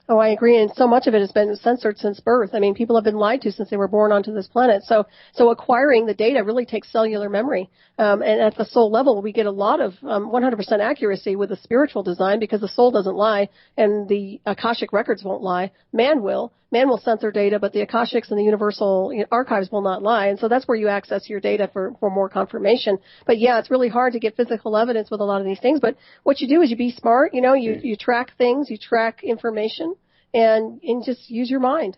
D: Oh, I agree. And so much of it has been censored since birth. I mean, people have been lied to since they were born onto this planet. So acquiring the data really takes cellular memory. And at the soul level, we get a lot of 100% accuracy with the spiritual design because the soul doesn't lie and the Akashic records won't lie. Man will. Man will censor data, but the Akashics and the universal archives will not lie. And so that's where you access your data for more confirmation. But yeah, it's really hard to get physical evidence with a lot of these things. But what you do is you be smart. You know, you track things, you track information, and just use your mind.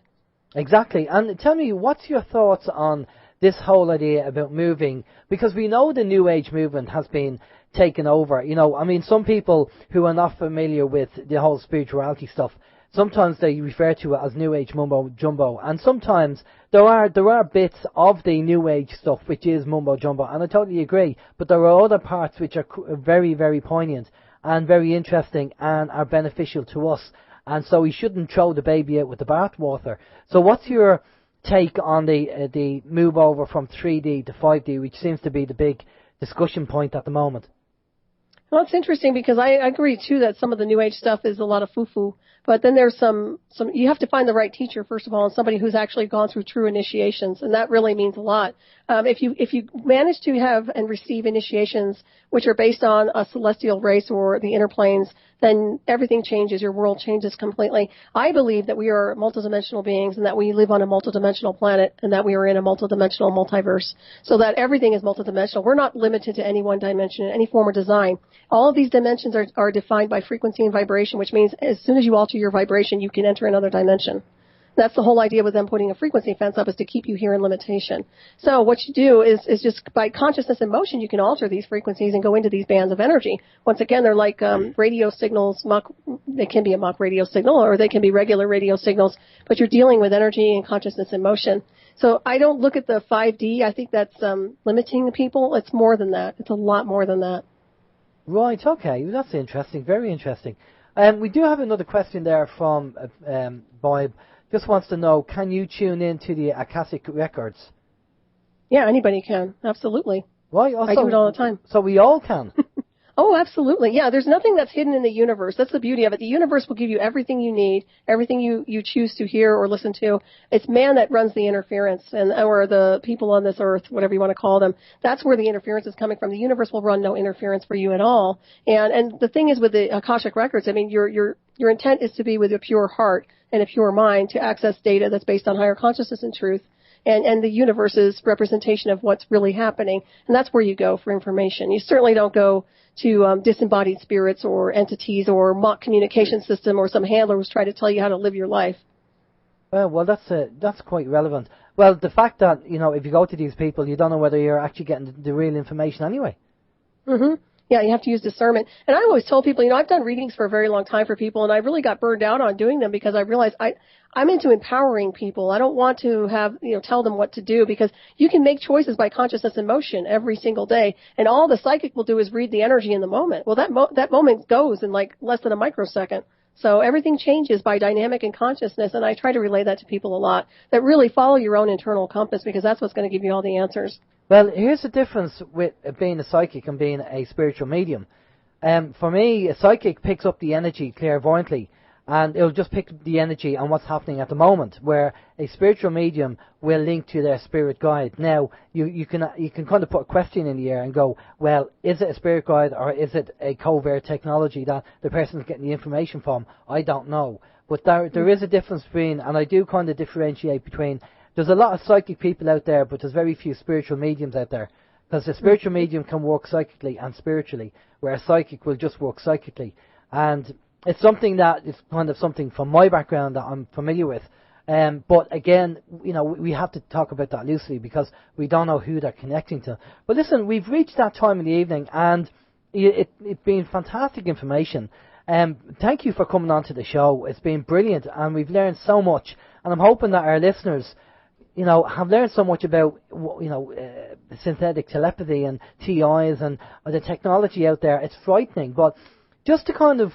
D: Exactly.
A: And tell me, what's your thoughts on this whole idea about moving? Because we know the New Age movement has been taken over. You know, I mean, some people who are not familiar with the whole spirituality stuff, sometimes they refer to it as New Age mumbo jumbo, and sometimes there are bits of the New Age stuff which is mumbo jumbo, and I totally agree. But there are other parts which are very, very poignant and very interesting and are beneficial to us. And so we shouldn't throw the baby out with the bathwater. So what's your take on the move over from 3D to 5D, which seems to be the big discussion point at the moment?
D: Well, it's interesting because I agree, too, that some of the New Age stuff is a lot of foo-foo. But then there's some you have to find the right teacher, first of all, and somebody who's actually gone through true initiations, and that really means a lot. If you manage to have and receive initiations which are based on a celestial race or the inner planes, then everything changes. Your world changes completely. I believe that we are multidimensional beings and that we live on a multidimensional planet and that we are in a multidimensional multiverse, so that everything is multidimensional. We're not limited to any one dimension, any form or design. All of these dimensions are defined by frequency and vibration, which means as soon as you alter your vibration, you can enter another dimension. That's the whole idea with them putting a frequency fence up, is to keep you here in limitation. So what you do is just by consciousness and motion, you can alter these frequencies and go into these bands of energy. Once again, they're like radio signals. They can be a mock radio signal, or they can be regular radio signals, but you're dealing with energy and consciousness and motion. So I don't look at the 5D. I think that's limiting people. It's more than that. It's a lot more than that.
A: Right, okay. That's interesting. Very interesting. We do have another question there from Bob. Just wants to know, can you tune in to the Akashic records?
D: Yeah, anybody can. Absolutely.
A: Right. Also,
D: I do it all the time.
A: So we all can.
D: Oh, absolutely. Yeah, there's nothing that's hidden in the universe. That's the beauty of it. The universe will give you everything you need, everything you choose to hear or listen to. It's man that runs the interference, or the people on this earth, whatever you want to call them. That's where the interference is coming from. The universe will run no interference for you at all. And the thing is with the Akashic records, I mean, your intent is to be with a pure heart and a pure mind to access data that's based on higher consciousness and truth. And the universe's representation of what's really happening. And that's where you go for information. You certainly don't go to disembodied spirits or entities or mock communication system or some handler who's trying to tell you how to live your life.
A: Well, that's quite relevant. Well, the fact that, you know, if you go to these people, you don't know whether you're actually getting the real information anyway.
D: Mm-hmm. Yeah, you have to use discernment. And I always tell people, you know, I've done readings for a very long time for people, and I really got burned out on doing them because I realized I'm into empowering people. I don't want to tell them what to do, because you can make choices by consciousness and motion every single day, and all the psychic will do is read the energy in the moment. Well, that moment goes in like less than a microsecond. So everything changes by dynamic and consciousness, and I try to relay that to people a lot, that really follow your own internal compass, because that's what's going to give you all the answers.
A: Well, here's the difference with being a psychic and being a spiritual medium. For me, a psychic picks up the energy clairvoyantly, and it'll just pick the energy and what's happening at the moment, where a spiritual medium will link to their spirit guide. Now, you can kind of put a question in the air and go, well, is it a spirit guide or is it a covert technology that the person's getting the information from? I don't know. But there is a difference between, and I do kind of differentiate between, there's a lot of psychic people out there, but there's very few spiritual mediums out there. Because the spiritual medium can work psychically and spiritually, where a psychic will just work psychically. And it's something that is kind of something from my background that I'm familiar with. But again, we have to talk about that loosely because we don't know who they're connecting to. But listen, we've reached that time in the evening, and it's been fantastic information. Thank you for coming on to the show. It's been brilliant, and we've learned so much. And I'm hoping that our listeners, have learned so much about, synthetic telepathy and TIs and the technology out there. It's frightening, but just to kind of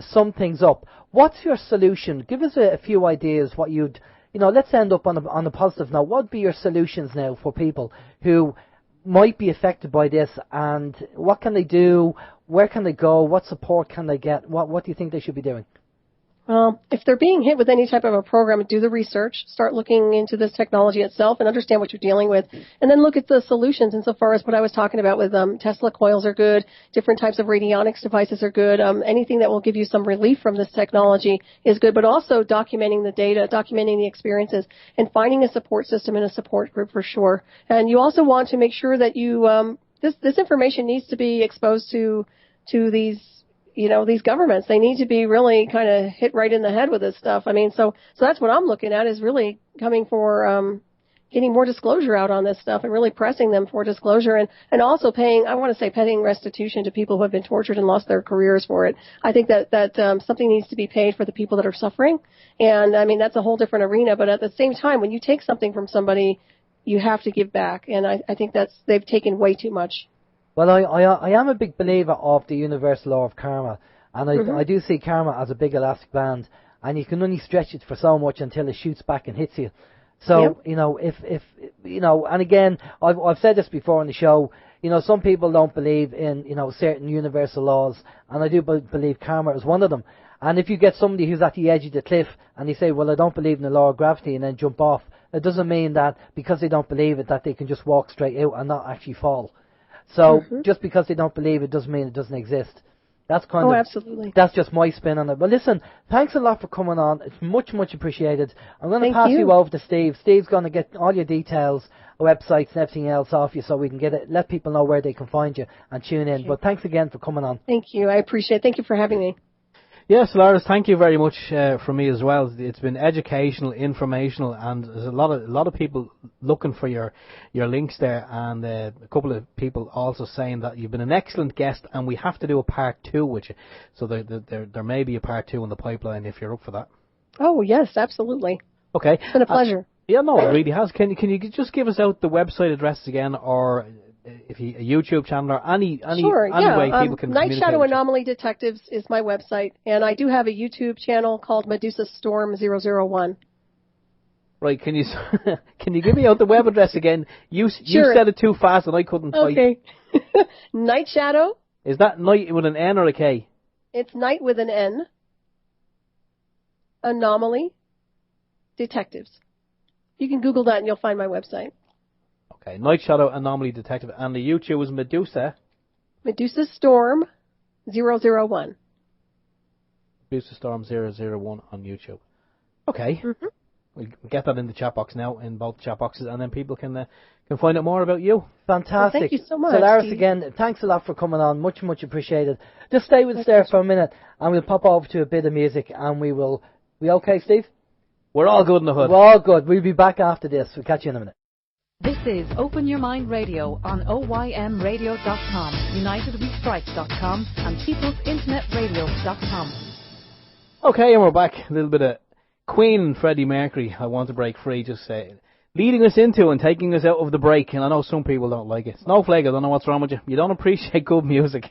A: sum things up, what's your solution? Give us a few ideas what you'd, let's end up on a positive note. What would be your solutions now for people who might be affected by this, and what can they do? Where can they go? What support can they get? What do you think they should be doing?
D: Well, if they're being hit with any type of a program, do the research, start looking into this technology itself and understand what you're dealing with, and then look at the solutions insofar as what I was talking about with Tesla coils are good, different types of radionics devices are good, anything that will give you some relief from this technology is good, but also documenting the data, documenting the experiences, and finding a support system and a support group for sure. And you also want to make sure that you, this information needs to be exposed to these governments. They need to be really kind of hit right in the head with this stuff. I mean, so that's what I'm looking at, is really coming for getting more disclosure out on this stuff and really pressing them for disclosure, and also paying restitution to people who have been tortured and lost their careers for it. I think that something needs to be paid for the people that are suffering. And I mean, that's a whole different arena, but at the same time, when you take something from somebody, you have to give back. And I think they've taken way too much.
A: Well, I am a big believer of the universal law of karma, and I do see karma as a big elastic band, and you can only stretch it for so much until it shoots back and hits you. So, yep. If and again, I've said this before on the show, some people don't believe in, certain universal laws, and I do believe karma is one of them. And if you get somebody who's at the edge of the cliff, and they say, well, I don't believe in the law of gravity, and then jump off, it doesn't mean that because they don't believe it, that they can just walk straight out and not actually fall. So just because they don't believe it doesn't mean it doesn't exist. That's
D: absolutely.
A: That's just my spin on it. But listen, thanks a lot for coming on. It's much, much appreciated. I'm going to pass you over to Steve. Steve's going to get all your details, websites and everything else off you so we can let people know where they can find you and tune in. But thanks again for coming on.
D: Thank you. I appreciate it. Thank you for having me.
B: Yes, Solaris, thank you very much from me as well. It's been educational, informational, and there's a lot of people looking for your links there, and a couple of people also saying that you've been an excellent guest, and we have to do a part 2 with you. So there may be a part 2 in the pipeline if you're up for that.
D: Oh yes, absolutely.
B: Okay,
D: it's been a pleasure.
B: Yeah, no, it really has. Can you just give us out the website address again, or if you a YouTube channel, or any way people can
D: Night Shadow Anomaly Detectives is my website, and I do have a YouTube channel called Medusa Storm 001.
B: Right, can you give me out the web address again? You said it too fast and I couldn't type.
D: Okay. Night Shadow.
B: Is that night with an N or a K?
D: It's night with an N. Anomaly Detectives. You can Google that and you'll find my website.
B: Okay, Night Shadow Anomaly Detective, and the YouTube is Medusa.
D: Medusa Storm 001.
B: Medusa Storm 001 on YouTube. Okay. We'll get that in the chat box now, in both chat boxes, and then people can find out more about you.
A: Fantastic.
D: Well, thank you so much.
A: Solaris,
D: Steve.
A: again, thanks a lot for coming on. Much, much appreciated. Just stay with us there for a minute, and we'll pop over to a bit of music, and we okay, Steve?
B: We're all good in the hood.
A: We're all good. We'll be back after this. We'll catch you in a minute.
C: This is Open Your Mind Radio on OYMradio.com, UnitedWeStrike.com, and PeoplesInternetRadio.com.
B: Okay, and we're back. A little bit of Queen and Freddie Mercury, I Want to Break Free, just leading us into and taking us out of the break, and I know some people don't like it. Snowflake, I don't know what's wrong with you. You don't appreciate good music.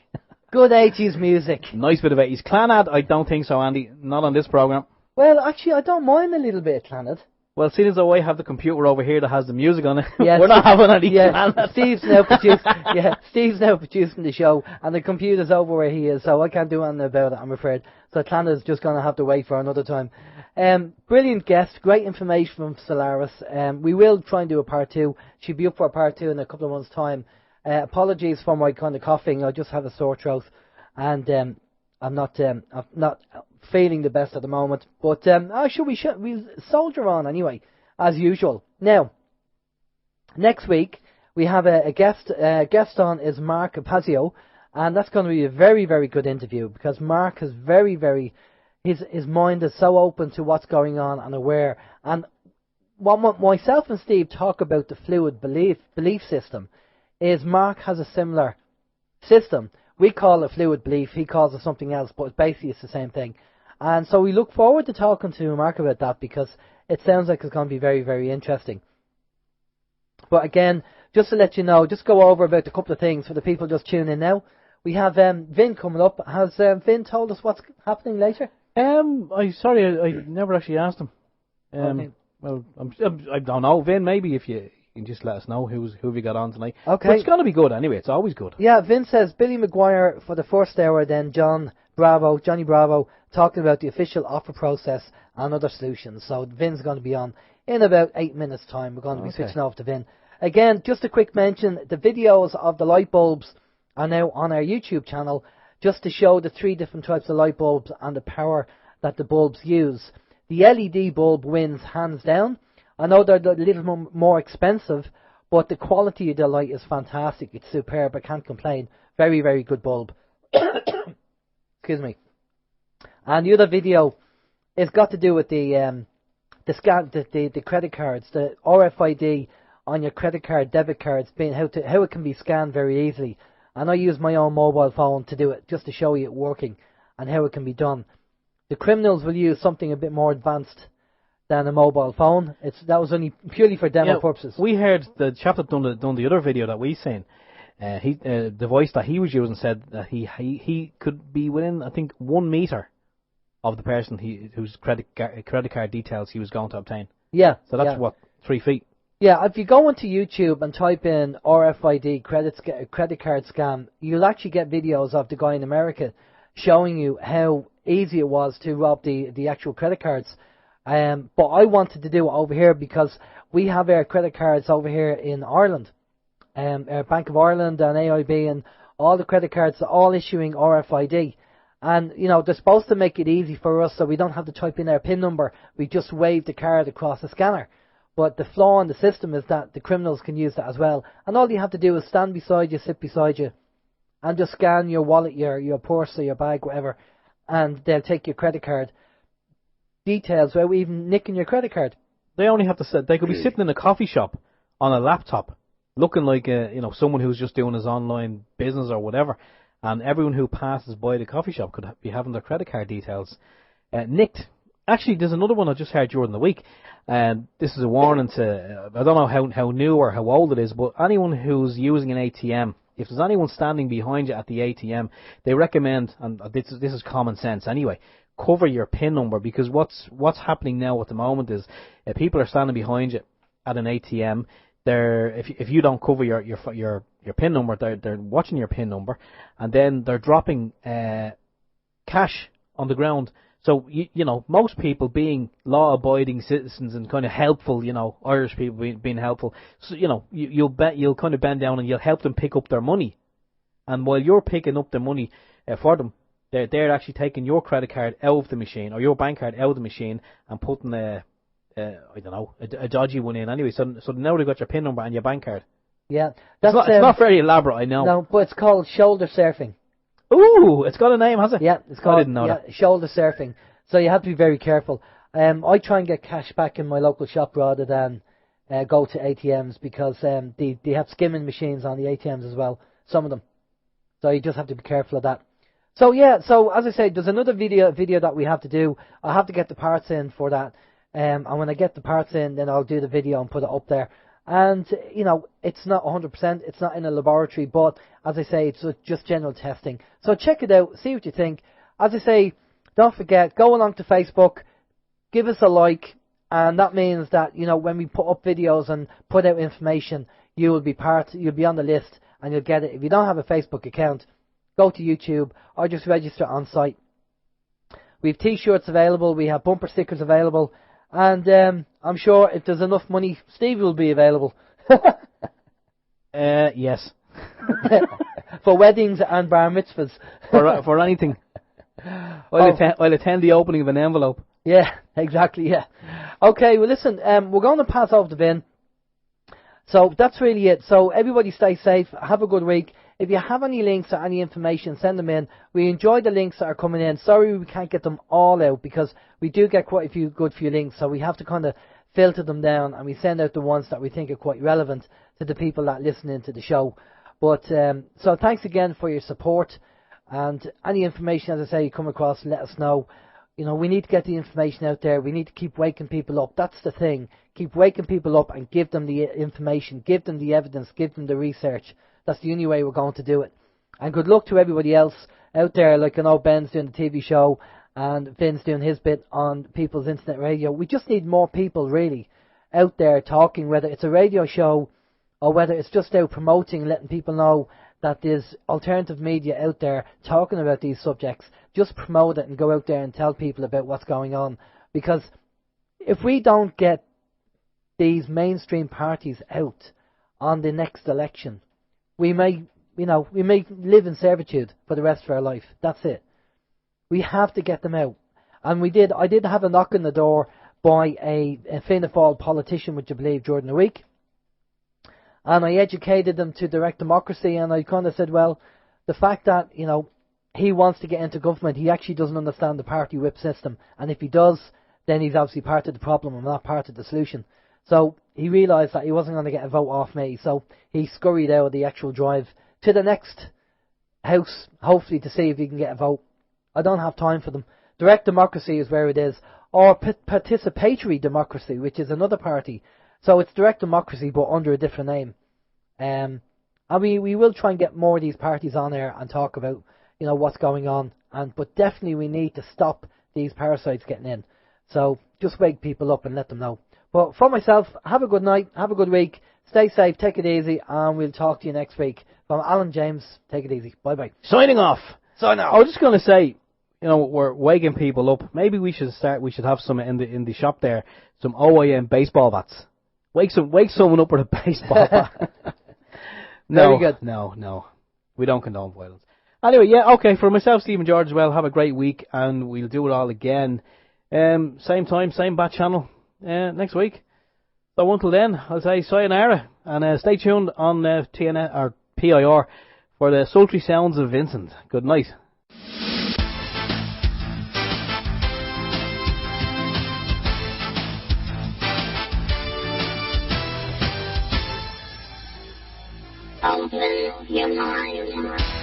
A: Good 80s music.
B: Nice bit of 80s. Clanad, I don't think so, Andy. Not on this programme.
A: Well, actually, I don't mind a little bit of Clanad.
B: Well, seeing as though I have the computer over here that has the music on it,
A: Yeah,
B: we're not having any.
A: Yeah, Steve's now producing the show, and the computer's over where he is, so I can't do anything about it, I'm afraid. So Atlanta's just going to have to wait for another time. Brilliant guest, great information from Solaris. We will try and do a part 2. She'll be up for a part 2 in a couple of months' time. Apologies for my kind of coughing. I just have a sore throat, and I'm not feeling the best at the moment. But we soldier on anyway, as usual. Now, next week we have a guest. Guest on is Mark Apazio, and that's going to be a very, very good interview because Mark is very, very. His mind is so open to what's going on and aware. And what myself and Steve talk about the fluid belief system is Mark has a similar system. We call it fluid belief, he calls it something else, but basically it's the same thing. And so we look forward to talking to Mark about that because it sounds like it's going to be very, very interesting. But again, just to let you know, just go over about a couple of things for the people just tuning in now. We have Vin coming up. Has Vin told us what's happening later?
B: I never actually asked him.
A: Okay.
B: Well, I don't know, Vin. Maybe if you can just let us know who we got on tonight.
A: Okay.
B: But it's going to be good anyway. It's always good.
A: Yeah, Vin says Billy Maguire for the first hour, then Johnny Bravo, talking about the official offer process and other solutions. So Vin's going to be on in about 8 minutes' time. We're going to be switching off to Vin. Again, just a quick mention, the videos of the light bulbs are now on our YouTube channel, just to show the 3 different types of light bulbs and the power that the bulbs use. The LED bulb wins hands down. I know they're a little more expensive, but the quality of the light is fantastic. It's superb. I can't complain. Very, very good bulb. Excuse me. And the other video has got to do with the credit cards, the RFID on your credit card, debit cards, being how it can be scanned very easily. And I use my own mobile phone to do it, just to show you it working and how it can be done. The criminals will use something a bit more advanced than a mobile phone. That was only purely for demo purposes.
B: We heard the chap that done the other video that we seen. The voice that he was using said that he could be within, I think, 1 meter of the person whose credit card details he was going to obtain.
A: Yeah.
B: So that's what, 3 feet.
A: Yeah, if you go onto YouTube and type in RFID credit card scam, you'll actually get videos of the guy in America showing you how easy it was to rob the actual credit cards. But I wanted to do it over here because we have our credit cards over here in Ireland. Our Bank of Ireland and AIB and all the credit cards are all issuing RFID. And, they're supposed to make it easy for us so we don't have to type in our PIN number. We just wave the card across the scanner. But the flaw in the system is that the criminals can use that as well. And all you have to do is stand beside you, sit beside you, and just scan your wallet, your purse or your bag, whatever, and they'll take your credit card details without even nicking your credit card.
B: They only have to sit. They could be sitting in a coffee shop on a laptop, looking like someone who's just doing his online business or whatever, and everyone who passes by the coffee shop could be having their credit card details nicked. Actually, there's another one I just heard during the week, and this is a warning to, I don't know how new or how old it is, but anyone who's using an ATM, if there's anyone standing behind you at the ATM, they recommend, and this is common sense anyway, cover your PIN number, because what's happening now at the moment is people are standing behind you at an ATM. If you don't cover your PIN number, they're watching your PIN number, and then they're dropping cash on the ground. So, most people being law-abiding citizens and kind of helpful, Irish people being helpful, so, you'll kind of bend down and you'll help them pick up their money. And while you're picking up the money for them, they're actually taking your credit card out of the machine, or your bank card out of the machine, and putting a dodgy one in anyway. So now they've got your PIN number and your bank card.
A: Yeah.
B: It's not very elaborate, I know.
A: No, but it's called shoulder surfing.
B: Ooh, it's got a name, has it?
A: Yeah, it's called.
B: I didn't know that.
A: Shoulder surfing. So you have to be very careful. I try and get cash back in my local shop rather than go to ATMs because they have skimming machines on the ATMs as well. Some of them. So you just have to be careful of that. So yeah. So as I said, there's another video that we have to do. I have to get the parts in for that. And when I get the parts in, then I'll do the video and put it up there. And, it's not 100%, it's not in a laboratory, but, as I say, it's just general testing. So check it out, see what you think. As I say, don't forget, go along to Facebook, give us a like, And that means that, when we put up videos and put out information, you'll be on the list and you'll get it. If you don't have a Facebook account, go to YouTube or just register on site. We have T-shirts available, we have bumper stickers available, and I'm sure if there's enough money, Steve will be available.
B: Yes.
A: For weddings and bar mitzvahs.
B: For anything. I'll attend the opening of an envelope.
A: Yeah, exactly, yeah. Okay, well listen, we're going to pass over the bin. So that's really it. So everybody stay safe, have a good week. If you have any links or any information, send them in. We enjoy the links that are coming in. Sorry we can't get them all out because we do get quite a few links, so we have to kind of filter them down and we send out the ones that we think are quite relevant to the people that listen into the show. But so thanks again for your support, and any information, as I say, you come across, let us know. We need to get the information out there. We need to keep waking people up. That's the thing. Keep waking people up and give them the information, give them the evidence, give them the research. That's the only way we're going to do it. And good luck to everybody else out there. Like, Ben's doing the TV show and Finn's doing his bit on People's Internet Radio. We just need more people, really, out there talking, whether it's a radio show or whether it's just out promoting, letting people know that there's alternative media out there talking about these subjects. Just promote it and go out there and tell people about what's going on. Because if we don't get these mainstream parties out on the next election, we may live in servitude for the rest of our life. That's it. We have to get them out. And I did have a knock on the door by a Fianna Fáil politician, would you believe, during the week. And I educated them to direct democracy, and I kind of said, well, the fact that, he wants to get into government, he actually doesn't understand the party whip system. And if he does, then he's obviously part of the problem and not part of the solution. So he realised that he wasn't going to get a vote off me, so he scurried out of the actual drive to the next house, hopefully to see if he can get a vote. I don't have time for them. Direct democracy is where it is. Or participatory democracy, which is another party. So it's direct democracy, but under a different name. And we will try and get more of these parties on air and talk about, what's going on. But definitely we need to stop these parasites getting in. So just wake people up and let them know. But for myself, have a good night, have a good week, stay safe, take it easy, and we'll talk to you next week. From Alan James, take it easy. Bye bye.
B: Signing off. I was just going to say, we're waking people up. Maybe we should have some in the shop there, some OYM baseball bats. Wake someone up with a baseball bat. No,
A: very good.
B: No. We don't condone violence. Anyway, yeah, okay, for myself, Stephen George as well, have a great week, and we'll do it all again. Same time, same bat channel, next week. So until then, I'll say sayonara, and stay tuned on TNS or PIR for the sultry sounds of Vincent. Good night.
E: Open your mind.